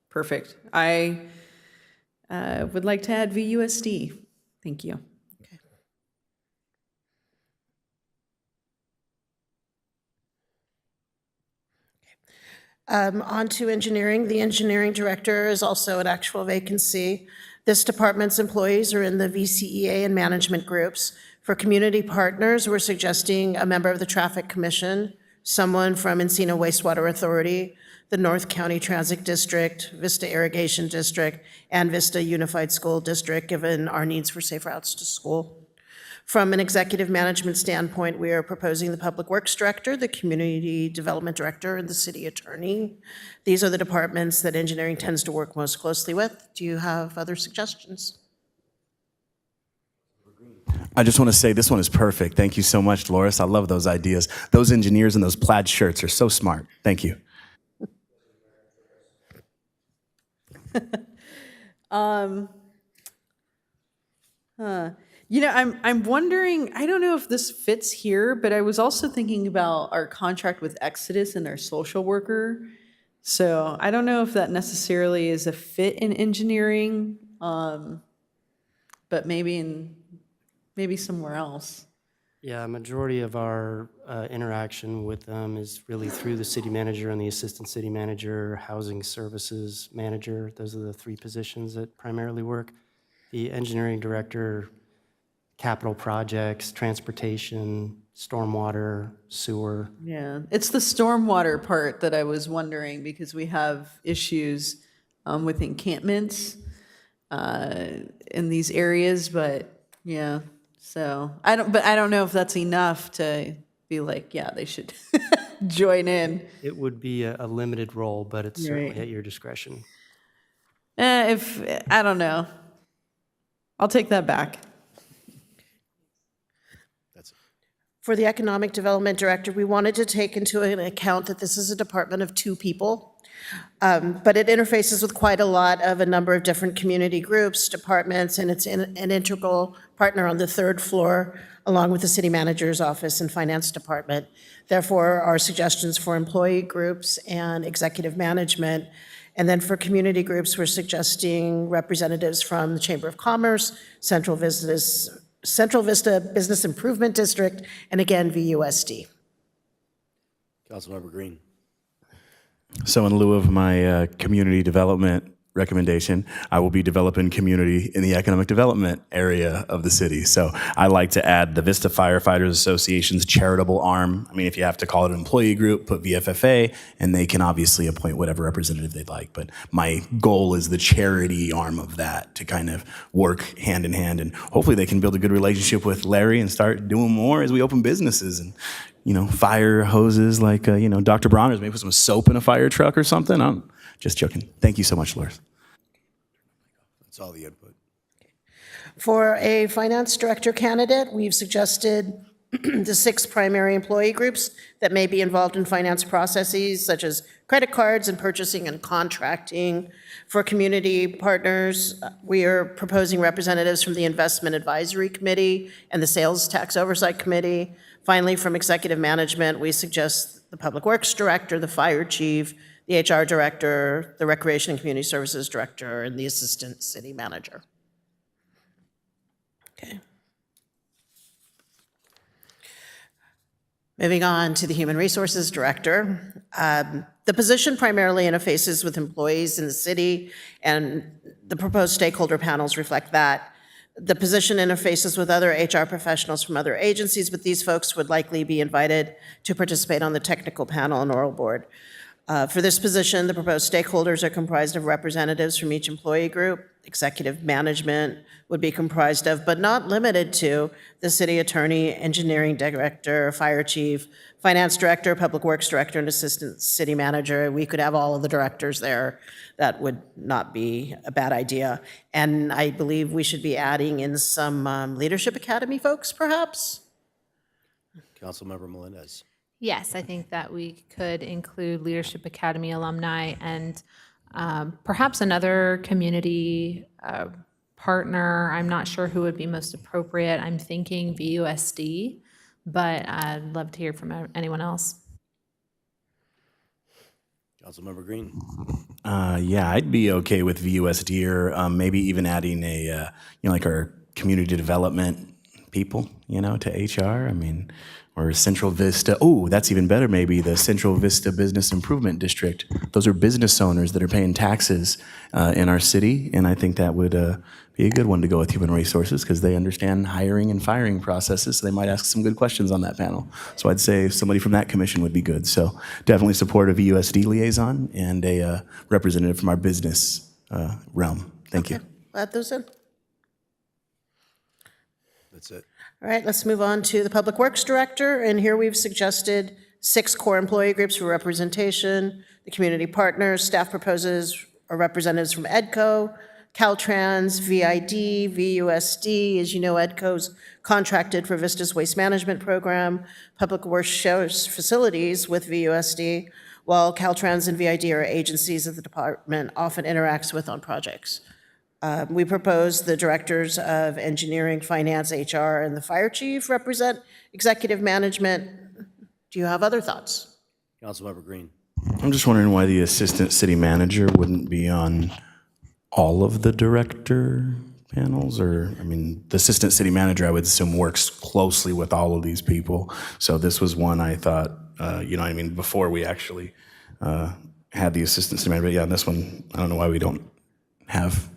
[SPEAKER 10] perfect. I would like to add VUSD. Thank you.
[SPEAKER 2] On to engineering. The engineering director is also an actual vacancy. This department's employees are in the VCEA and management groups. For community partners, we're suggesting a member of the Traffic Commission, someone from Encino Wastewater Authority, the North County Transit District, Vista Irrigation District, and Vista Unified School District, given our needs for safe routes to school. From an executive management standpoint, we are proposing the Public Works Director, the Community Development Director, and the City Attorney. These are the departments that engineering tends to work most closely with. Do you have other suggestions?
[SPEAKER 4] I just want to say this one is perfect. Thank you so much, Dolores. I love those ideas. Those engineers in those plaid shirts are so smart. Thank you.
[SPEAKER 10] I'm wondering, I don't know if this fits here, but I was also thinking about our contract with Exodus and our social worker. So I don't know if that necessarily is a fit in engineering, but maybe somewhere else.
[SPEAKER 6] Yeah, a majority of our interaction with them is really through the city manager and the assistant city manager, housing services manager. Those are the three positions that primarily work. The engineering director, capital projects, transportation, stormwater, sewer.
[SPEAKER 10] Yeah, it's the stormwater part that I was wondering, because we have issues with encampments in these areas, but yeah. So I don't know if that's enough to be like, yeah, they should join in.
[SPEAKER 6] It would be a limited role, but it's certainly
[SPEAKER 10] Right.
[SPEAKER 6] at your discretion.
[SPEAKER 10] I don't know. I'll take that back.
[SPEAKER 2] For the Economic Development Director, we wanted to take into account that this is a department of two people, but it interfaces with quite a number of different community groups, departments, and it's an integral partner on the third floor, along with the city manager's office and finance department. Therefore, our suggestions for employee groups and executive management. And then for community groups, we're suggesting representatives from the Chamber of Commerce, Central Vista Business Improvement District, and again, VUSD.
[SPEAKER 1] Councilmember Green.
[SPEAKER 4] So in lieu of my community development recommendation, I will be developing community in the economic development area of the city. So I like to add the Vista Firefighters Association's charitable arm. I mean, if you have to call it an employee group, put VFFA, and they can obviously appoint whatever representative they'd like. But my goal is the charity arm of that to kind of work hand in hand, and hopefully they can build a good relationship with Larry and start doing more as we open businesses and, you know, fire hoses like, you know, Dr. Bronner's, maybe put some soap in a fire truck or something. I'm just joking. Thank you so much, Loris.
[SPEAKER 1] That's all the input.
[SPEAKER 2] For a finance director candidate, we've suggested the 6 primary employee groups that may be involved in finance processes, such as credit cards and purchasing and contracting. For community partners, we are proposing representatives from the Investment Advisory Committee and the Sales Tax Oversight Committee. Finally, from executive management, we suggest the Public Works Director, the Fire Chief, the HR Director, the Recreation and Community Services Director, and the Assistant City Manager. Okay. Moving on to the Human Resources Director. The position primarily interfaces with employees in the city, and the proposed stakeholder panels reflect that. The position interfaces with other HR professionals from other agencies, but these folks would likely be invited to participate on the technical panel and oral board. For this position, the proposed stakeholders are comprised of representatives from each employee group. Executive management would be comprised of, but not limited to, the city attorney, engineering director, fire chief, finance director, public works director, and assistant city manager. We could have all of the directors there. That would not be a bad idea. And I believe we should be adding in some Leadership Academy folks, perhaps?
[SPEAKER 1] Councilmember Melendez.
[SPEAKER 9] Yes, I think that we could include Leadership Academy alumni and perhaps another community partner. I'm not sure who would be most appropriate. I'm thinking VUSD, but I'd love to hear from anyone else.
[SPEAKER 1] Councilmember Green.
[SPEAKER 4] Yeah, I'd be okay with VUSD or maybe even adding a, you know, like our community development people, you know, to HR. I mean, or Central Vista. Oh, that's even better, maybe the Central Vista Business Improvement District. Those are business owners that are paying taxes in our city, and I think that would be a good one to go with Human Resources because they understand hiring and firing processes, so they might ask some good questions on that panel. So I'd say somebody from that commission would be good. So definitely support a VUSD liaison and a representative from our business realm. Thank you.
[SPEAKER 2] Add those in.
[SPEAKER 1] That's it.
[SPEAKER 2] All right, let's move on to the Public Works Director, and here we've suggested 6 core employee groups for representation. The community partners, staff proposes are representatives from EDCO, Caltrans, VID, VUSD. As you know, EDCO's contracted for Vista's waste management program. Public Works shares facilities with VUSD, while Caltrans and VID are agencies that the department often interacts with on projects. We propose the directors of engineering, finance, HR, and the fire chief represent executive management. Do you have other thoughts?
[SPEAKER 1] Councilmember Green.
[SPEAKER 4] I'm just wondering why the assistant city manager wouldn't be on all of the director panels, or, I mean, the assistant city manager, I would assume, works closely with all of these people. So this was one I thought, you know what I mean, before we actually had the assistant city manager. But yeah, this one, I don't know why we don't have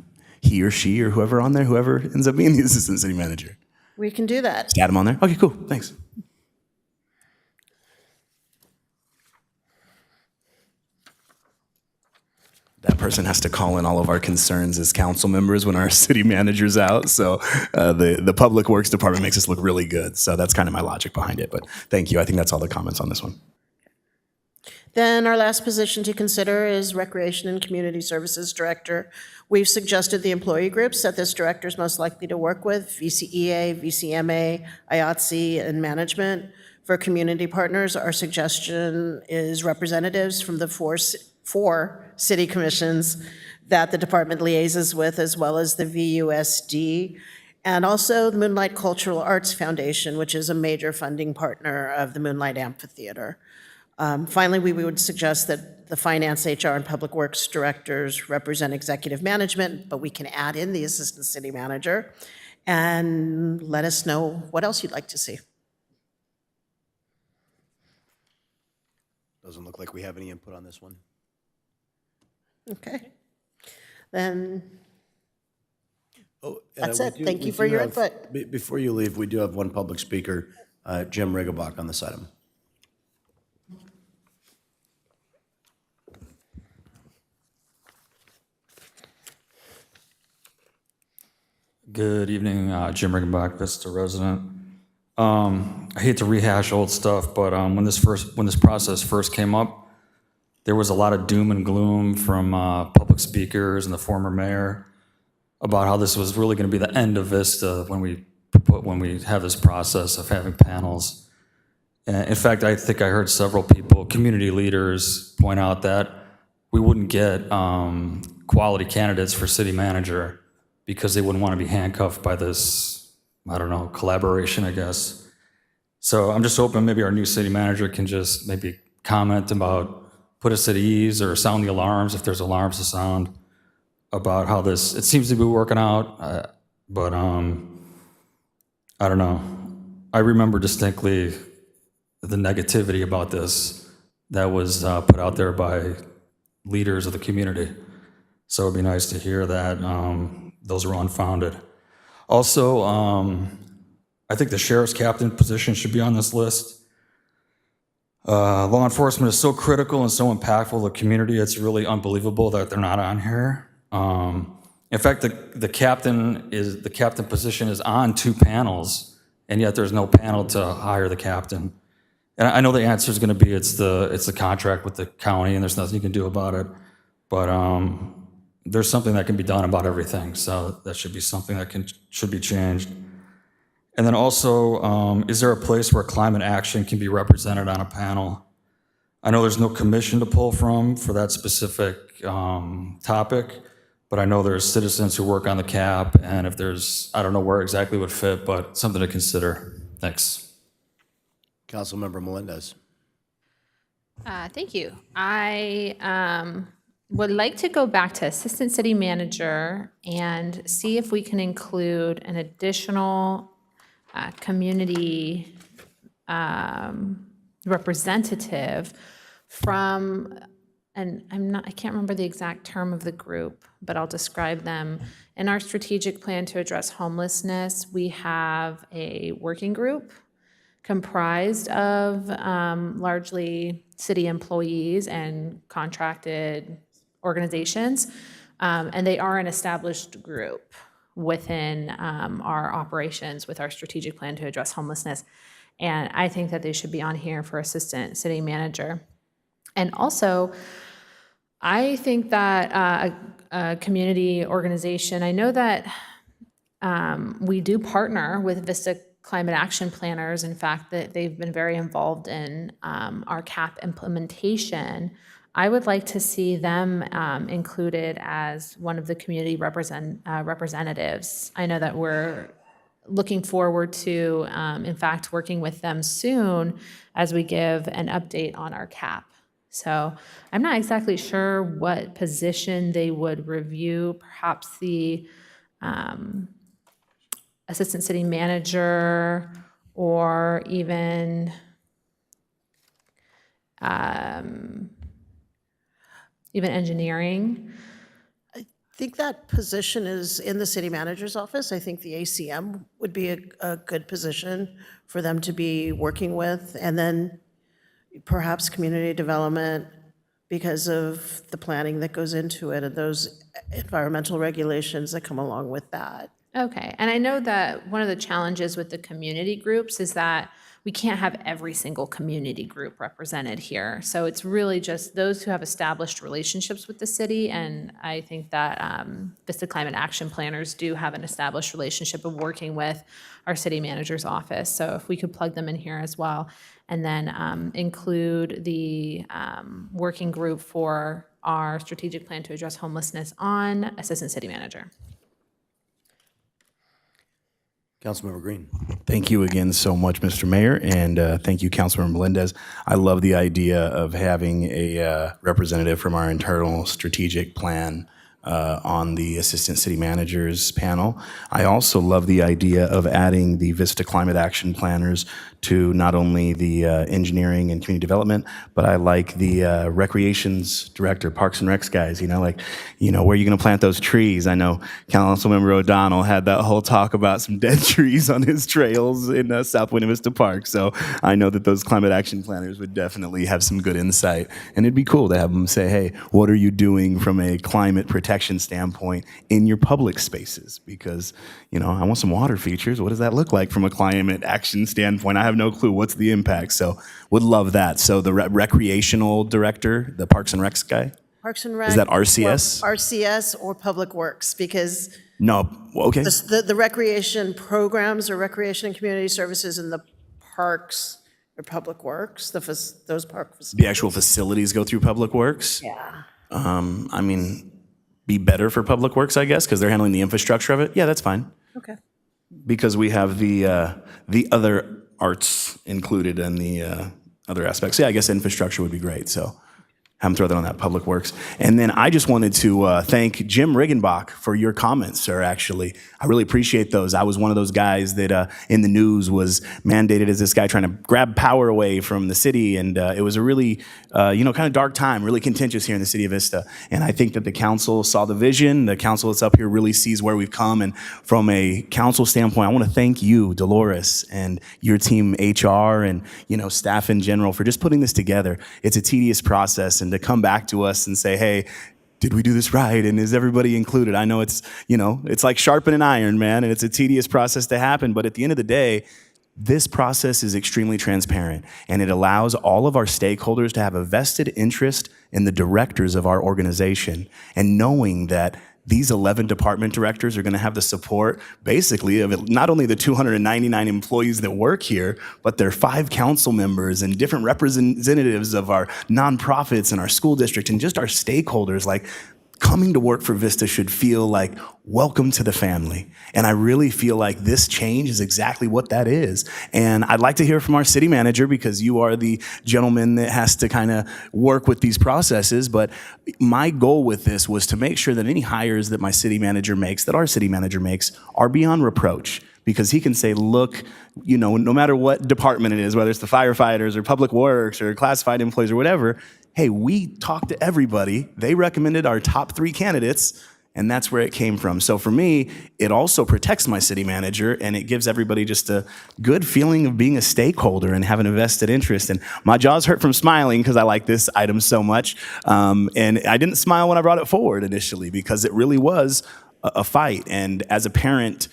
[SPEAKER 4] he or she or whoever on there, whoever ends up being the assistant city manager.
[SPEAKER 2] We can do that.
[SPEAKER 4] Just add them on there? Okay, cool, thanks. That person has to call in all of our concerns as council members when our city manager's out. So the Public Works Department makes us look really good. So that's kind of my logic behind it. But thank you. I think that's all the comments on this one.
[SPEAKER 2] Then our last position to consider is Recreation and Community Services Director. We've suggested the employee groups that this director is most likely to work with: VCEA, VCMA, IATSE, and management. For community partners, our suggestion is representatives from the four city commissions that the department liaises with, as well as the VUSD, and also the Moonlight Cultural Arts Foundation, which is a major funding partner of the Moonlight Amphitheater. Finally, we would suggest that the finance, HR, and public works directors represent executive management, but we can add in the assistant city manager, and let us know what else you'd like to see.
[SPEAKER 1] Doesn't look like we have any input on this one.
[SPEAKER 2] Okay. Then
[SPEAKER 1] Oh,
[SPEAKER 2] That's
[SPEAKER 1] we
[SPEAKER 2] it.
[SPEAKER 1] do-
[SPEAKER 2] Thank
[SPEAKER 1] we
[SPEAKER 2] you for
[SPEAKER 1] do
[SPEAKER 2] your
[SPEAKER 1] have-
[SPEAKER 2] input.
[SPEAKER 1] Before you leave, we do have one public speaker, Jim Rigobach, on this item.
[SPEAKER 7] Good evening, Jim Riggenbach, Vista resident. I hate to rehash old stuff, but when this process first came up, there was a lot of doom and gloom from public speakers and the former mayor about how this was really going to be the end of Vista when we have this process of having panels. In fact, I think I heard several people, community leaders, point out that we wouldn't get quality candidates for city manager because they wouldn't want to be handcuffed by this, I don't know, collaboration, I guess. So I'm just hoping maybe our new city manager can just maybe comment about, put us at ease or sound the alarms if there's alarms to sound about how this, it seems to be working out, but I don't know. I remember distinctly the negativity about this that was put out there by leaders of the community. So it'd be nice to hear that those were unfounded. Also, I think the sheriff's captain position should be on this list. Law enforcement is so critical and so impactful to the community, it's really unbelievable that they're not on here. In fact, the captain position is on 2 panels, and yet there's no panel to hire the captain. And I know the answer is going to be it's the contract with the county, and there's nothing you can do about it. But there's something that can be done about everything, so that should be something that should be changed. And then also, is there a place where climate action can be represented on a panel? I know there's no commission to pull from for that specific topic, but I know there's citizens who work on the CAP, and if there's, I don't know where exactly would fit, but something to consider. Thanks.
[SPEAKER 1] Councilmember Melendez.
[SPEAKER 9] Thank you. I would like to go back to Assistant City Manager and see if we can include an additional community representative from, and I can't remember the exact term of the group, but I'll describe them. In our strategic plan to address homelessness, we have a working group comprised of largely city employees and contracted organizations, and they are an established group within our operations with our strategic plan to address homelessness. And I think that they should be on here for assistant city manager. And also, I think that a community organization, I know that we do partner with Vista Climate Action Planners. In fact, that they've been very involved in our CAP implementation. I would like to see them included as one of the community representatives. I know that we're looking forward to, in fact, working with them soon as we give an update on our CAP. So I'm not exactly sure what position they would review, perhaps the assistant city manager or even engineering.
[SPEAKER 2] I think that position is in the city manager's office. I think the ACM would be a good position for them to be working with. And then perhaps community development because of the planning that goes into it and those environmental regulations that come along with that.
[SPEAKER 9] Okay, and I know that one of the challenges with the community groups is that we can't have every single community group represented here. So it's really just those who have established relationships with the city, and I think that Vista Climate Action Planners do have an established relationship of working with our city manager's office. So if we could plug them in here as well, and then include the working group for our strategic plan to address homelessness on assistant city manager.
[SPEAKER 1] Councilmember Green.
[SPEAKER 4] Thank you again so much, Mr. Mayor, and thank you, Councilmember Melendez. I love the idea of having a representative from our internal strategic plan on the Assistant City Managers panel. I also love the idea of adding the Vista Climate Action Planners to not only the engineering and community development, but I like the recreations director, Parks and Recs guys, where are you going to plant those trees? I know Councilmember O'Donnell had that whole talk about some dead trees on his trails in South Buena Vista Park. So I know that those climate action planners would definitely have some good insight. And it'd be cool to have them say, hey, what are you doing from a climate protection standpoint in your public spaces? Because, I want some water features. What does that look like from a climate action standpoint? I have no clue. What's the impact? So would love that. So the recreational director, the Parks and Recs guy?
[SPEAKER 2] Parks and Rec.
[SPEAKER 4] Is that RCS?
[SPEAKER 2] Or RCS or Public Works, because
[SPEAKER 4] No, okay.
[SPEAKER 2] the recreation programs or recreation and community services in the parks or Public Works, those park facilities.
[SPEAKER 4] The actual facilities go through Public Works?
[SPEAKER 2] Yeah.
[SPEAKER 4] Be better for Public Works, I guess, because they're handling the infrastructure of it. Yeah, that's fine.
[SPEAKER 2] Okay.
[SPEAKER 4] Because we have the other arts included in the other aspects. Yeah, I guess infrastructure would be great. So have them throw that on that Public Works. And then I just wanted to thank Jim Riggenbach for your comments, sir, actually. I really appreciate those. I was one of those guys that in the news was mandated as this guy trying to grab power away from the city. And it was a really, kind of dark time, really contentious here in the city of Vista. And I think that the council saw the vision. The council that's up here really sees where we've come. And from a council standpoint, I want to thank you, Dolores, and your team, HR, and, staff in general for just putting this together. It's a tedious process. And to come back to us and say, hey, did we do this right? And is everybody included? I know it's, it's like sharpening iron, man, and it's a tedious process to happen. But at the end of the day, this process is extremely transparent, and it allows all of our stakeholders to have a vested interest in the directors of our organization. And knowing that these 11 department directors are going to have the support, basically, of not only the 299 employees that work here, but their 5 council members and different representatives of our nonprofits and our school district and just our stakeholders. Like, coming to work for Vista should feel like welcome to the family. And I really feel like this change is exactly what that is. And I'd like to hear from our city manager, because you are the gentleman that has to kind of work with these processes. But my goal with this was to make sure that any hires that my city manager makes, that our city manager makes, are beyond reproach. Because he can say, look, no matter what department it is, whether it's the firefighters or Public Works or classified employees or whatever, hey, we talked to everybody. They recommended our top 3 candidates, and that's where it came from. So for me, it also protects my city manager, and it gives everybody just a good feeling of being a stakeholder and having a vested interest. And my jaws hurt from smiling because I like this item so much. And I didn't smile when I brought it forward initially, because it really was a fight. And as a parent,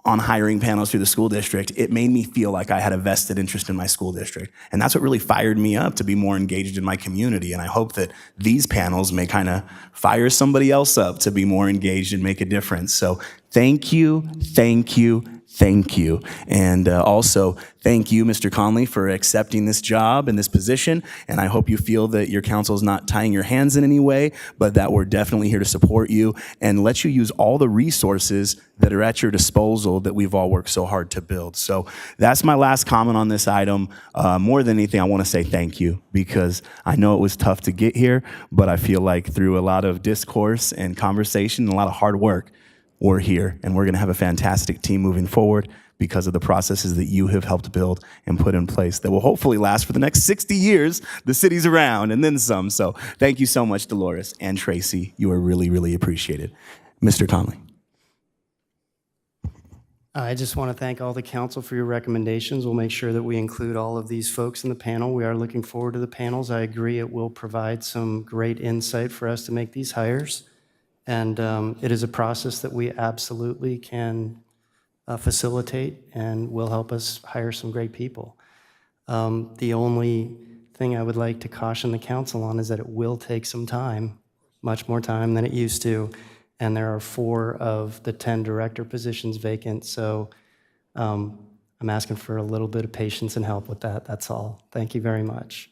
[SPEAKER 4] on hiring panels through the school district, it made me feel like I had a vested interest in my school district. And that's what really fired me up to be more engaged in my community. And I hope that these panels may kind of fire somebody else up to be more engaged and make a difference. So thank you, thank you, thank you. And also, thank you, Mr. Conley, for accepting this job and this position. And I hope you feel that your council is not tying your hands in any way, but that we're definitely here to support you and let you use all the resources that are at your disposal that we've all worked so hard to build. So that's my last comment on this item. More than anything, I want to say thank you, because I know it was tough to get here, but I feel like through a lot of discourse and conversation and a lot of hard work, we're here, and we're going to have a fantastic team moving forward because of the processes that you have helped build and put in place that will hopefully last for the next 60 years the city's around, and then some. So thank you so much, Dolores and Tracy. You are really, really appreciated. Mr. Conley.
[SPEAKER 6] I just want to thank all the council for your recommendations. We'll make sure that we include all of these folks in the panel. We are looking forward to the panels. I agree it will provide some great insight for us to make these hires. And it is a process that we absolutely can facilitate and will help us hire some great people. The only thing I would like to caution the council on is that it will take some time, much more time than it used to. And there are 4 of the 10 director positions vacant. So I'm asking for a little bit of patience and help with that. That's all. Thank you very much.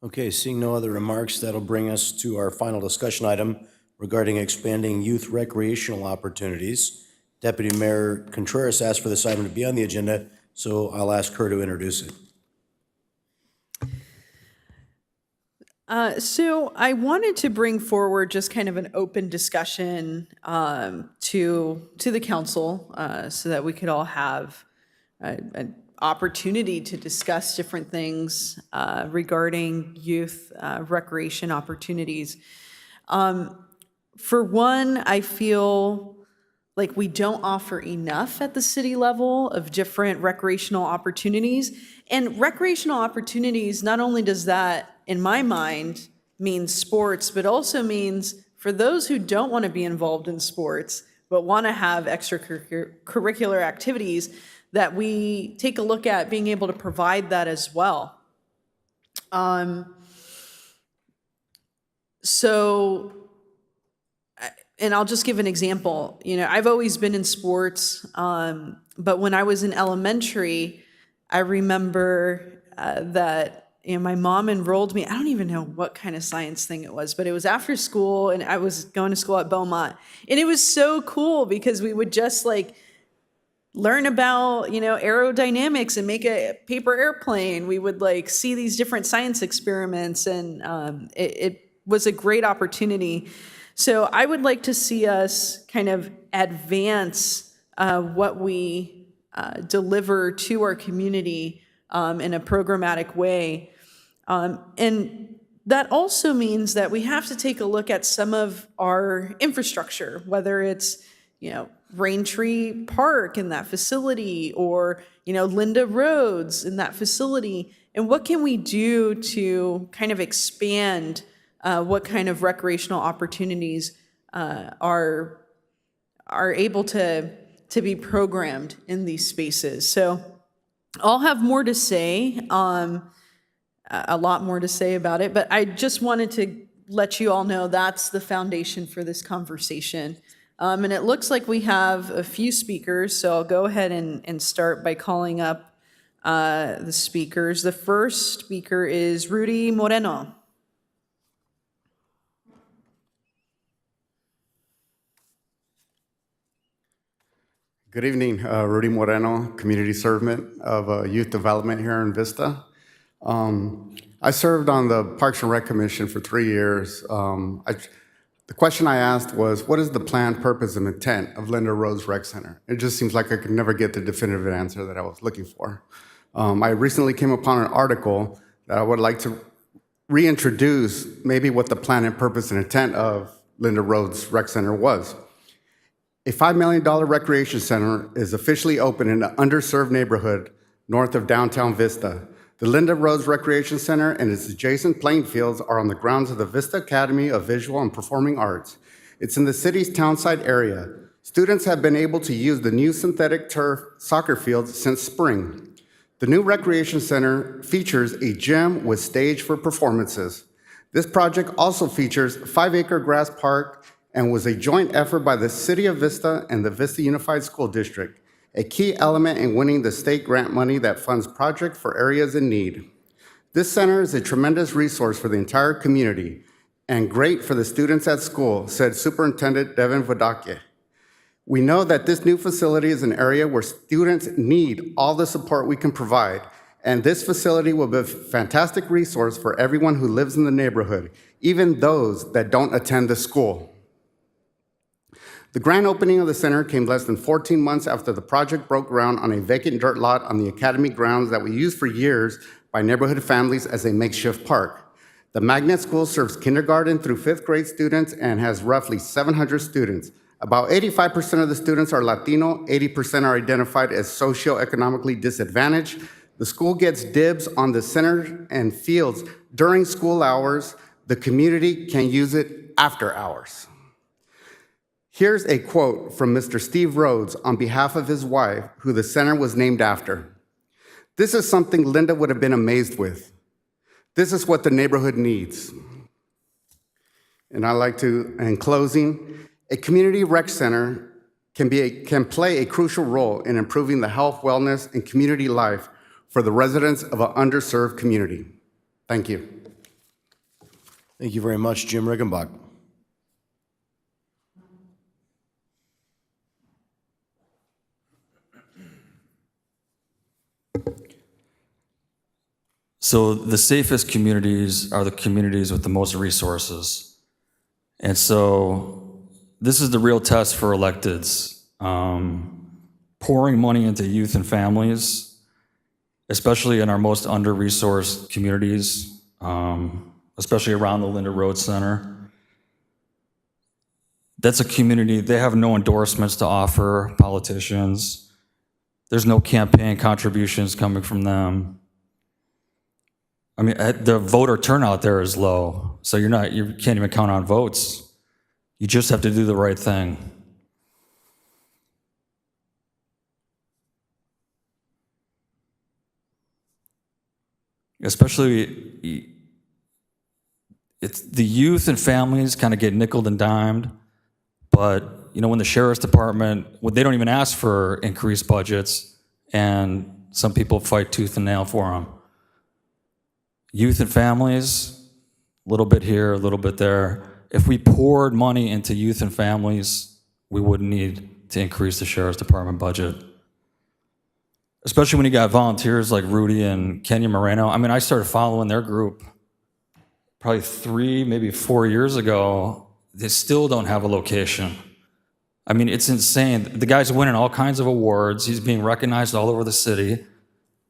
[SPEAKER 1] Okay, seeing no other remarks, that'll bring us to our final discussion item regarding expanding youth recreational opportunities. Deputy Mayor Contreras asked for this item to be on the agenda, so I'll ask her to introduce it.
[SPEAKER 10] So I wanted to bring forward just kind of an open discussion to the council so that we could all have an opportunity to discuss different things regarding youth recreation opportunities. For one, I feel like we don't offer enough at the city level of different recreational opportunities. And recreational opportunities, not only does that, in my mind, mean sports, but also means for those who don't want to be involved in sports, but want to have extracurricular activities, that we take a look at being able to provide that as well. And I'll just give an example. You know, I've always been in sports, but when I was in elementary, I remember that my mom enrolled me. I don't even know what kind of science thing it was, but it was after school, and I was going to school at Beaumont, and it was so cool because we would just like learn about aerodynamics and make a paper airplane. We would like see these different science experiments, and it was a great opportunity. So I would like to see us kind of advance what we deliver to our community in a programmatic way. And that also means that we have to take a look at some of our infrastructure, whether it's, Raintree Park in that facility, or, Linda Roads in that facility. And what can we do to kind of expand what kind of recreational opportunities are able to be programmed in these spaces. So I'll have more to say, a lot more to say about it, but I just wanted to let you all know that's the foundation for this conversation. And it looks like we have a few speakers, so I'll go ahead and start by calling up the speakers. The first speaker is Rudy Moreno.
[SPEAKER 8] Good evening, Rudy Moreno, Community Servant of Youth Development here in Vista. I served on the Parks and Rec Commission for 3 years. The question I asked was, what is the plan, purpose, and intent of Linda Rhodes Rec Center? It just seems like I could never get the definitive answer that I was looking for. I recently came upon an article that I would like to reintroduce maybe what the plan and purpose and intent of Linda Rhodes Rec Center was. A $5 million recreation center is officially open in an underserved neighborhood north of downtown Vista. The Linda Rhodes Recreation Center and its adjacent playing fields are on the grounds of the Vista Academy of Visual and Performing Arts. It's in the city's townside area. Students have been able to use the new synthetic turf soccer fields since spring. The new recreation center features a gym with stage for performances. This project also features a 5-acre grass park and was a joint effort by the City of Vista and the Vista Unified School District, a key element in winning the state grant money that funds projects for areas in need. This center is a tremendous resource for the entire community and great for the students at school, said Superintendent Devin Vodakye. We know that this new facility is an area where students need all the support we can provide, and this facility will be a fantastic resource for everyone who lives in the neighborhood, even those that don't attend the school. The grand opening of the center came less than 14 months after the project broke ground on a vacant dirt lot on the academy grounds that we used for years by neighborhood families as a makeshift park. The Magnet School serves kindergarten through 5th grade students and has roughly 700 students. About 85% of the students are Latino, 80% are identified as socioeconomically disadvantaged. The school gets dibs on the center and fields during school hours. The community can use it after hours. Here's a quote from Mr. Steve Rhodes on behalf of his wife, who the center was named after. This is something Linda would have been amazed with. This is what the neighborhood needs. And I'd like to, in closing, a community rec center can play a crucial role in improving the health, wellness, and community life for the residents of an underserved community. Thank you.
[SPEAKER 1] Thank you very much, Jim Riggenbach.
[SPEAKER 7] So the safest communities are the communities with the most resources. And so this is the real test for electeds. Pouring money into youth and families, especially in our most under-resourced communities, especially around the Linda Road Center. That's a community, they have no endorsements to offer politicians. There's no campaign contributions coming from them. I mean, the voter turnout there is low, so you can't even count on votes. You just have to do the right thing. Especially, it's the youth and families kind of get nickeled and dimed, but when the sheriff's department, they don't even ask for increased budgets, and some people fight tooth and nail for them. Youth and families, a little bit here, a little bit there. If we poured money into youth and families, we wouldn't need to increase the sheriff's department budget. Especially when you got volunteers like Rudy and Kenya Moreno. I mean, I started following their group probably 3, maybe 4 years ago. They still don't have a location. I mean, it's insane. The guy's winning all kinds of awards. He's being recognized all over the city.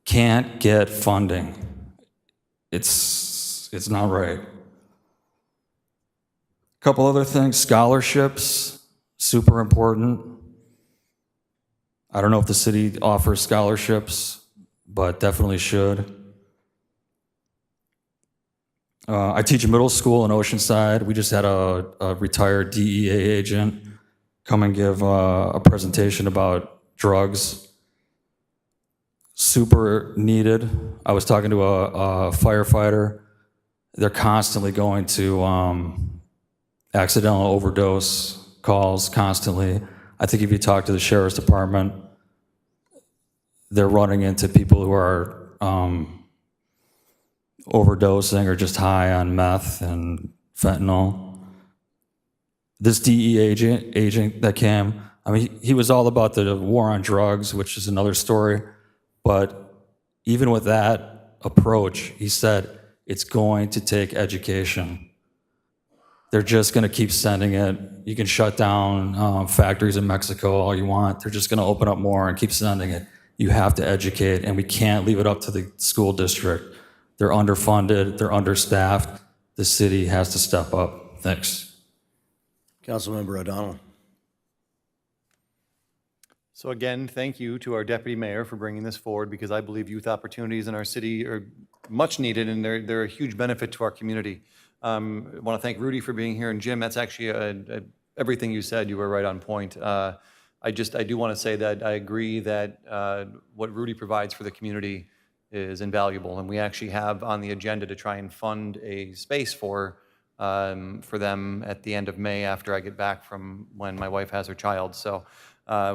[SPEAKER 7] Can't get funding. It's not right. A couple other things, scholarships, super important. I don't know if the city offers scholarships, but definitely should. I teach a middle school in Oceanside. We just had a retired DEA agent come and give a presentation about drugs. Super needed. I was talking to a firefighter. They're constantly going to accidental overdose calls, constantly. I think if you talk to the sheriff's department, they're running into people who are overdosing or just high on meth and fentanyl. This DEA agent that came, I mean, he was all about the war on drugs, which is another story. But even with that approach, he said, it's going to take education. They're just going to keep sending it. You can shut down factories in Mexico all you want. They're just going to open up more and keep sending it. You have to educate, and we can't leave it up to the school district. They're underfunded. They're understaffed. The city has to step up. Thanks.
[SPEAKER 1] Councilmember O'Donnell.
[SPEAKER 21] So again, thank you to our deputy mayor for bringing this forward, because I believe youth opportunities in our city are much needed, and they're a huge benefit to our community. I want to thank Rudy for being here, and Jim, that's actually everything you said, you were right on point. I do want to say that I agree that what Rudy provides for the community is invaluable, and we actually have on the agenda to try and fund a space for them at the end of May, after I get back from when my wife has her child. So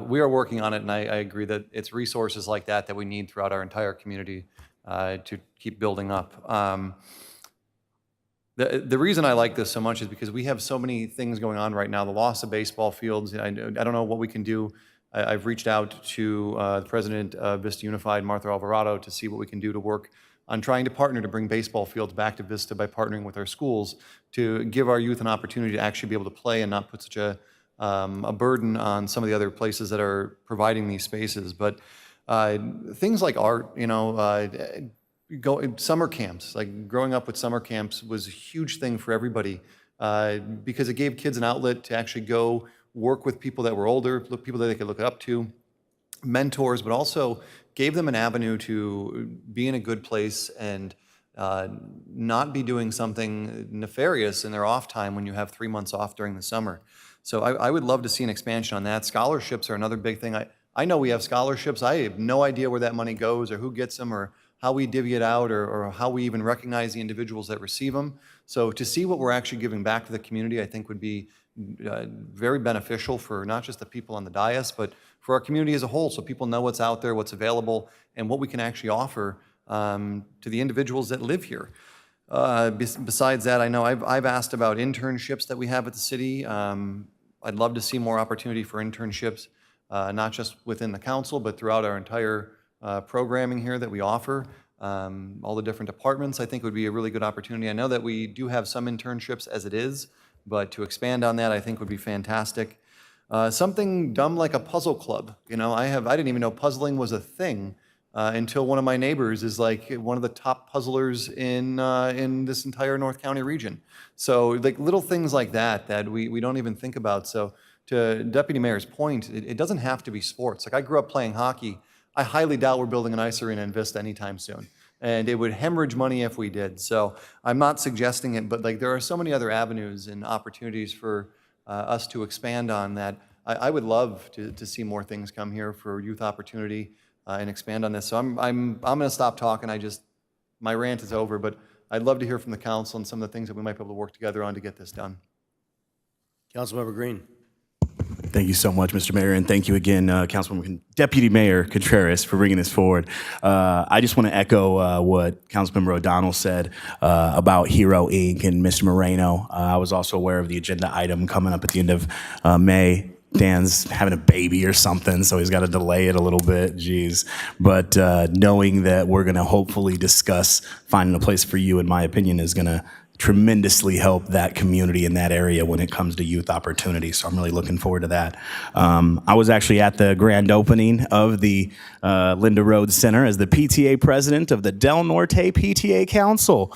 [SPEAKER 21] we are working on it, and I agree that it's resources like that we need throughout our entire community to keep building up. The reason I like this so much is because we have so many things going on right now. The loss of baseball fields, I don't know what we can do. I've reached out to the president of Vista Unified, Martha Alvarado, to see what we can do to work on trying to partner to bring baseball fields back to Vista by partnering with our schools to give our youth an opportunity to actually be able to play and not put such a burden on some of the other places that are providing these spaces. But things like art, summer camps, like growing up with summer camps was a huge thing for everybody because it gave kids an outlet to actually go work with people that were older, people that they could look up to, mentors, but also gave them an avenue to be in a good place and not be doing something nefarious in their off time when you have 3 months off during the summer. So I would love to see an expansion on that. Scholarships are another big thing. I know we have scholarships. I have no idea where that money goes or who gets them or how we divvy it out or how we even recognize the individuals that receive them. So to see what we're actually giving back to the community, I think would be very beneficial for not just the people on the dais, but for our community as a whole, so people know what's out there, what's available, and what we can actually offer to the individuals that live here. Besides that, I know I've asked about internships that we have at the city. I'd love to see more opportunity for internships, not just within the council, but throughout our entire programming here that we offer. all the different departments, I think would be a really good opportunity. I know that we do have some internships as it is, but to expand on that, I think would be fantastic. Something dumb like a puzzle club. You know, I didn't even know puzzling was a thing until one of my neighbors is like one of the top puzzlers in this entire North County region. So like little things like that we don't even think about. So to Deputy Mayor's point, it doesn't have to be sports. Like I grew up playing hockey. I highly doubt we're building an ice arena in Vista anytime soon. And it would hemorrhage money if we did. So I'm not suggesting it, but like there are so many other avenues and opportunities for us to expand on that. I would love to see more things come here for youth opportunity and expand on this. So I'm going to stop talking. My rant is over, but I'd love to hear from the council and some of the things that we might be able to work together on to get this done.
[SPEAKER 1] Councilmember Green.
[SPEAKER 4] Thank you so much, Mr. Mayor, and thank you again, Deputy Mayor Contreras, for bringing this forward. I just want to echo what Councilmember O'Donnell said about Hero Inc. and Mr. Moreno. I was also aware of the agenda item coming up at the end of May. Dan's having a baby or something, so he's got to delay it a little bit. Jeez. But knowing that we're going to hopefully discuss finding a place for you, in my opinion, is going to tremendously help that community in that area when it comes to youth opportunities. So I'm really looking forward to that. I was actually at the grand opening of the Linda Rhodes Center as the PTA president of the Del Norte PTA Council.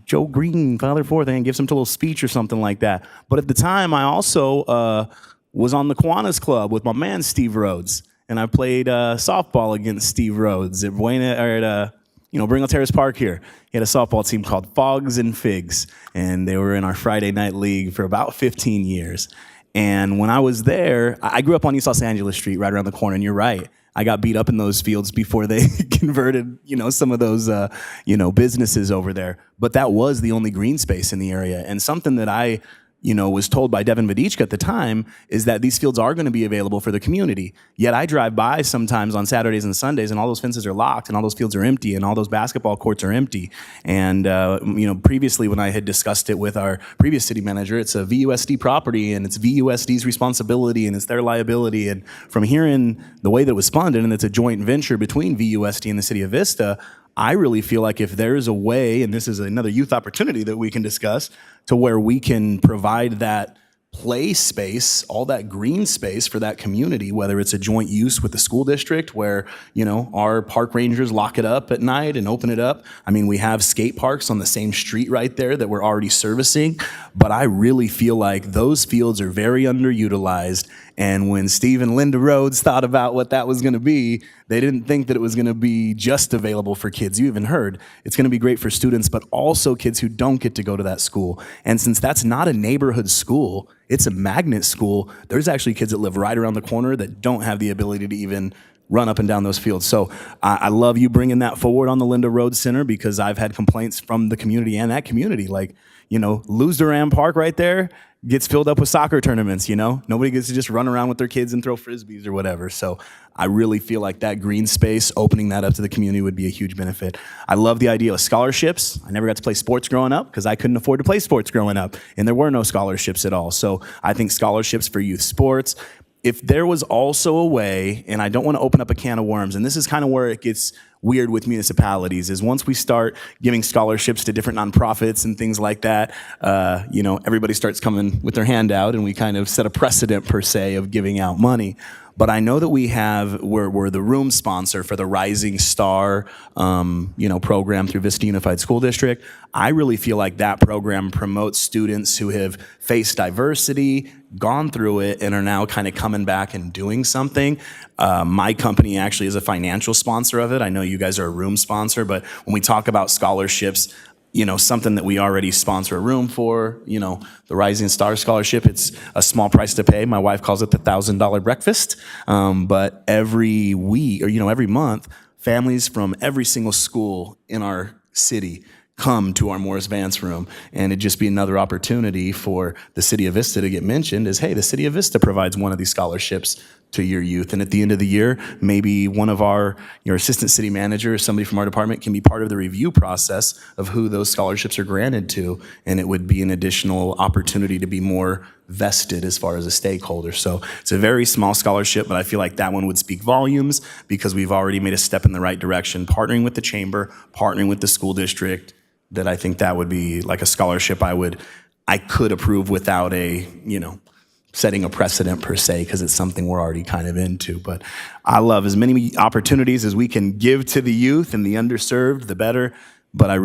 [SPEAKER 4] Joe Green, Father Forth, and gives him a little speech or something like that. But at the time, I also was on the Kiwanis Club with my man Steve Rhodes, and I played softball against Steve Rhodes at Bringle Terrace Park here. He had a softball team called Fogs and Figs, and they were in our Friday night league for about 15 years. And when I was there, I grew up on East Los Angeles Street, right around the corner, and you're right. I got beat up in those fields before they converted, some of those, businesses over there. But that was the only green space in the area, and something that I was told by Devin Vadichka at the time is that these fields are going to be available for the community. Yet I drive by sometimes on Saturdays and Sundays and all those fences are locked and all those fields are empty and all those basketball courts are empty. And, previously when I had discussed it with our previous city manager, it's a VUSD property and it's VUSD's responsibility and it's their liability. And from hearing the way that it was spun, and it's a joint venture between VUSD and the city of Vista, I really feel like if there is a way, and this is another youth opportunity that we can discuss, to where we can provide that play space, all that green space for that community, whether it's a joint use with the school district where, our park rangers lock it up at night and open it up. I mean, we have skate parks on the same street right there that we're already servicing, but I really feel like those fields are very underutilized. And when Steve and Linda Rhodes thought about what that was going to be, they didn't think that it was going to be just available for kids. You even heard it's going to be great for students, but also kids who don't get to go to that school. And since that's not a neighborhood school, it's a magnet school, there's actually kids that live right around the corner that don't have the ability to even run up and down those fields. So I love you bringing that forward on the Linda Rhodes Center, because I've had complaints from the community and that community. Like, Luz Duran Park right there gets filled up with soccer tournaments, Nobody gets to just run around with their kids and throw Frisbees or whatever. So I really feel like that green space, opening that up to the community would be a huge benefit. I love the idea of scholarships. I never got to play sports growing up because I couldn't afford to play sports growing up, and there were no scholarships at all. So I think scholarships for youth sports. If there was also a way, and I don't want to open up a can of worms, and this is kind of where it gets weird with municipalities, is once we start giving scholarships to different nonprofits and things like that, everybody starts coming with their hand out, and we kind of set a precedent per se of giving out money. But I know that we're the room sponsor for the Rising Star, program through Vista Unified School District. I really feel like that program promotes students who have faced diversity, gone through it, and are now kind of coming back and doing something. My company actually is a financial sponsor of it. I know you guys are a room sponsor, but when we talk about scholarships, something that we already sponsor a room for, the Rising Star Scholarship, it's a small price to pay. My wife calls it the $1,000 breakfast. But every week, or, every month, families from every single school in our city come to our Morris Vance room, and it'd just be another opportunity for the city of Vista to get mentioned as, hey, the city of Vista provides one of these scholarships to your youth. And at the end of the year, maybe one of your assistant city manager or somebody from our department can be part of the review process of who those scholarships are granted to. And it would be an additional opportunity to be more vested as far as a stakeholder. So it's a very small scholarship, but I feel like that one would speak volumes because we've already made a step in the right direction, partnering with the chamber, partnering with the school district, that I think that would be like a scholarship I could approve without setting a precedent per se, because it's something we're already kind of into. But I love as many opportunities as we can give to the youth and the underserved, the better. But I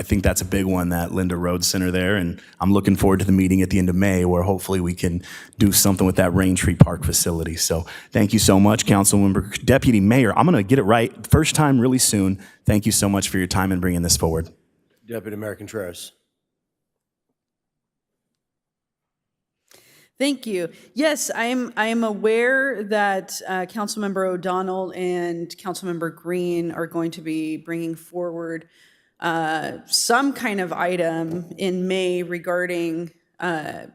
[SPEAKER 4] think that's a big one, that Linda Rhodes Center there. And I'm looking forward to the meeting at the end of May where hopefully we can do something with that Rain Tree Park facility. So thank you so much, Councilmember. Deputy Mayor, I'm going to get it right. First time really soon. Thank you so much for your time in bringing this forward.
[SPEAKER 1] Deputy Mayor Contreras.
[SPEAKER 10] Thank you. Yes, I am aware that Councilmember O'Donnell and Councilmember Green are going to be bringing forward some kind of item in May regarding a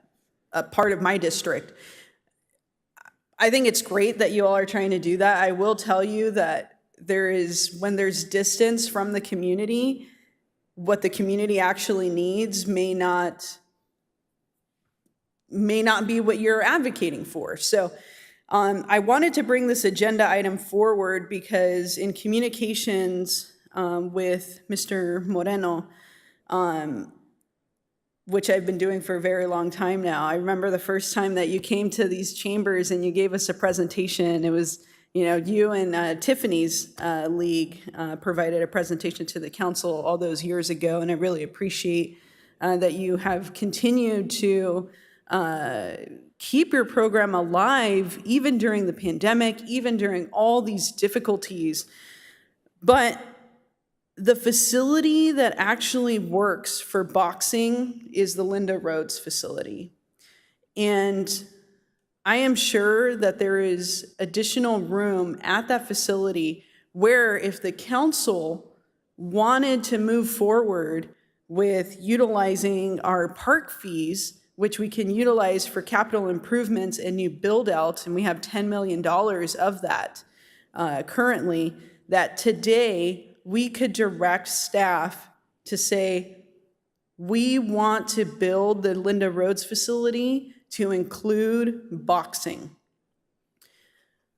[SPEAKER 10] part of my district. I think it's great that you all are trying to do that. I will tell you that when there's distance from the community, what the community actually needs may not be what you're advocating for. So I wanted to bring this agenda item forward because in communications with Mr. Moreno, which I've been doing for a very long time now, I remember the first time that you came to these chambers and you gave us a presentation. It was, you and Tiffany's league provided a presentation to the council all those years ago, and I really appreciate that you have continued to keep your program alive, even during the pandemic, even during all these difficulties. But the facility that actually works for boxing is the Linda Rhodes facility. And I am sure that there is additional room at that facility where if the council wanted to move forward with utilizing our park fees, which we can utilize for capital improvements and new build-outs, and we have $10 million of that currently, that today we could direct staff to say, we want to build the Linda Rhodes facility to include boxing.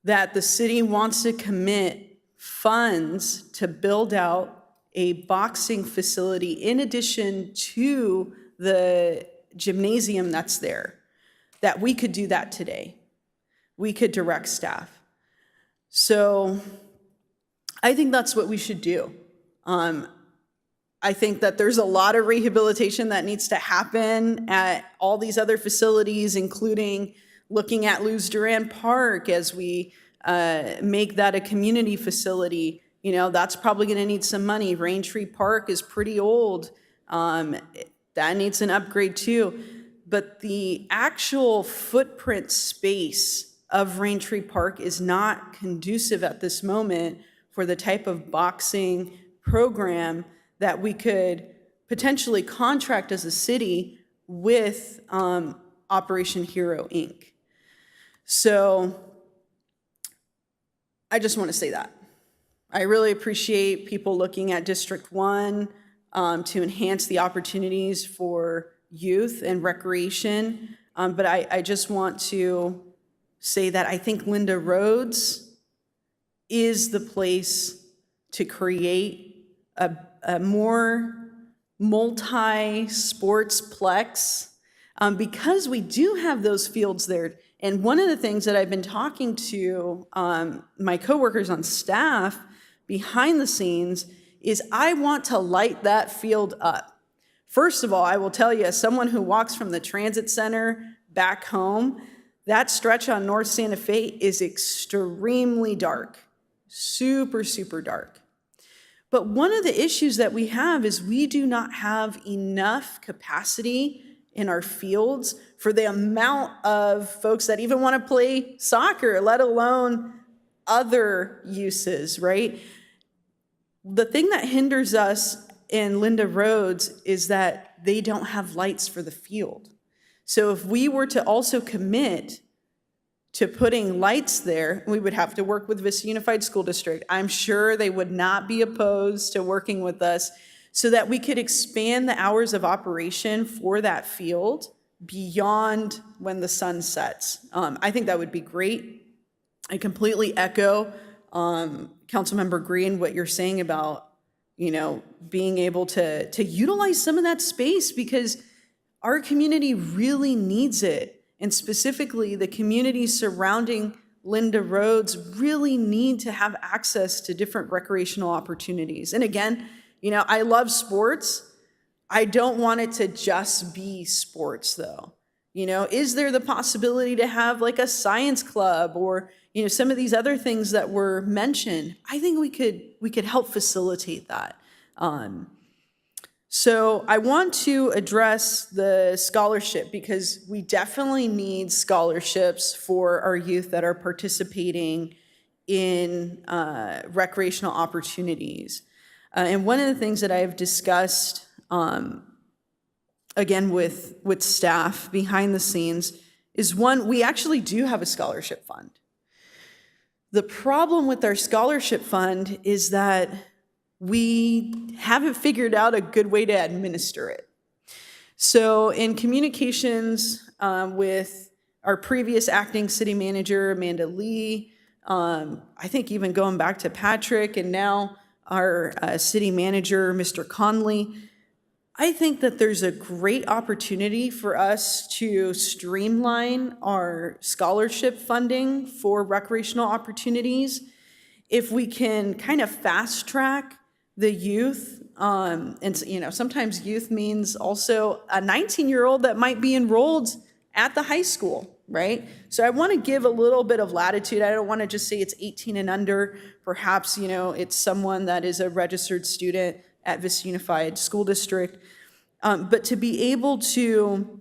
[SPEAKER 10] That the city wants to commit funds to build out a boxing facility in addition to the gymnasium that's there, that we could do that today. We could direct staff. So I think that's what we should do. I think that there's a lot of rehabilitation that needs to happen at all these other facilities, including looking at Luz Duran Park as we make that a community facility. That's probably going to need some money. Rain Tree Park is pretty old. That needs an upgrade too. But the actual footprint space of Rain Tree Park is not conducive at this moment for the type of boxing program that we could potentially contract as a city with Operation Hero Inc. So I just want to say that. I really appreciate people looking at District 1 to enhance the opportunities for youth and recreation. But I just want to say that I think Linda Rhodes is the place to create a more multi-sportsplex because we do have those fields there. And one of the things that I've been talking to my coworkers on staff behind the scenes is I want to light that field up. First of all, I will tell you, as someone who walks from the transit center back home, that stretch on North Santa Fe is extremely dark, super, super dark. But one of the issues that we have is we do not have enough capacity in our fields for the amount of folks that even want to play soccer, let alone other uses, right? The thing that hinders us in Linda Rhodes is that they don't have lights for the field. So if we were to also commit to putting lights there. We would have to work with Vista Unified School District. I'm sure they would not be opposed to working with us so that we could expand the hours of operation for that field beyond when the sun sets. I think that would be great. I completely echo Councilmember Green, what you're saying about, being able to utilize some of that space, because our community really needs it. And specifically, the communities surrounding Linda Rhodes really need to have access to different recreational opportunities. And again, I love sports. I don't want it to just be sports, though. Is there the possibility to have like a science club or, some of these other things that were mentioned? I think we could help facilitate that. So I want to address the scholarship, because we definitely need scholarships for our youth that are participating in recreational opportunities. And one of the things that I have discussed, again, with staff behind the scenes is, one, we actually do have a scholarship fund. The problem with our scholarship fund is that we haven't figured out a good way to administer it. So in communications with our previous acting city manager, Amanda Lee, I think even going back to Patrick, and now our city manager, Mr. Conley, I think that there's a great opportunity for us to streamline our scholarship funding for recreational opportunities if we can kind of fast track the youth. And sometimes youth means also a 19-year-old that might be enrolled at the high school, right? So I want to give a little bit of latitude. I don't want to just say it's 18 and under. Perhaps, it's someone that is a registered student at Vista Unified School District. But to be able to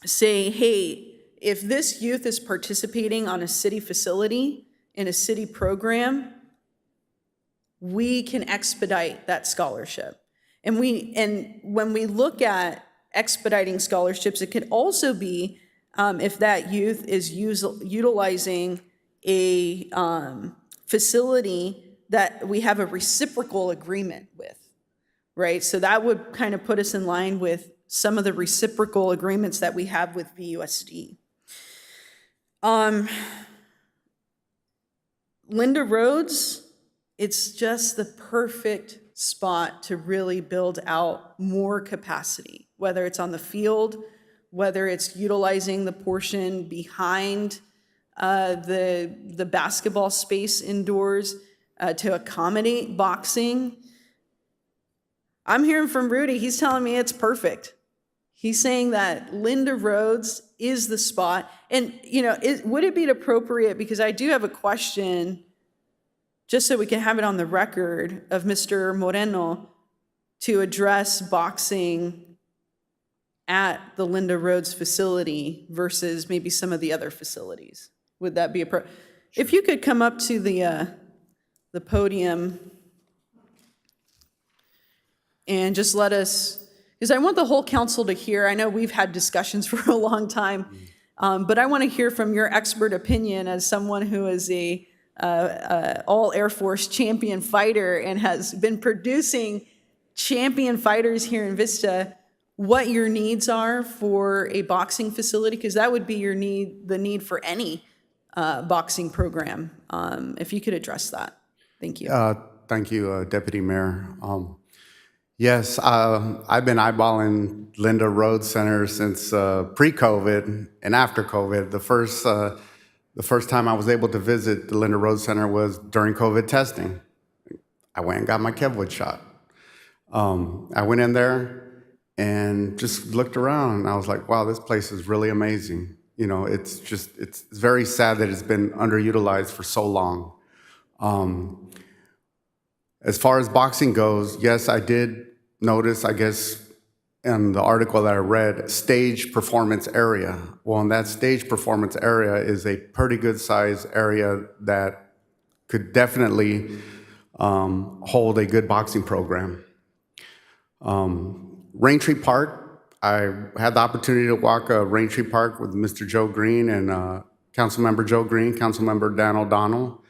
[SPEAKER 10] say, hey, if this youth is participating on a city facility, in a city program, we can expedite that scholarship. And when we look at expediting scholarships, it could also be if that youth is utilizing a facility that we have a reciprocal agreement with, right? So that would kind of put us in line with some of the reciprocal agreements that we have with VUSD. Linda Rhodes, it's just the perfect spot to really build out more capacity, whether it's on the field, whether it's utilizing the portion behind the basketball space indoors to accommodate boxing. I'm hearing from Rudy, he's telling me it's perfect. He's saying that Linda Rhodes is the spot. And, would it be appropriate, because I do have a question, just so we can have it on the record, of Mr. Moreno to address boxing at the Linda Rhodes facility versus maybe some of the other facilities. Would that be appropriate? If you could come up to the podium and just let us, because I want the whole council to hear. I know we've had discussions for a long time, but I want to hear from your expert opinion as someone who is a all Air Force champion fighter and has been producing champion fighters here in Vista, what your needs are for a boxing facility, because that would be the need for any boxing program. If you could address that. Thank you.
[SPEAKER 8] Thank you, Deputy Mayor. Yes, I've been eyeballing Linda Rhodes Center since pre-COVID and after COVID. The first time I was able to visit the Linda Rhodes Center was during COVID testing. I went and got my Kevwood shot. I went in there and just looked around, and I was like, wow, this place is really amazing. It's very sad that it's been underutilized for so long. As far as boxing goes, yes, I did notice, I guess, in the article that I read, stage performance area. Well, in that stage performance area is a pretty good size area that could definitely hold a good boxing program. Raintree Park, I had the opportunity to walk Raintree Park with Mr. Joe Green and Councilmember Joe Green, Councilmember Dan O'Donnell.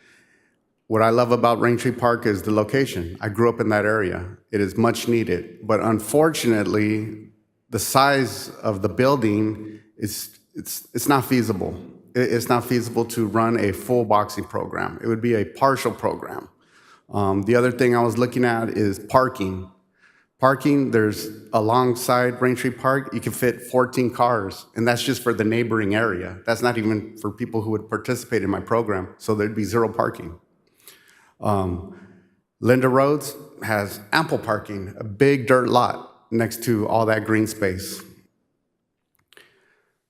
[SPEAKER 8] What I love about Raintree Park is the location. I grew up in that area. It is much needed, but unfortunately, the size of the building it's not feasible. It's not feasible to run a full boxing program. It would be a partial program. The other thing I was looking at is parking. Parking, there's alongside Raintree Park, you can fit 14 cars, and that's just for the neighboring area. That's not even for people who would participate in my program, so there'd be zero parking. Linda Rhodes has ample parking, a big dirt lot next to all that green space.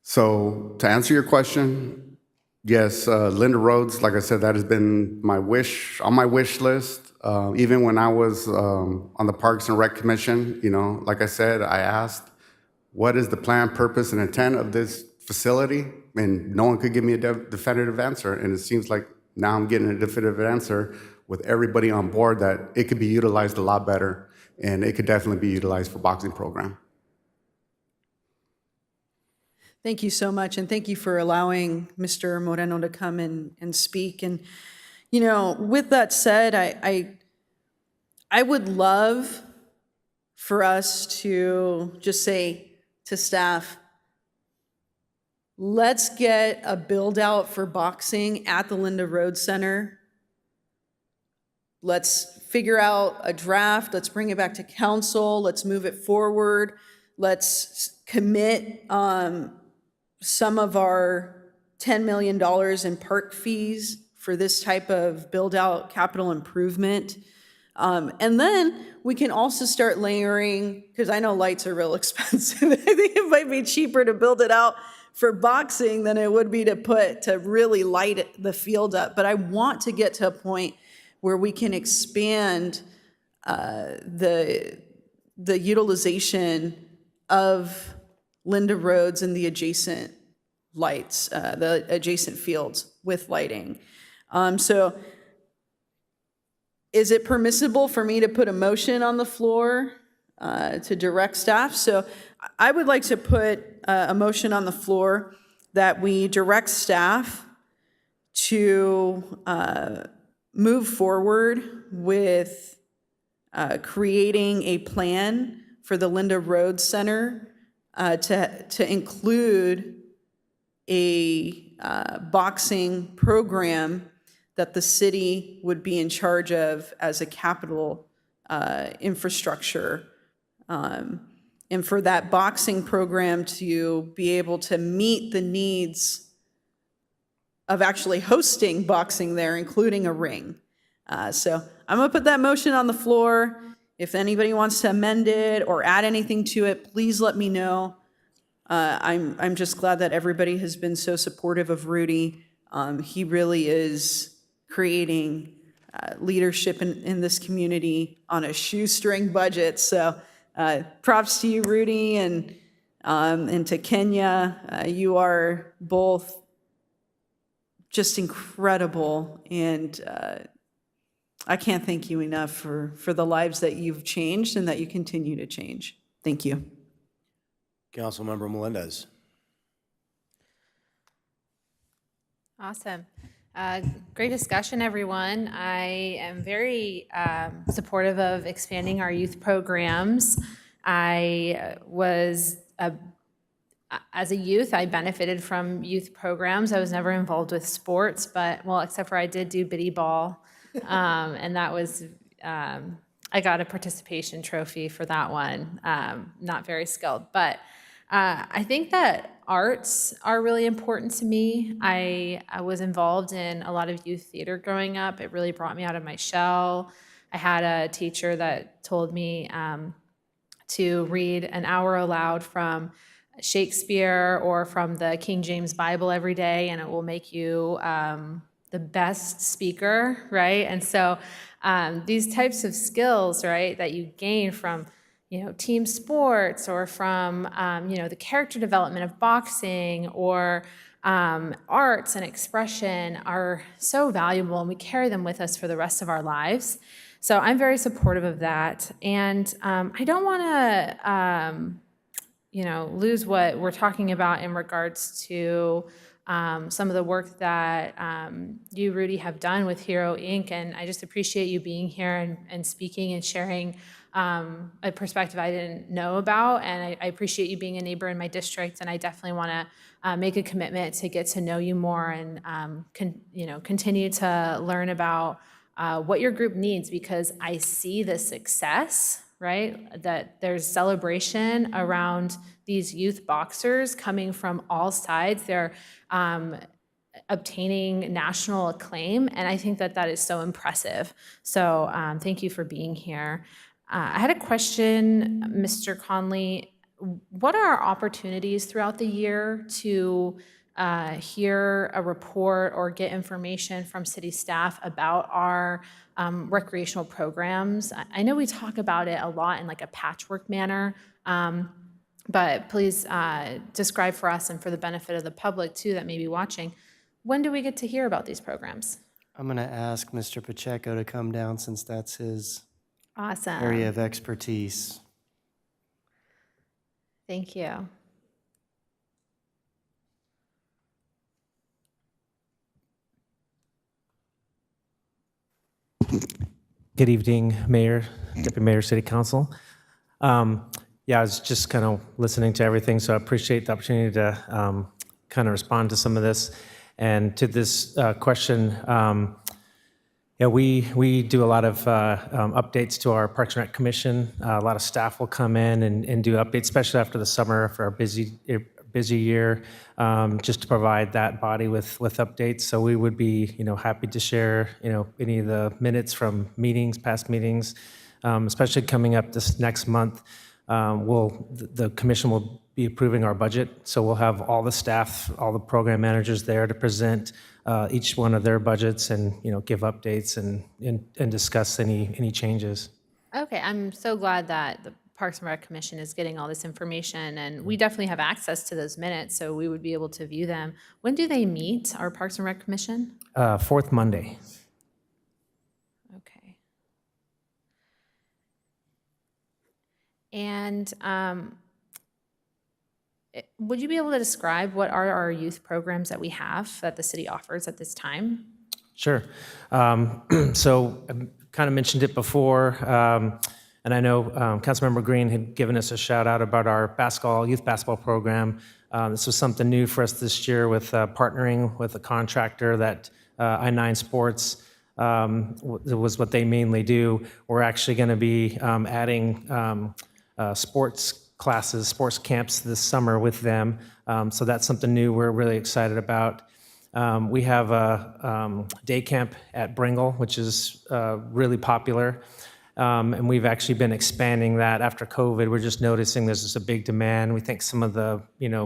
[SPEAKER 8] So to answer your question, yes, Linda Rhodes, like I said, that has been on my wish list. Even when I was on the Parks and Rec Commission, like I said, I asked, what is the plan, purpose, and intent of this facility? And no one could give me a definitive answer. And it seems like now I'm getting a definitive answer with everybody on board that it could be utilized a lot better, and it could definitely be utilized for boxing program.
[SPEAKER 10] Thank you so much, and thank you for allowing Mr. Moreno to come and speak. And, with that said, I would love for us to just say to staff, let's get a build out for boxing at the Linda Rhodes Center. Let's figure out a draft. Let's bring it back to council. Let's move it forward. Let's commit some of our $10 million in park fees for this type of build-out capital improvement. And then we can also start layering, because I know lights are real expensive. I think it might be cheaper to build it out for boxing than it would be to really light the field up. But I want to get to a point where we can expand the utilization of Linda Rhodes and the adjacent lights, the adjacent fields with lighting. So is it permissible for me to put a motion on the floor to direct staff? So I would like to put a motion on the floor that we direct staff to move forward with creating a plan for the Linda Rhodes Center to include a boxing program that the city would be in charge of as a capital infrastructure. And for that boxing program to be able to meet the needs of actually hosting boxing there, including a ring. So I'm gonna put that motion on the floor. If anybody wants to amend it or add anything to it, please let me know. I'm just glad that everybody has been so supportive of Rudy. He really is creating leadership in this community on a shoestring budget. So props to you, Rudy, and to Kenya. You are both just incredible, and I can't thank you enough for the lives that you've changed and that you continue to change. Thank you.
[SPEAKER 1] Councilmember Melendez.
[SPEAKER 9] Awesome. Great discussion, everyone. I am very supportive of expanding our youth programs. As a youth, I benefited from youth programs. I was never involved with sports, except for I did do biddy ball. And that was, I got a participation trophy for that one. Not very skilled, but I think that arts are really important to me. I was involved in a lot of youth theater growing up. It really brought me out of my shell. I had a teacher that told me to read an hour aloud from Shakespeare or from the King James Bible every day, and it will make you the best speaker, right? And so these types of skills, right, that you gain from team sports or from the character development of boxing or arts and expression are so valuable, and we carry them with us for the rest of our lives. So I'm very supportive of that, and I don't want to lose what we're talking about in regards to some of the work that you, Rudy, have done with Hero Inc. And I just appreciate you being here and speaking and sharing a perspective I didn't know about. And I appreciate you being a neighbor in my district. And I definitely want to make a commitment to get to know you more and continue to learn about what your group needs, because I see the success, right? That there's celebration around these youth boxers coming from all sides. They're obtaining national acclaim, and I think that is so impressive. So thank you for being here. I had a question, Mr. Conley. What are our opportunities throughout the year to hear a report or get information from city staff about our recreational programs? I know we talk about it a lot in like a patchwork manner, but please describe for us and for the benefit of the public too that may be watching, when do we get to hear about these programs?
[SPEAKER 6] I'm going to ask Mr. Pacheco to come down since that's his
[SPEAKER 9] Awesome.
[SPEAKER 6] area of expertise.
[SPEAKER 9] Thank you.
[SPEAKER 13] Good evening, Mayor, Deputy Mayor, City Council. Yeah, I was just kind of listening to everything, so I appreciate the opportunity to kind of respond to some of this. And to this question, yeah, we do a lot of updates to our Parks and Rec Commission. A lot of staff will come in and do updates, especially after the summer for our busy year, just to provide that body with updates. So we would be, happy to share, any of the minutes from meetings, past meetings, especially coming up this next month. The commission will be approving our budget, so we'll have all the staff, all the program managers there to present each one of their budgets and give updates and discuss any changes.
[SPEAKER 9] Okay, I'm so glad that the Parks and Rec Commission is getting all this information, and we definitely have access to those minutes, so we would be able to view them. When do they meet, our Parks and Rec Commission?
[SPEAKER 13] Fourth Monday.
[SPEAKER 9] Okay. And would you be able to describe what are our youth programs that we have that the city offers at this time?
[SPEAKER 13] Sure. So I kind of mentioned it before, and I know Councilmember Green had given us a shout out about our youth basketball program. This was something new for us this year with partnering with a contractor that I-9 Sports was what they mainly do. We're actually going to be adding sports classes, sports camps this summer with them. So that's something new we're really excited about. We have a day camp at Bringle, which is really popular. And we've actually been expanding that after COVID. We're just noticing there's just a big demand. We think some of the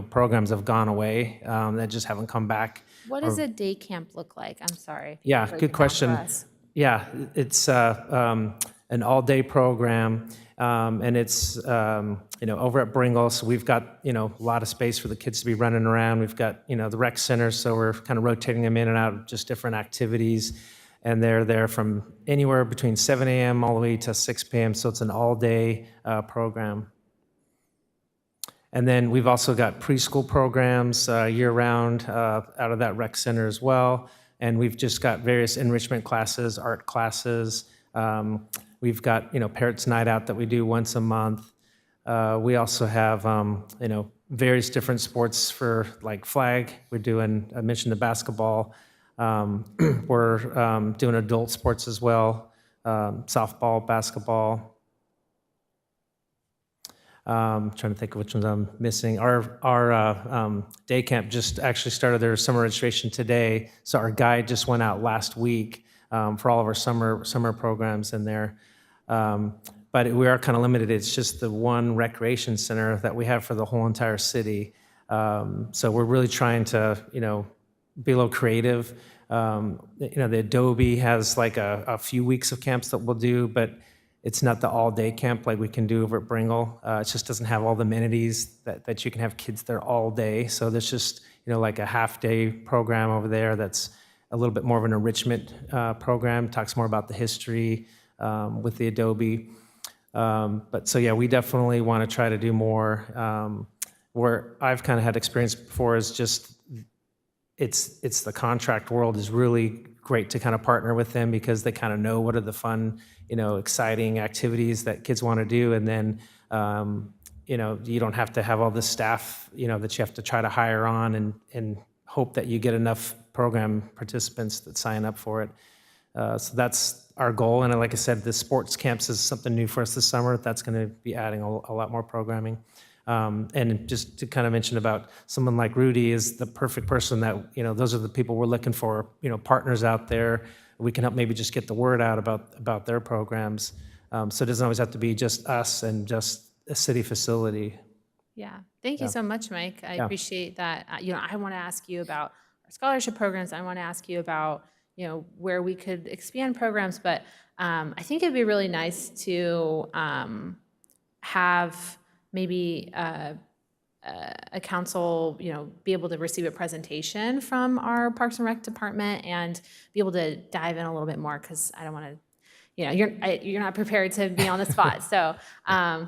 [SPEAKER 13] programs have gone away that just haven't come back.
[SPEAKER 9] What does a day camp look like? I'm sorry.
[SPEAKER 13] Yeah,
[SPEAKER 9] Break
[SPEAKER 13] good
[SPEAKER 9] it down
[SPEAKER 13] question.
[SPEAKER 9] for us.
[SPEAKER 13] Yeah, it's an all-day program, and it's over at Bringle. So we've got a lot of space for the kids to be running around. We've got the rec center, so we're kind of rotating them in and out of just different activities. And they're there from anywhere between 7 a.m. all the way to 6 p.m. So it's an all-day program. And then we've also got preschool programs year-round out of that rec center as well. And we've just got various enrichment classes, art classes. We've got Parrots Night Out that we do once a month. We also have various different sports for like flag. We're doing, I mentioned the basketball. We're doing adult sports as well, softball, basketball. Trying to think of which ones I'm missing. Our day camp just actually started their summer registration today, so our guide just went out last week for all of our summer programs in there. But we are kind of limited. It's just the one recreation center that we have for the whole entire city. So we're really trying to be a little creative. The Adobe has like a few weeks of camps that we'll do, but it's not the all-day camp like we can do over at Bringle. It just doesn't have all the amenities that you can have kids there all day. So there's just like a half-day program over there that's a little bit more of an enrichment program. Talks more about the history with the Adobe. But so yeah, we definitely want to try to do more. Where I've kind of had experience before is just it's the contract world is really great to kind of partner with them because they kind of know what are the fun, exciting activities that kids want to do. And then, you don't have to have all this staff, that you have to try to hire on and hope that you get enough program participants that sign up for it. So that's our goal. And like I said, the sports camps is something new for us this summer. That's going to be adding a lot more programming. And just to kind of mention about someone like Rudy is the perfect person that, those are the people we're looking for, partners out there. We can help maybe just get the word out about their programs. So it doesn't always have to be just us and just a city facility.
[SPEAKER 9] Yeah, thank you so much, Mike. I appreciate that. I want to ask you about our scholarship programs. I want to ask you about, where we could expand programs, but I think it'd be really nice to have maybe a council, be able to receive a presentation from our Parks and Rec department and be able to dive in a little bit more, because I don't want to, you're not prepared to be on the spot. So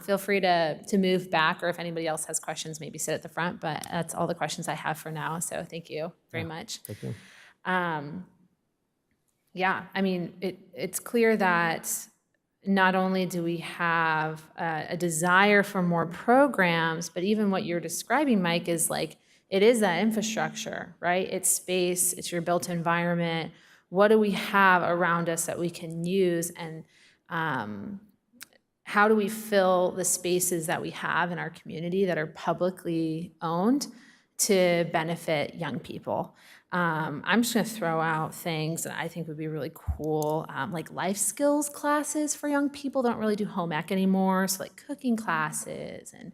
[SPEAKER 9] feel free to move back, or if anybody else has questions, maybe sit at the front. But that's all the questions I have for now. So thank you very much.
[SPEAKER 13] Thank you.
[SPEAKER 9] Yeah, I mean, it's clear that not only do we have a desire for more programs, but even what you're describing, Mike, is like, it is that infrastructure, right? It's space, it's your built environment. What do we have around us that we can use, and how do we fill the spaces that we have in our community that are publicly owned to benefit young people? I'm just going to throw out things that I think would be really cool, like life skills classes for young people. Don't really do home ec anymore, so like cooking classes and,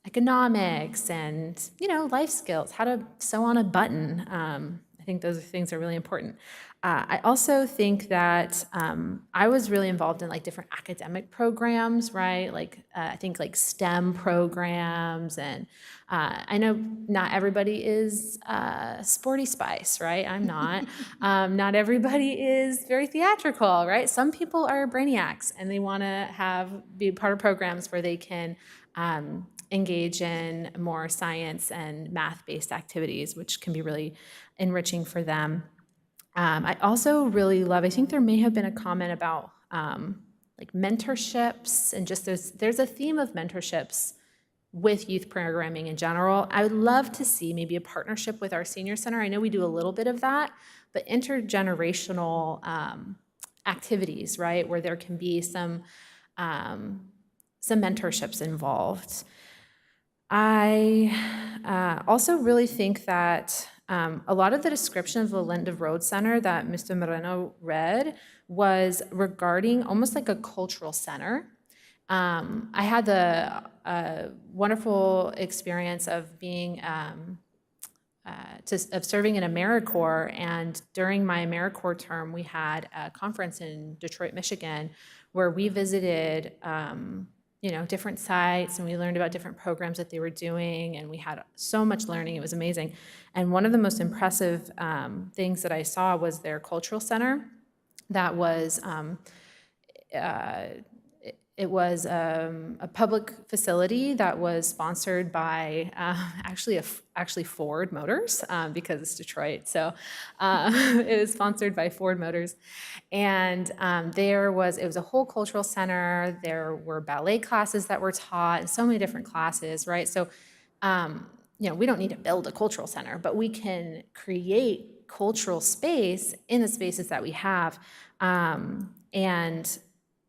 [SPEAKER 9] economics and, life skills, how to sew on a button. I think those things are really important. I also think that I was really involved in like different academic programs, right? Like I think like STEM programs, and I know not everybody is sporty spice, right? I'm not. Not everybody is very theatrical, right? Some people are brainiacs and they want to be part of programs where they can engage in more science and math-based activities, which can be really enriching for them. I also really love, I think there may have been a comment about like mentorships, and just there's a theme of mentorships with youth programming in general. I would love to see maybe a partnership with our senior center. I know we do a little bit of that, but intergenerational activities, right, where there can be some mentorships involved. I also really think that a lot of the description of the Linda Road Center that Mr. Moreno read was regarding almost like a cultural center. I had the wonderful experience of being of serving in AmeriCorps, and during my AmeriCorps term, we had a conference in Detroit, Michigan, where we visited different sites, and we learned about different programs that they were doing, and we had so much learning. It was amazing. And one of the most impressive things that I saw was their cultural center. That was it was a public facility that was sponsored by actually Ford Motors, because it's Detroit. So it was sponsored by Ford Motors. And it was a whole cultural center. There were ballet classes that were taught, and so many different classes, right? So, we don't need to build a cultural center, but we can create cultural space in the spaces that we have. And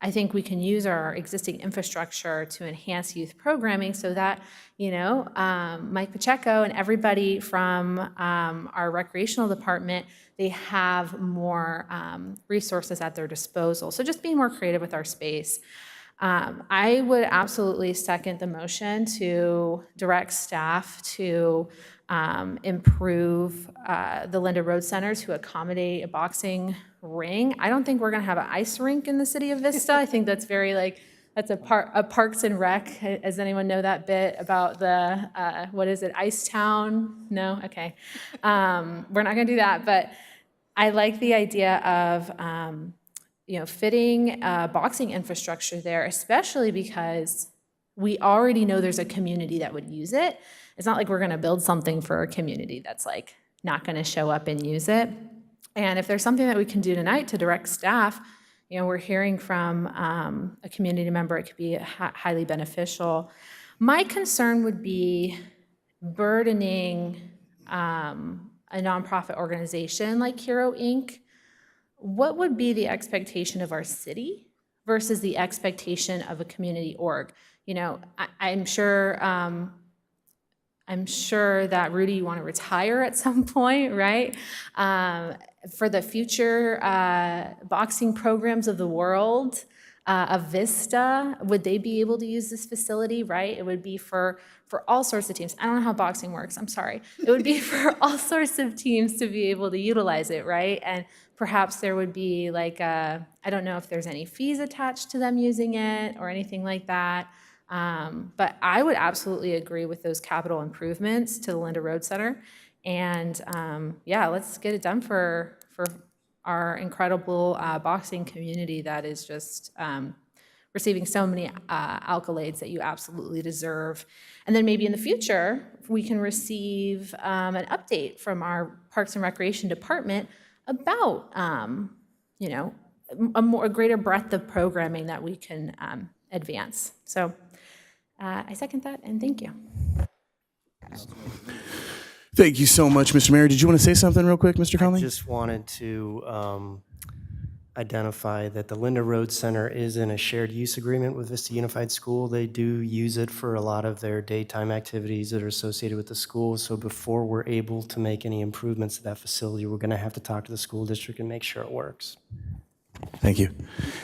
[SPEAKER 9] I think we can use our existing infrastructure to enhance youth programming so that, Mike Pacheco and everybody from our recreational department, they have more resources at their disposal. So just being more creative with our space. I would absolutely second the motion to direct staff to improve the Linda Road Center to accommodate a boxing ring. I don't think we're going to have an ice rink in the city of Vista. I think that's that's a Parks and Rec. Does anyone know that bit about the, what is it, Ice Town? No? Okay. We're not going to do that, but I like the idea of fitting boxing infrastructure there, especially because we already know there's a community that would use it. it's not like we're going to build something for a community that's like not going to show up and use it. And if there's something that we can do tonight to direct staff, we're hearing from a community member, it could be highly beneficial. My concern would be burdening a nonprofit organization like Hero Inc. What would be the expectation of our city versus the expectation of a community org? I'm sure that, Rudy, you want to retire at some point, right? For the future boxing programs of the world, of Vista, would they be able to use this facility, right? It would be for all sorts of teams. I don't know how boxing works, I'm sorry. It would be for all sorts of teams to be able to utilize it, right? And perhaps there would be like, I don't know if there's any fees attached to them using it or anything like that. But I would absolutely agree with those capital improvements to the Linda Road Center. And yeah, let's get it done for our incredible boxing community that is just receiving so many accolades that you absolutely deserve. And then maybe in the future, we can receive an update from our Parks and Recreation Department about, a greater breadth of programming that we can advance. So I second that, and thank you.
[SPEAKER 4] Thank you so much, Mr. Mayor. Did you want to say something real quick, Mr. Conley?
[SPEAKER 6] I just wanted to identify that the Linda Road Center is in a shared use agreement with Vista Unified School. They do use it for a lot of their daytime activities that are associated with the school. So before we're able to make any improvements to that facility, we're going to have to talk to the school district and make sure it works.
[SPEAKER 4] Thank you.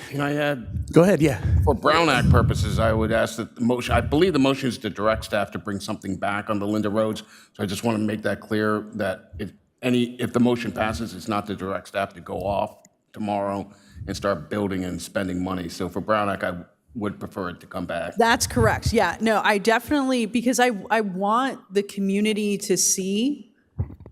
[SPEAKER 3] Can I add?
[SPEAKER 4] Go ahead, yeah.
[SPEAKER 3] For Brown Act purposes, I would ask that the motion, I believe the motion is to direct staff to bring something back on the Linda roads. So I just want to make that clear that if the motion passes, it's not to direct staff to go off tomorrow and start building and spending money. So for Brown Act, I would prefer it to come back.
[SPEAKER 10] That's correct. Yeah, no, I definitely, because I want the community to see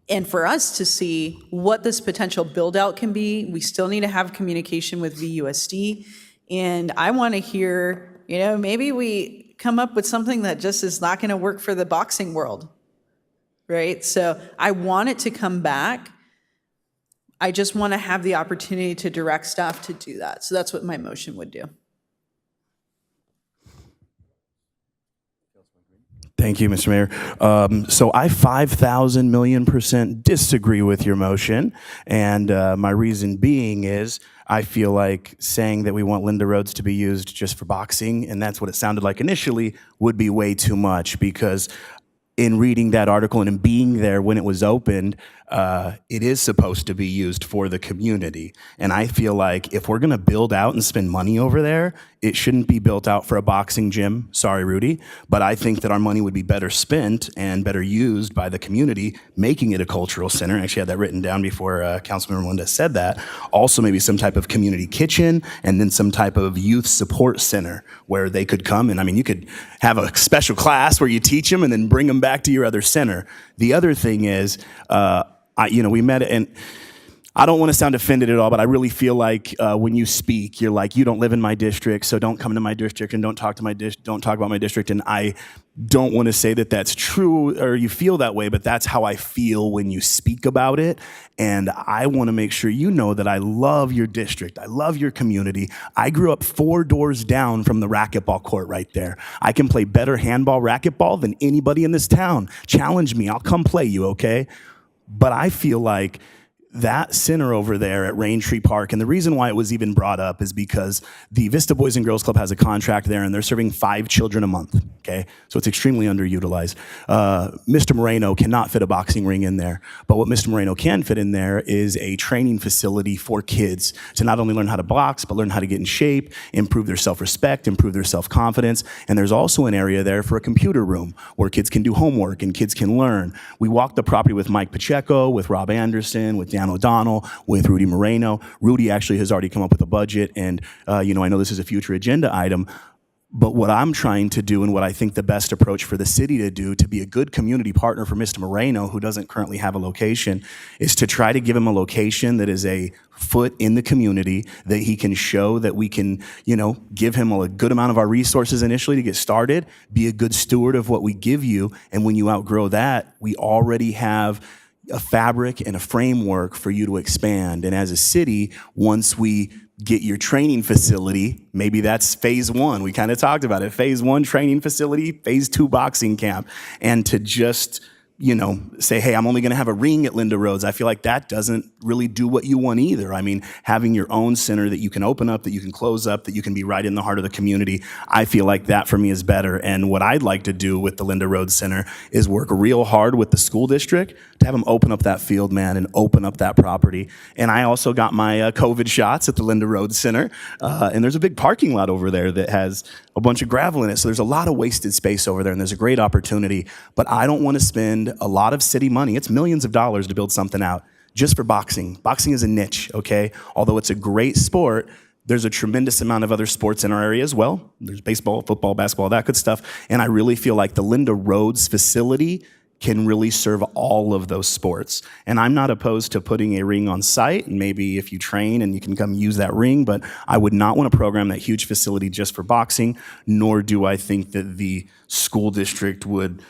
[SPEAKER 10] and for us to see what this potential build out can be. We still need to have communication with VUSD. And I want to hear, maybe we come up with something that just is not going to work for the boxing world, right? So I want it to come back. I just want to have the opportunity to direct staff to do that. So that's what my motion would do.
[SPEAKER 4] Thank you, Mr. Mayor. So I 5,000 million% disagree with your motion. And my reason being is I feel like saying that we want Linda Roads to be used just for boxing, and that's what it sounded like initially, would be way too much, because in reading that article and in being there when it was opened, it is supposed to be used for the community. And I feel like if we're gonna build out and spend money over there, it shouldn't be built out for a boxing gym. Sorry, Rudy. But I think that our money would be better spent and better used by the community, making it a cultural center. I actually had that written down before Councilmember Linda said that. Also maybe some type of community kitchen, and then some type of youth support center where they could come. And I mean, you could have a special class where you teach them and then bring them back to your other center. The other thing is, we met, and I don't want to sound offended at all, but I really feel like when you speak, you're like, you don't live in my district, so don't come to my district and don't talk about my district. And I don't want to say that that's true or you feel that way, but that's how I feel when you speak about it. And I want to make sure you know that I love your district. I love your community. I grew up 4 doors down from the racquetball court right there. I can play better handball racquetball than anybody in this town. Challenge me. I'll come play you, okay? But I feel like that center over there at Raintree Park, and the reason why it was even brought up is because the Vista Boys and Girls Club has a contract there, and they're serving 5 children a month, okay? So it's extremely underutilized. Mr. Moreno cannot fit a boxing ring in there, but what Mr. Moreno can fit in there is a training facility for kids to not only learn how to box, but learn how to get in shape, improve their self-respect, improve their self-confidence, and there's also an area there for a computer room where kids can do homework and kids can learn. We walked the property with Mike Pacheco, with Rob Anderson, with Dan O'Donnell, with Rudy Moreno. Rudy actually has already come up with a budget, and I know this is a future agenda item, But what I'm trying to do, and what I think the best approach for the city to do to be a good community partner for Mr. Moreno, who doesn't currently have a location, is to try to give him a location that is a foot in the community, that he can show that we can, give him a good amount of our resources initially to get started, be a good steward of what we give you. And when you outgrow that, we already have a fabric and a framework for you to expand. And as a city, once we get your training facility, maybe that's phase one. We kind of talked about it. Phase one, training facility, phase two, boxing camp. And to just, say, hey, I'm only going to have a ring at Linda Rhodes. I feel like that doesn't really do what you want either. I mean, having your own center that you can open up, that you can close up, that you can be right in the heart of the community, I feel like that for me is better. And what I'd like to do with the Linda Rhodes Center is work real hard with the school district to have them open up that field, man, and open up that property. And I also got my COVID shots at the Linda Rhodes Center. And there's a big parking lot over there that has a bunch of gravel in it. So there's a lot of wasted space over there, and there's a great opportunity. But I don't want to spend a lot of city money. It's millions of dollars to build something out just for boxing. Boxing is a niche, okay? Although it's a great sport, there's a tremendous amount of other sports in our area as well. There's baseball, football, basketball, that good stuff. And I really feel like the Linda Rhodes facility can really serve all of those sports. And I'm not opposed to putting a ring on site, and maybe if you train and you can come use that ring, but I would not want to program that huge facility just for boxing, nor do I think that the school district would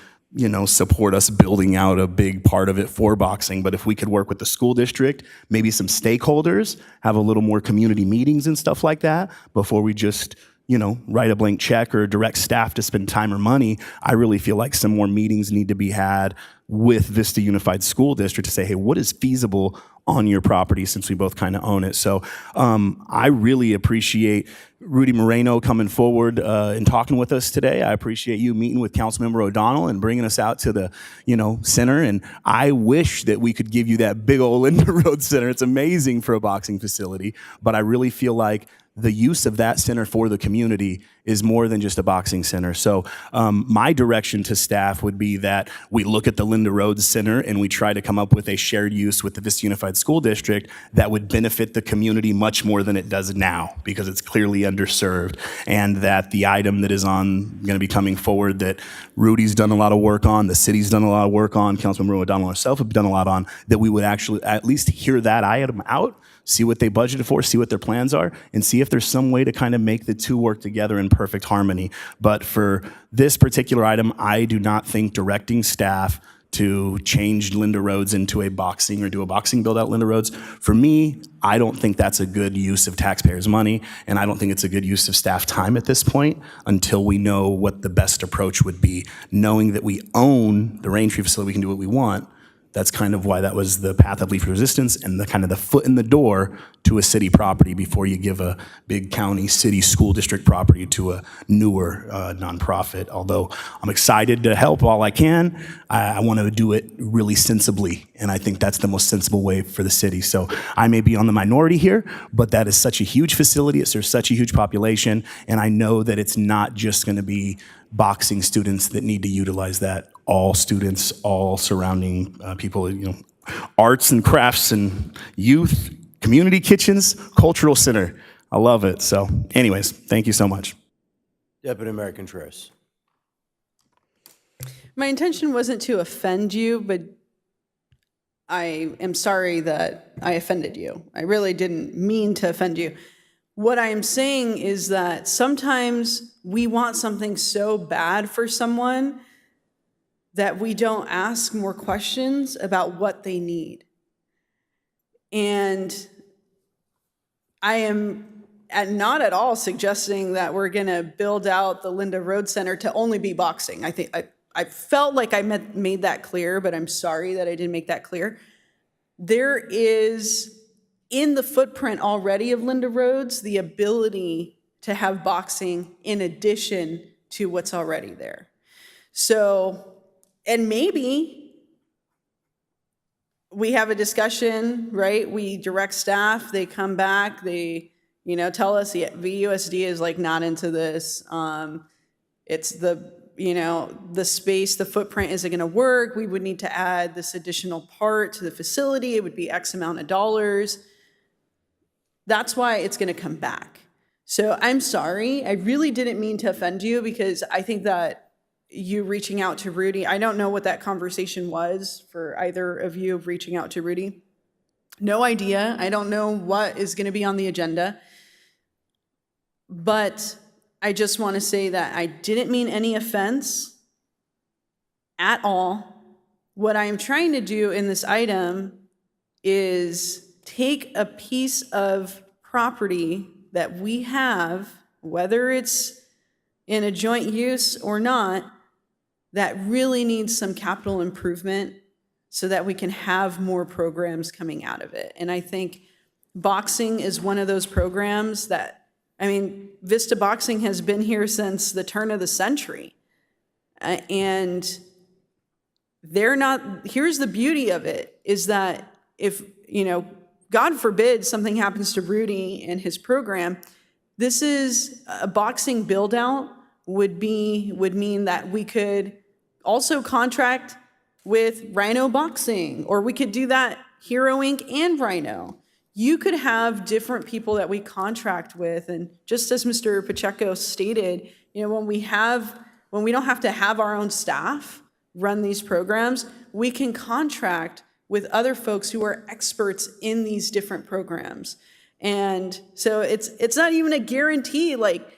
[SPEAKER 4] support us building out a big part of it for boxing. But if we could work with the school district, maybe some stakeholders, have a little more community meetings and stuff like that before we just write a blank check or direct staff to spend time or money, I really feel like some more meetings need to be had with Vista Unified School District to say, hey, what is feasible on your property, since we both kind of own it. So I really appreciate Rudy Moreno coming forward and talking with us today. I appreciate you meeting with Councilmember O'Donnell and bringing us out to the center. And I wish that we could give you that big old Linda Rhodes Center. It's amazing for a boxing facility, but I really feel like the use of that center for the community is more than just a boxing center. So my direction to staff would be that we look at the Linda Rhodes Center and we try to come up with a shared use with the Vista Unified School District that would benefit the community much more than it does now, because it's clearly underserved. And that the item that is going to be coming forward that Rudy's done a lot of work on, the city's done a lot of work on, Councilmember O'Donnell herself have done a lot on, that we would actually at least hear that item out, see what they budgeted for, see what their plans are, and see if there's some way to kind of make the two work together in perfect harmony. But for this particular item, I do not think directing staff to change Linda Rhodes into a boxing or do a boxing build out Linda Rhodes, for me, I don't think that's a good use of taxpayers' money, and I don't think it's a good use of staff time at this point until we know what the best approach would be. Knowing that we own the Raintree facility, we can do what we want. That's kind of why that was the path of least resistance and the kind of the foot in the door to a city property before you give a big county, city, school district property to a newer nonprofit. Although I'm excited to help all I can, I want to do it really sensibly, and I think that's the most sensible way for the city. So I may be on the minority here, but that is such a huge facility, it serves such a huge population, and I know that it's not just going to be boxing students that need to utilize that. All students, all surrounding people, arts and crafts and youth, community kitchens, cultural center. I love it. So anyways, thank you so much.
[SPEAKER 1] Deputy Mayor Contreras.
[SPEAKER 10] My intention wasn't to offend you, but I am sorry that I offended you. I really didn't mean to offend you. What I am saying is that sometimes we want something so bad for someone that we don't ask more questions about what they need. And I am not at all suggesting that we're gonna build out the Linda Rhodes Center to only be boxing. I felt like I made that clear, but I'm sorry that I didn't make that clear. There is, in the footprint already of Linda Rhodes, the ability to have boxing in addition to what's already there. So, and maybe we have a discussion, right? We direct staff, they come back, they tell us the VUSD is like not into this. It's the space, the footprint isn't gonna work. We would need to add this additional part to the facility. It would be X amount of dollars. That's why it's gonna come back. So I'm sorry. I really didn't mean to offend you, because I think that you reaching out to Rudy, I don't know what that conversation was for either of you reaching out to Rudy. No idea. I don't know what is going to be on the agenda. But I just want to say that I didn't mean any offense at all. What I am trying to do in this item is take a piece of property that we have, whether it's in a joint use or not, that really needs some capital improvement so that we can have more programs coming out of it. And I think boxing is one of those programs that, I mean, Vista Boxing has been here since the turn of the century. And they're not, here's the beauty of it, is that if, you know, God forbid something happens to Rudy and his program, this is a boxing build out would mean that we could also contract with Rhino Boxing, or we could do that Hero Inc. and Rhino. You could have different people that we contract with, and just as Mr. Pacheco stated, you know, when we don't have to have our own staff run these programs, we can contract with other folks who are experts in these different programs. And so it's not even a guarantee, like,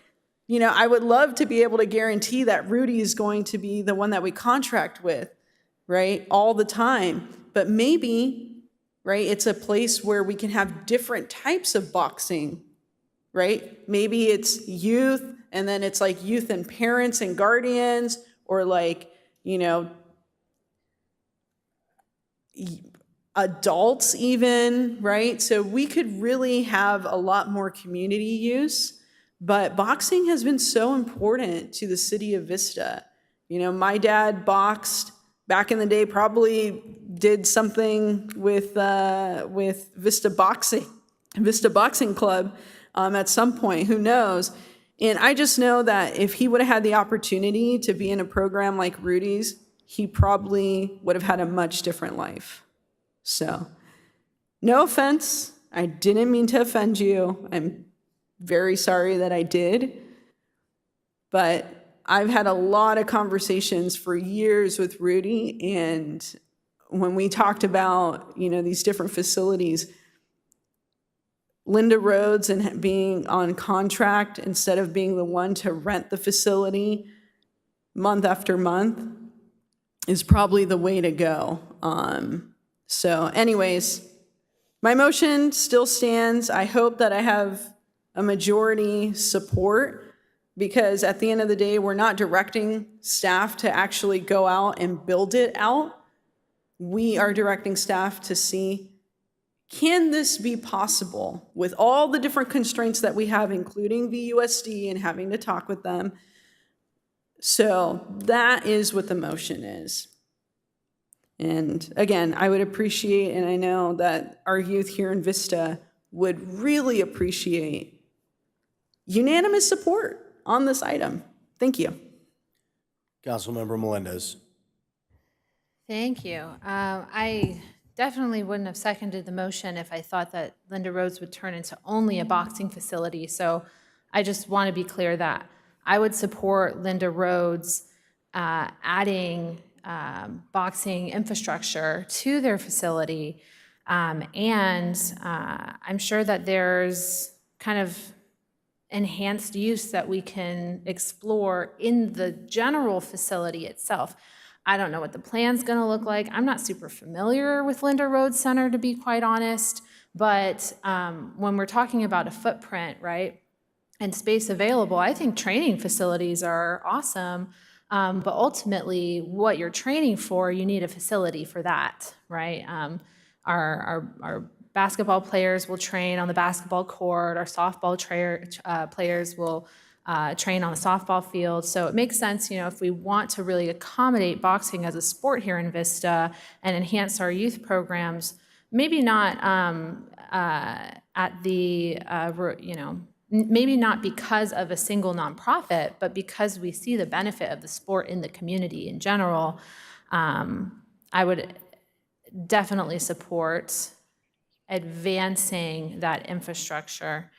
[SPEAKER 10] you know, I would love to be able to guarantee that Rudy is going to be the one that we contract with, right, all the time. But maybe, right, it's a place where we can have different types of boxing, right? Maybe it's youth, and then it's like youth and parents and guardians, or like, you know, adults even, right? So we could really have a lot more community use. But boxing has been so important to the city of Vista. You know, my dad boxed back in the day, probably did something with Vista Boxing Club at some point, who knows? And I just know that if he would have had the opportunity to be in a program like Rudy's, he probably would have had a much different life. So, no offense. I didn't mean to offend you. I'm very sorry that I did. But I've had a lot of conversations for years with Rudy, and when we talked about, you know, these different facilities, Linda Rhodes and being on contract instead of being the one to rent the facility month after month is probably the way to go. So anyways, my motion still stands. I hope that I have a majority support, because at the end of the day, we're not directing staff to actually go out and build it out. We are directing staff to see, can this be possible with all the different constraints that we have, including VUSD and having to talk with them? So that is what the motion is. And again, I would appreciate, and I know that our youth here in Vista would really appreciate, unanimous support on this item. Thank you.
[SPEAKER 1] Councilmember Melendez.
[SPEAKER 9] Thank you. I definitely wouldn't have seconded the motion if I thought that Linda Rhodes would turn into only a boxing facility. So I just want to be clear that I would support Linda Rhodes adding boxing infrastructure to their facility. And I'm sure that there's kind of enhanced use that we can explore in the general facility itself. I don't know what the plan's going to look like. I'm not super familiar with Linda Rhodes Center, to be quite honest. But when we're talking about a footprint, right, and space available, I think training facilities are awesome. But ultimately, what you're training for, you need a facility for that, right? Our basketball players will train on the basketball court. Our softball players will train on a softball field. So it makes sense, you know, if we want to really accommodate boxing as a sport here in Vista and enhance our youth programs, maybe not at the, you know, maybe not because of a single nonprofit, but because we see the benefit of the sport in the community in general. I would definitely support advancing that infrastructure.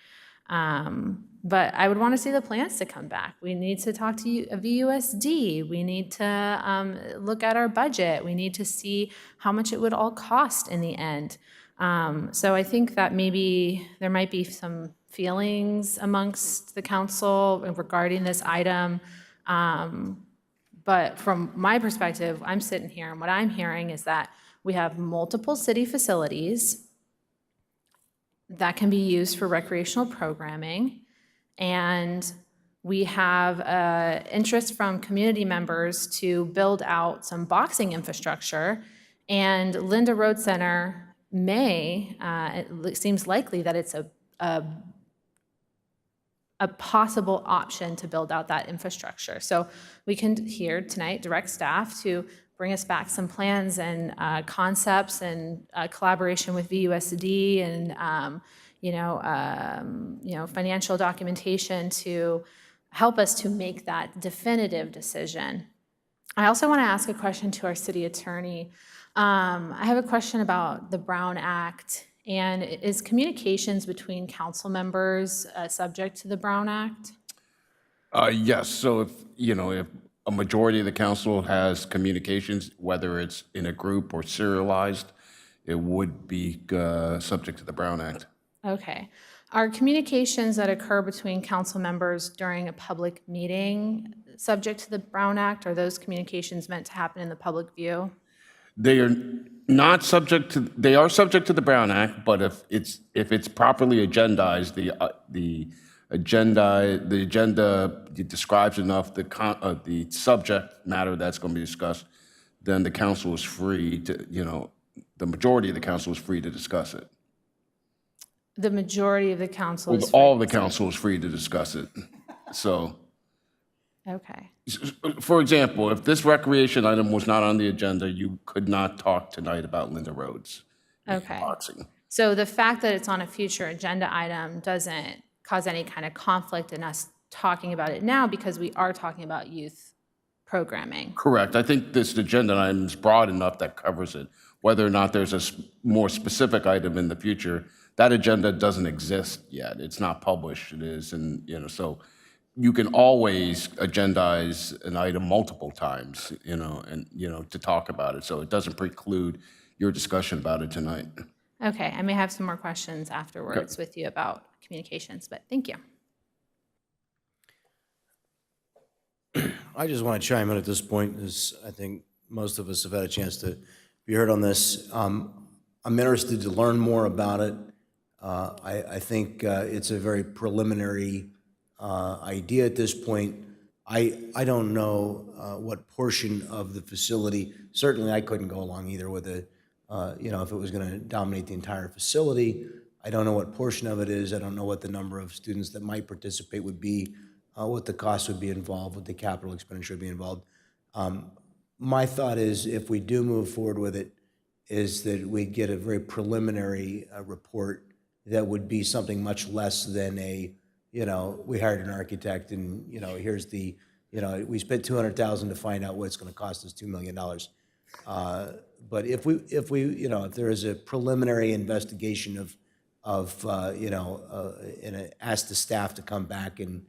[SPEAKER 9] But I would want to see the plans to come back. We need to talk to VUSD. We need to look at our budget. We need to see how much it would all cost in the end. So I think that maybe there might be some feelings amongst the council regarding this item. But from my perspective, I'm sitting here and what I'm hearing is that we have multiple city facilities that can be used for recreational programming. And we have interest from community members to build out some boxing infrastructure. And Linda Road Center it seems likely that it's a possible option to build out that infrastructure. So we can here tonight direct staff to bring us back some plans and concepts and collaboration with VUSD and financial documentation to help us to make that definitive decision. I also want to ask a question to our city attorney. I have a question about the Brown Act. And is communications between council members subject to the Brown Act?
[SPEAKER 3] Yes, so if a majority of the council has communications, whether it's in a group or serialized, it would be subject to the Brown Act.
[SPEAKER 9] Okay. Are communications that occur between council members during a public meeting subject to the Brown Act? Are those communications meant to happen in the public view?
[SPEAKER 3] They are not subject to. They are subject to the Brown Act, but if it's properly agendized, the agenda describes enough the subject matter that's going to be discussed, then the council is free to. The majority of the council is free to discuss it.
[SPEAKER 9] The majority of the council is free.
[SPEAKER 3] All of the council is free to discuss it. So.
[SPEAKER 9] Okay.
[SPEAKER 3] For example, if this recreation item was not on the agenda, you could not talk tonight about Linda Rhodes.
[SPEAKER 9] Okay.
[SPEAKER 3] Boxing.
[SPEAKER 9] So the fact that it's on a future agenda item doesn't cause any kind of conflict in us talking about it now because we are talking about youth programming.
[SPEAKER 3] Correct. I think this agenda item is broad enough that covers it. Whether or not there's a more specific item in the future, that agenda doesn't exist yet. It's not published. It is, and so. You can always agendize an item multiple times, to talk about it. So it doesn't preclude your discussion about it tonight.
[SPEAKER 9] Okay, I may have some more questions afterwards with you about communications, but thank you.
[SPEAKER 1] I just want to chime in at this point, as I think most of us have had a chance to be heard on this. I'm interested to learn more about it. I think it's a very preliminary idea at this point. I don't know what portion of the facility, certainly I couldn't go along either with it, if it was going to dominate the entire facility. I don't know what portion of it is. I don't know what the number of students that might participate would be, what the cost would be involved, what the capital expenditure would be involved. My thought is if we do move forward with it, is that we get a very preliminary report that would be something much less than we hired an architect and, here's we spent $200,000 to find out what it's going to cost us $2 million. But if there is a preliminary investigation and ask the staff to come back and,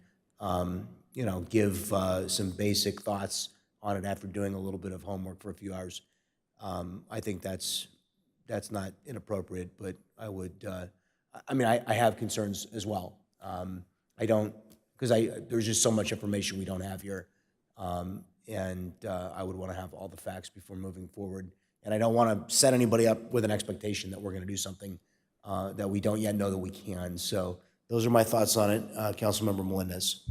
[SPEAKER 1] give some basic thoughts on it after doing a little bit of homework for a few hours, I think that's not inappropriate, but I would, I have concerns as well. I don't, because there's just so much information we don't have here. And I would want to have all the facts before moving forward. And I don't want to set anybody up with an expectation that we're going to do something that we don't yet know that we can. So those are my thoughts on it. Councilmember Melendez.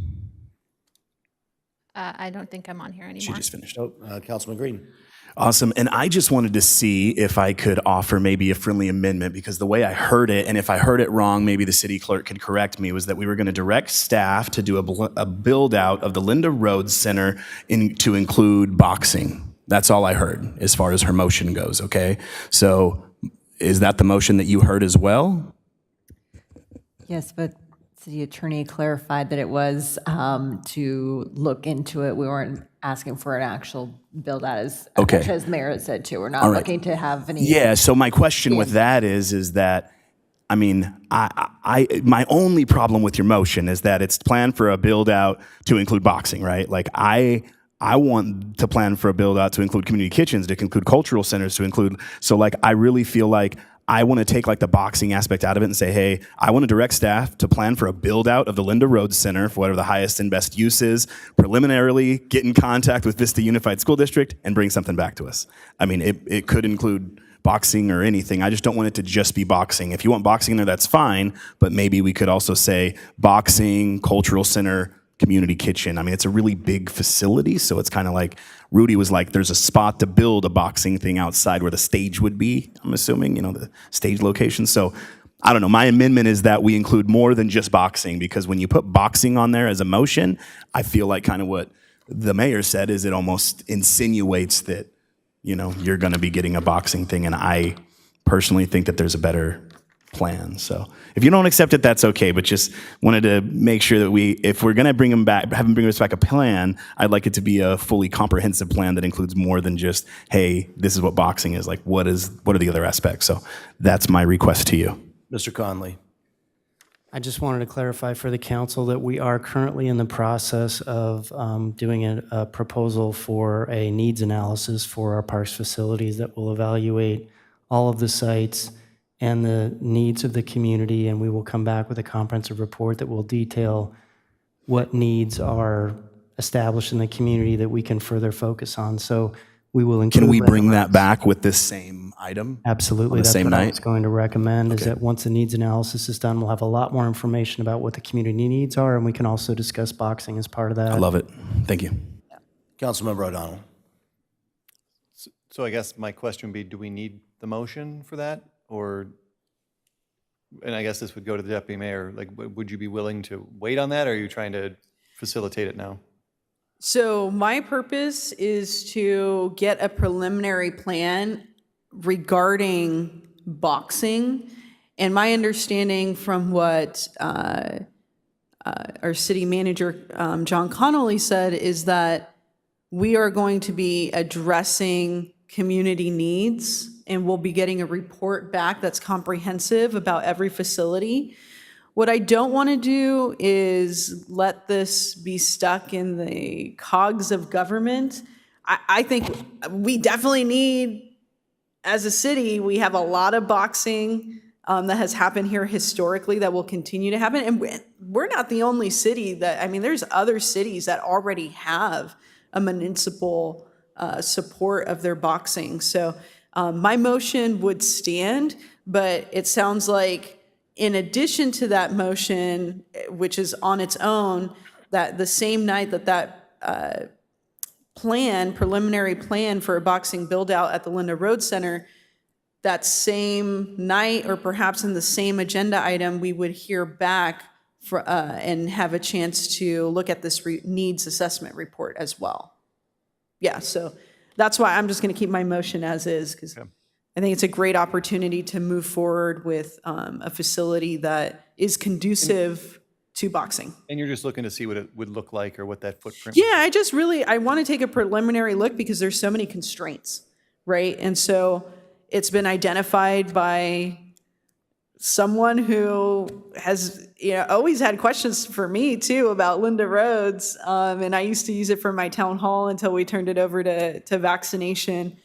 [SPEAKER 9] I don't think I'm on here anymore.
[SPEAKER 4] She just finished.
[SPEAKER 1] Oh, Councilman Green.
[SPEAKER 4] Awesome. And I just wanted to see if I could offer maybe a friendly amendment, because the way I heard it, and if I heard it wrong, maybe the city clerk could correct me, was that we were going to direct staff to do a build out of the Linda Rhodes Center to include boxing. That's all I heard as far as her motion goes, okay? So is that the motion that you heard as well?
[SPEAKER 14] Yes, but city attorney clarified that it was to look into it. We weren't asking for an actual build out as Mayor said too. We're not looking to have any.
[SPEAKER 4] Yeah, so my question with that is that I mean, my only problem with your motion is that it's planned for a build out to include boxing, right? Like I want to plan for a build out to include community kitchens, to include cultural centers, to include, so like I really feel like I want to take like the boxing aspect out of it and say, hey, I want to direct staff to plan for a build out of the Linda Rhodes Center for whatever the highest and best use is, preliminarily get in contact with Vista Unified School District and bring something back to us. I mean, it could include boxing or anything. I just don't want it to just be boxing. If you want boxing in there, that's fine, but maybe we could also say boxing, cultural center, community kitchen. I mean, it's a really big facility, so it's kind of like, Rudy was like, there's a spot to build a boxing thing outside where the stage would be, I'm assuming, the stage location. So I don't know, my amendment is that we include more than just boxing, because when you put boxing on there as a motion, I feel like kind of what the mayor said is it almost insinuates that, you're going to be getting a boxing thing, and I personally think that there's a better plan. So if you don't accept it, that's okay, but just wanted to make sure that if we're going to bring them back, have them bring us back a plan, I'd like it to be a fully comprehensive plan that includes more than just, hey, this is what boxing is. Like, what are the other aspects? So that's my request to you.
[SPEAKER 1] Mr. Conley.
[SPEAKER 6] I just wanted to clarify for the council that we are currently in the process of doing a proposal for a needs analysis for our parks facilities that will evaluate all of the sites and the needs of the community, and we will come back with a comprehensive report that will detail what needs are established in the community that we can further focus on. So we will include.
[SPEAKER 4] Can we bring that back with this same item?
[SPEAKER 6] Absolutely.
[SPEAKER 4] On the
[SPEAKER 6] That's
[SPEAKER 4] same
[SPEAKER 6] what I
[SPEAKER 4] night?
[SPEAKER 6] was going to recommend, is
[SPEAKER 4] Okay.
[SPEAKER 6] that once the needs analysis is done, we'll have a lot more information about what the community needs are, and we can also discuss boxing as part of that.
[SPEAKER 4] I love it. Thank you.
[SPEAKER 1] Councilmember O'Donnell.
[SPEAKER 21] So I guess my question would be, do we need the motion for that? Or, and I guess this would go to the deputy mayor, like, would you be willing to wait on that, or are you trying to facilitate it now?
[SPEAKER 10] So my purpose is to get a preliminary plan regarding boxing. And my understanding from what our city manager, John Connolly, said is that we are going to be addressing community needs, and we'll be getting a report back that's comprehensive about every facility. What I don't want to do is let this be stuck in the cogs of government. I think we definitely need, as a city, we have a lot of boxing that has happened here historically that will continue to happen. And we're not the only city that, I mean, there's other cities that already have a municipal support of their boxing. So my motion would stand, but it sounds like in addition to that motion, which is on its own, that the same night that preliminary plan for a boxing build out at the Linda Rhodes Center, that same night or perhaps in the same agenda item, we would hear back and have a chance to look at this needs assessment report as well. Yeah, so that's why I'm just going to keep my motion as is, because I think it's a great opportunity to move forward with a facility that is conducive to boxing.
[SPEAKER 21] And you're just looking to see what it would look like, or what that footprint.
[SPEAKER 10] Yeah, I want to take a preliminary look because there's so many constraints, right? And so it's been identified by someone who has always had questions for me too about Linda Rhodes, and I used to use it for my town hall until we turned it over to vaccination.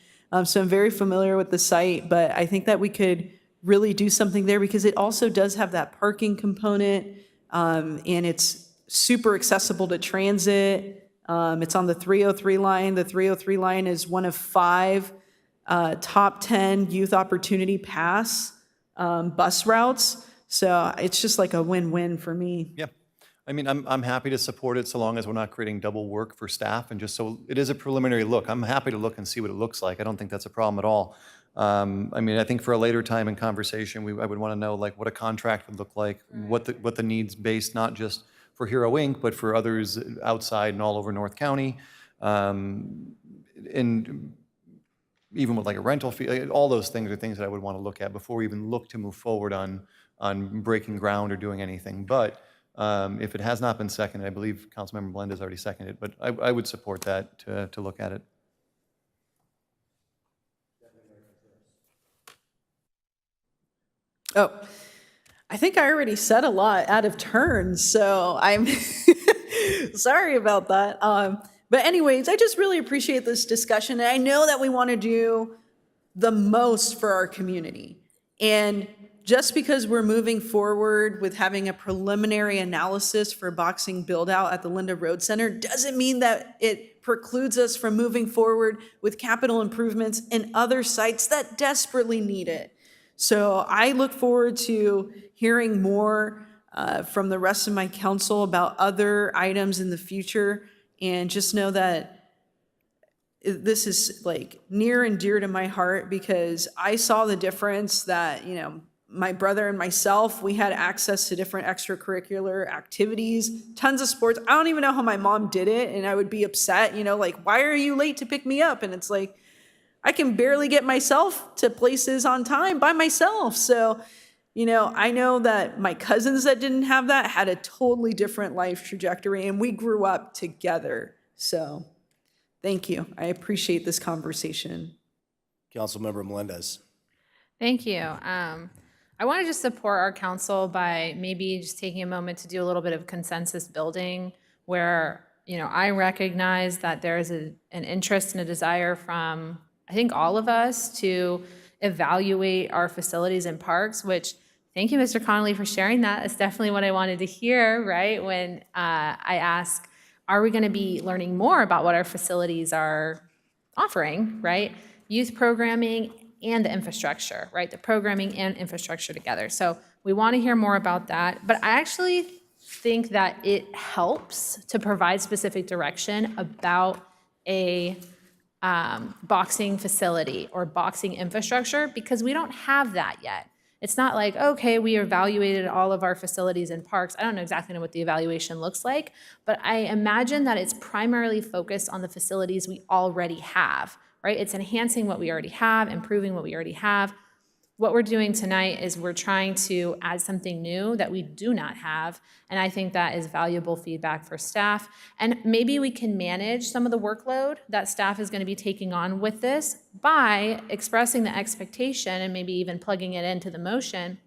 [SPEAKER 10] So I'm very familiar with the site, but I think that we could really do something there because it also does have that parking component, and it's super accessible to transit. It's on the 303 line. The 303 line is one of 5 top 10 youth opportunity pass bus routes. So it's just like a win-win for me.
[SPEAKER 21] Yeah. I mean, I'm happy to support it so long as we're not creating double work for staff, and just so it is a preliminary look. I'm happy to look and see what it looks like. I don't think that's a problem at all. I mean, I think for a later time in conversation, I would want to know like what a contract would look like, what the needs based, not just for Hero Inc., but for others outside and all over North County. And even with like a rental fee, all those things are things that I would want to look at before we even look to move forward on breaking ground or doing anything. But if it has not been seconded, I believe Councilmember Blend has already seconded, but I would support that to look at it.
[SPEAKER 10] Oh, I think I already said a lot out of turn, so I'm sorry about that. But anyways, I just really appreciate this discussion, and I know that we want to do the most for our community. And just because we're moving forward with having a preliminary analysis for boxing build out at the Linda Road Center doesn't mean that it precludes us from moving forward with capital improvements in other sites that desperately need it. So I look forward to hearing more from the rest of my council about other items in the future, and just know that this is like near and dear to my heart, because I saw the difference that, you know, my brother and myself, we had access to different extracurricular activities, tons of sports. I don't even know how my mom did it, and I would be upset, you know, like, why are you late to pick me up? And it's like, I can barely get myself to places on time by myself. So, you know, I know that my cousins that didn't have that had a totally different life trajectory, and we grew up together. So thank you. I appreciate this conversation.
[SPEAKER 1] Councilmember Melendez.
[SPEAKER 9] Thank you. I want to just support our council by maybe just taking a moment to do a little bit of consensus building where, you know, I recognize that there is an interest and a desire from, I think, all of us to evaluate our facilities and parks, which, thank you, Mr. Connolly, for sharing that. That's definitely what I wanted to hear, right? When I ask, are we going to be learning more about what our facilities are offering, right? Youth programming and the infrastructure, right? The programming and infrastructure together. So we want to hear more about that. But I actually think that it helps to provide specific direction about a boxing facility or boxing infrastructure, because we don't have that yet. It's not like, okay, we evaluated all of our facilities and parks. I don't exactly know what the evaluation looks like, but I imagine that it's primarily focused on the facilities we already have, right? It's enhancing what we already have, improving what we already have. What we're doing tonight is we're trying to add something new that we do not have, and I think that is valuable feedback for staff. And maybe we can manage some of the workload that staff is going to be taking on with this by expressing the expectation and maybe even plugging it into the motion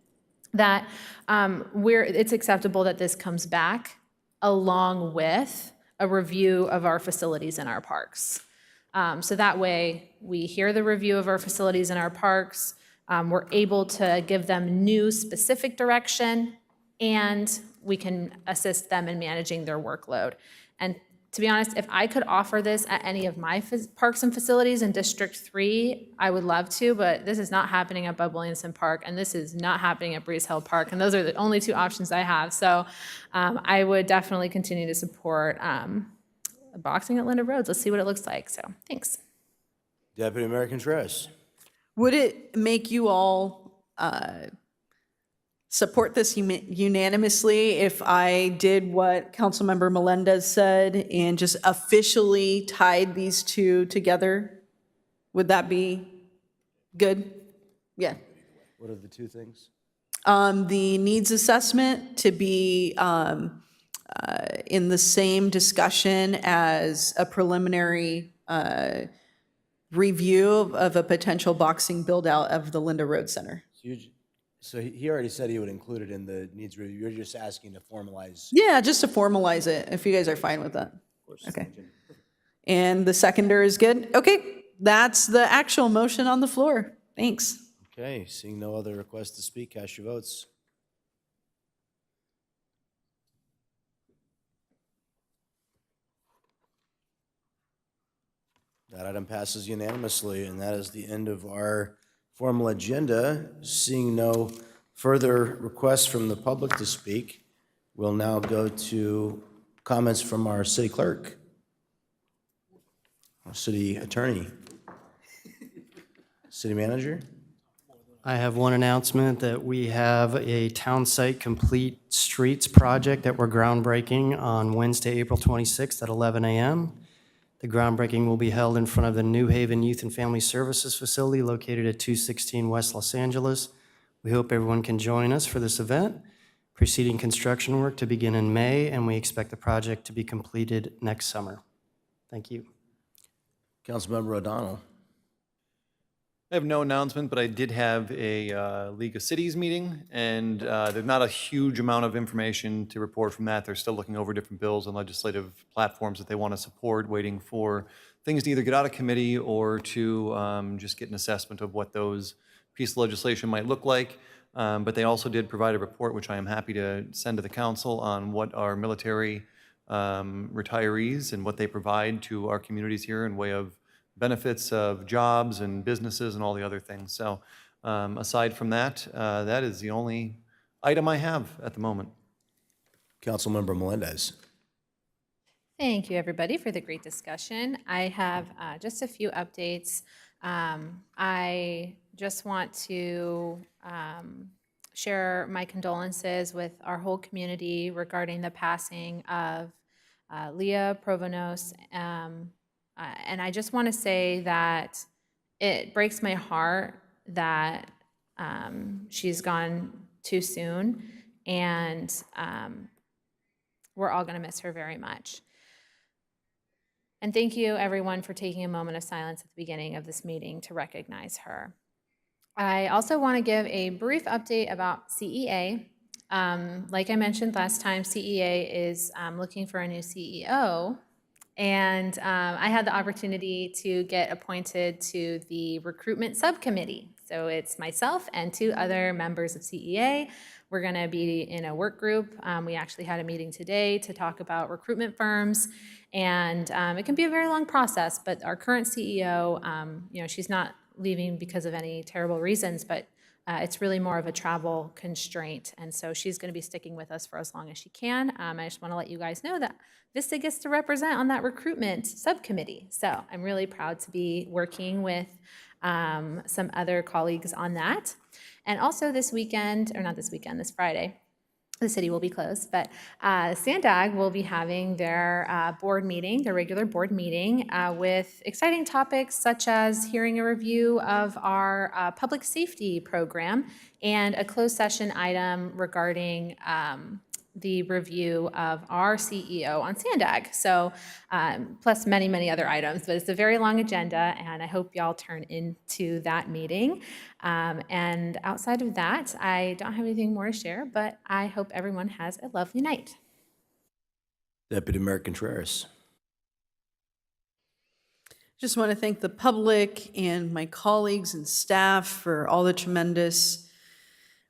[SPEAKER 9] that it's acceptable that this comes back along with a review of our facilities and our parks. So that way we hear the review of our facilities and our parks, we're able to give them new specific direction, and we can assist them in managing their workload. And to be honest, if I could offer this at any of my parks and facilities in District 3, I would love to, but this is not happening at Bud Williamson Park, and this is not happening at Breeze Hill Park, and those are the only two options I have. So I would definitely continue to support boxing at Linda Roads. Let's see what it looks like. So thanks.
[SPEAKER 1] Deputy Mayor Contreras.
[SPEAKER 10] Would it make you all support this unanimously if I did what Councilmember Melendez said and just officially tied these two together? Would that be good? Yeah.
[SPEAKER 1] What are the two things?
[SPEAKER 10] The needs assessment to be in the same discussion as a preliminary review of a potential boxing build out of the Linda Road Center.
[SPEAKER 1] So he already said he would include it in the needs review. You're just asking to formalize.
[SPEAKER 10] Yeah, just to formalize it, if you guys are fine with that. Okay. And the seconder is good? Okay, that's the actual motion on the floor. Thanks.
[SPEAKER 1] Okay, seeing no other requests to speak, cast your votes. That item passes unanimously, and that is the end of our formal agenda. Seeing no further requests from the public to speak, we'll now go to comments from our city clerk, our city attorney, city manager.
[SPEAKER 6] I have one announcement that we have a town site complete streets project that we're groundbreaking on Wednesday, April 26th at 11 a.m. The groundbreaking will be held in front of the New Haven Youth and Family Services Facility located at 216 West Los Angeles. We hope everyone can join us for this event. Preceding construction work to begin in May, and we expect the project to be completed next summer. Thank you.
[SPEAKER 1] Councilmember O'Donnell.
[SPEAKER 21] I have no announcement, but I did have a League of Cities meeting, and there's not a huge amount of information to report from that. They're still looking over different bills and legislative platforms that they want to support, waiting for things to either get out of committee or to just get an assessment of what those pieces of legislation might look like. But they also did provide a report, which I am happy to send to the council, on what our military retirees and what they provide to our communities here in way of benefits of jobs and businesses and all the other things. So aside from that, that is the only item I have at the moment.
[SPEAKER 1] Councilmember Melendez.
[SPEAKER 9] Thank you, everybody, for the great discussion. I have just a few updates. I just want to share my condolences with our whole community regarding the passing of Leah Provonos. And I just want to say that it breaks my heart that she's gone too soon, and we're all going to miss her very much. And thank you, everyone, for taking a moment of silence at the beginning of this meeting to recognize her. I also want to give a brief update about CEA. Like I mentioned last time, CEA is looking for a new CEO. And I had the opportunity to get appointed to the recruitment subcommittee. So it's myself and 2 other members of CEA. We're going to be in a work group. We actually had a meeting today to talk about recruitment firms. And it can be a very long process, but our current CEO, she's not leaving because of any terrible reasons, but it's really more of a travel constraint. And so she's going to be sticking with us for as long as she can. I just want to let you guys know that Vista gets to represent on that recruitment subcommittee. So I'm really proud to be working with some other colleagues on that. And also this weekend, or not this weekend, this Friday, the city will be closed, but Sandag will be having their board meeting, their regular board meeting, with exciting topics such as hearing a review of our public safety program and a closed session item regarding the review of our CEO on Sandag. So plus many, many other items, but it's a very long agenda, and I hope y'all turn into that meeting. And outside of that, I don't have anything more to share, but I hope everyone has a lovely night.
[SPEAKER 1] Deputy Mayor Contreras.
[SPEAKER 10] Just want to thank the public and my colleagues and staff for all the tremendous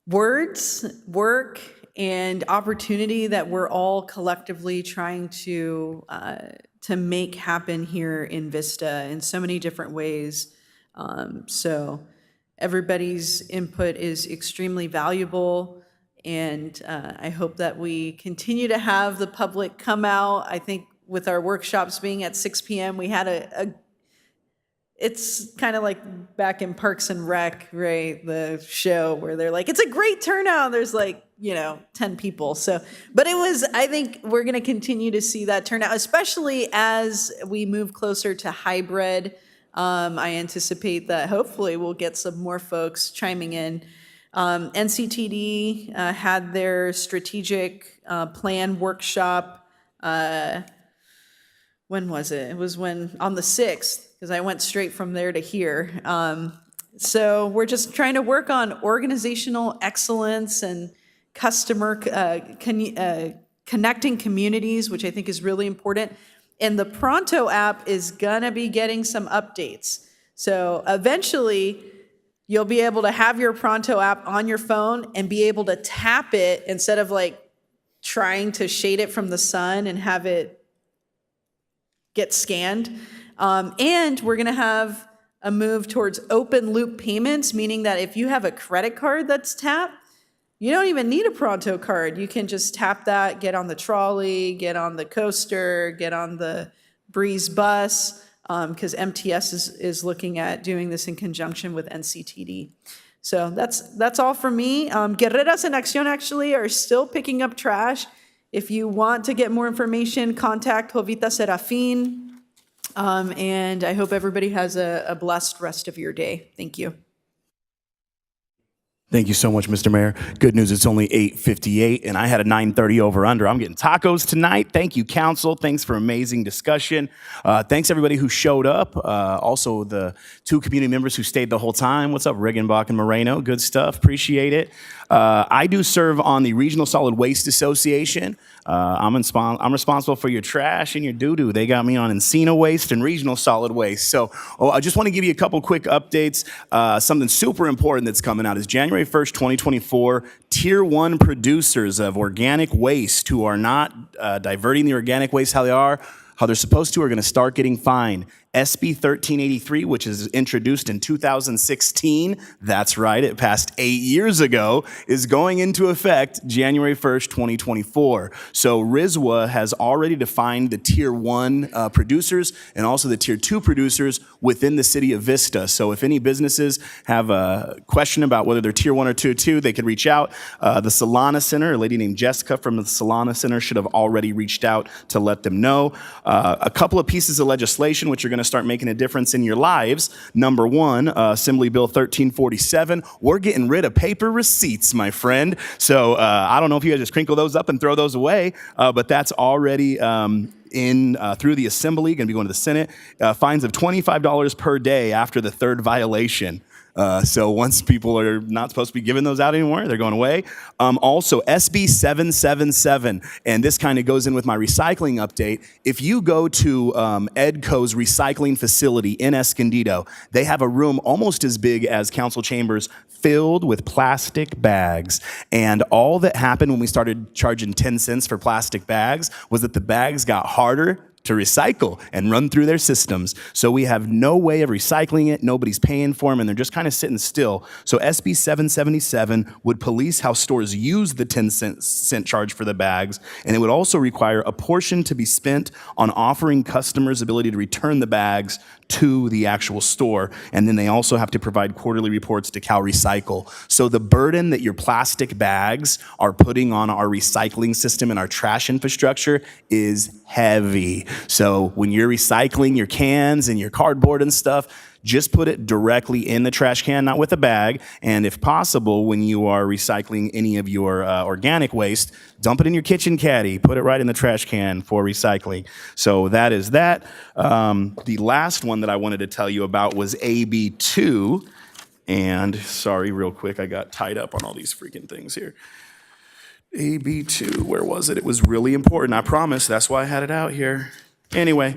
[SPEAKER 10] words, work, and opportunity that we're all collectively trying to make happen here in Vista in so many different ways. So everybody's input is extremely valuable, and I hope that we continue to have the public come out. I think with our workshops being at 6 p.m., we had it's kind of like back in Parks and Rec, right? The show where they're like, it's a great turnout. There's like, 10 people. So, but I think we're going to continue to see that turnout, especially as we move closer to hybrid. I anticipate that hopefully we'll get some more folks chiming in. NCTD had their strategic plan workshop. When was it? It was on the 6th, because I went straight from there to here. So we're just trying to work on organizational excellence and customer connecting communities, which I think is really important. And the Pronto app is gonna be getting some updates. So eventually, you'll be able to have your Pronto app on your phone and be able to tap it instead of like trying to shade it from the sun and have it get scanned. And we're gonna have a move towards open loop payments, meaning that if you have a credit card that's tapped, you don't even need a Pronto card. You can just tap that, get on the trolley, get on the coaster, get on the Breeze bus, because MTS is looking at doing this in conjunction with NCTD. So that's all for me. Guerreras en Acción actually are still picking up trash. If you want to get more information, contact Jovita Serafin. And I hope everybody has a blessed rest of your day. Thank you.
[SPEAKER 4] Thank you so much, Mr. Mayor. Good news, it's only 8:58, and I had a 9:30 over-under. I'm getting tacos tonight. Thank you, council. Thanks for amazing discussion. Thanks, everybody who showed up. Also, the two community members who stayed the whole time. What's up, Riggenbach and Moreno? Good stuff. Appreciate it. I do serve on the Regional Solid Waste Association. I'm responsible for your trash and your doo-doo. They got me on Encino Waste and Regional Solid Waste. So I just want to give you a couple quick updates. Something super important that's coming out is January 1st, 2024, Tier 1 producers of organic waste who are not diverting the organic waste how they're supposed to are going to start getting fined. SB 1383, which is introduced in 2016, that's right, it passed 8 years ago, is going into effect January 1st, 2024. So RISWA has already defined the Tier 1 producers and also the Tier 2 producers within the city of Vista. So if any businesses have a question about whether they're Tier 1 or Tier 2, they could reach out. The Solana Center, a lady named Jessica from the Solana Center should have already reached out to let them know. A couple of pieces of legislation which are going to start making a difference in your lives. Number one, Assembly Bill 1347. We're getting rid of paper receipts, my friend. So I don't know if you guys just crinkle those up and throw those away, but that's already through the Assembly, going to be going to the Senate. Fines of $25 per day after the third violation. So once people are not supposed to be giving those out anymore, they're going away. Also, SB 777, and this kind of goes in with my recycling update. If you go to EDCO's recycling facility in Escondido, they have a room almost as big as council chambers filled with plastic bags. And all that happened when we started charging 10 cents for plastic bags was that the bags got harder to recycle and run through their systems. So we have no way of recycling it. Nobody's paying for them, and they're just kind of sitting still. So SB 777 would police how stores use the 10 cent charge for the bags, and it would also require a portion to be spent on offering customers ability to return the bags to the actual store. And then they also have to provide quarterly reports to CalRecycle. So the burden that your plastic bags are putting on our recycling system and our trash infrastructure is heavy. So when you're recycling your cans and your cardboard and stuff, just put it directly in the trash can, not with a bag. And if possible, when you are recycling any of your organic waste, dump it in your kitchen caddy, put it right in the trash can for recycling. So that is that. The last one that I wanted to tell you about was AB2. And sorry, real quick, I got tied up on all these freaking things here. AB2, where was it? It was really important, I promise. That's why I had it out here. Anyway,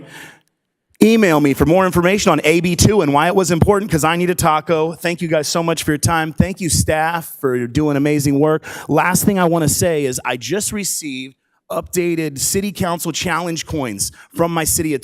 [SPEAKER 4] email me for more information on AB2 and why it was important, because I need a taco. Thank you guys so much for your time. Thank you, staff, for doing amazing work. Last thing I want to say is I just received updated city council challenge coins from my city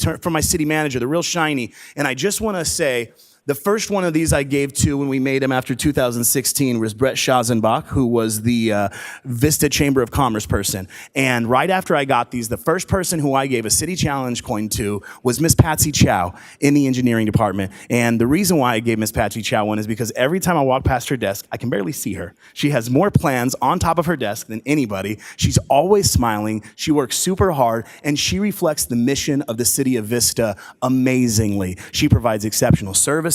[SPEAKER 4] manager. They're real shiny. And I just want to say, the first one of these I gave to when we made him after 2016 was Brett Schazenbach, who was the Vista Chamber of Commerce person. And right after I got these, the first person who I gave a city challenge coin to was Miss Patsy Chow in the engineering department. And the reason why I gave Miss Patsy Chow one is because every time I walk past her desk, I can barely see her. She has more plans on top of her desk than anybody. She's always smiling. She works super hard, and she reflects the mission of the city of Vista amazingly. She provides exceptional service.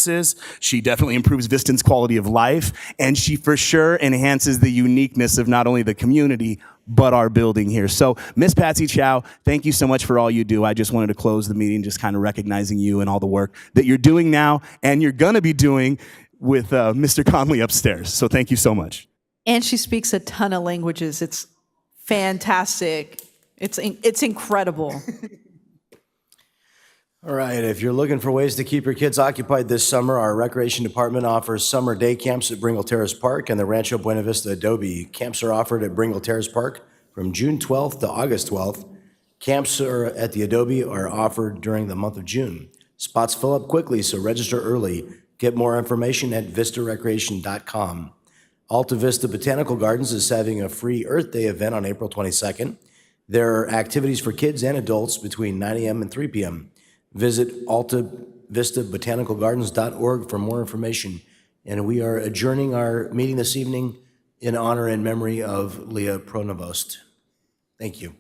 [SPEAKER 4] She definitely improves Vistans' quality of life, and she for sure enhances the uniqueness of not only the community, but our building here. So, Miss Patsy Chow, thank you so much for all you do. I just wanted to close the meeting just kind of recognizing you and all the work that you're doing now, and you're going to be doing with Mr. Conley upstairs. So thank you so much.
[SPEAKER 15] And she speaks a ton of languages. It's fantastic. It's incredible.
[SPEAKER 1] All right, if you're looking for ways to keep your kids occupied this summer, our recreation department offers summer day camps at Bringle Terrace Park and the Rancho Buena Vista Adobe. Camps are offered at Bringle Terrace Park from June 12th to August 12th. Camps at the Adobe are offered during the month of June. Spots fill up quickly, so register early. Get more information at vistarecreation.com. Alta Vista Botanical Gardens is having a free Earth Day event on April 22nd. There are activities for kids and adults between 9 a.m. and 3 p.m. Visit altavistabotanicalgardens.org for more information. And we are adjourning our meeting this evening in honor and memory of Leah Pronovost. Thank you.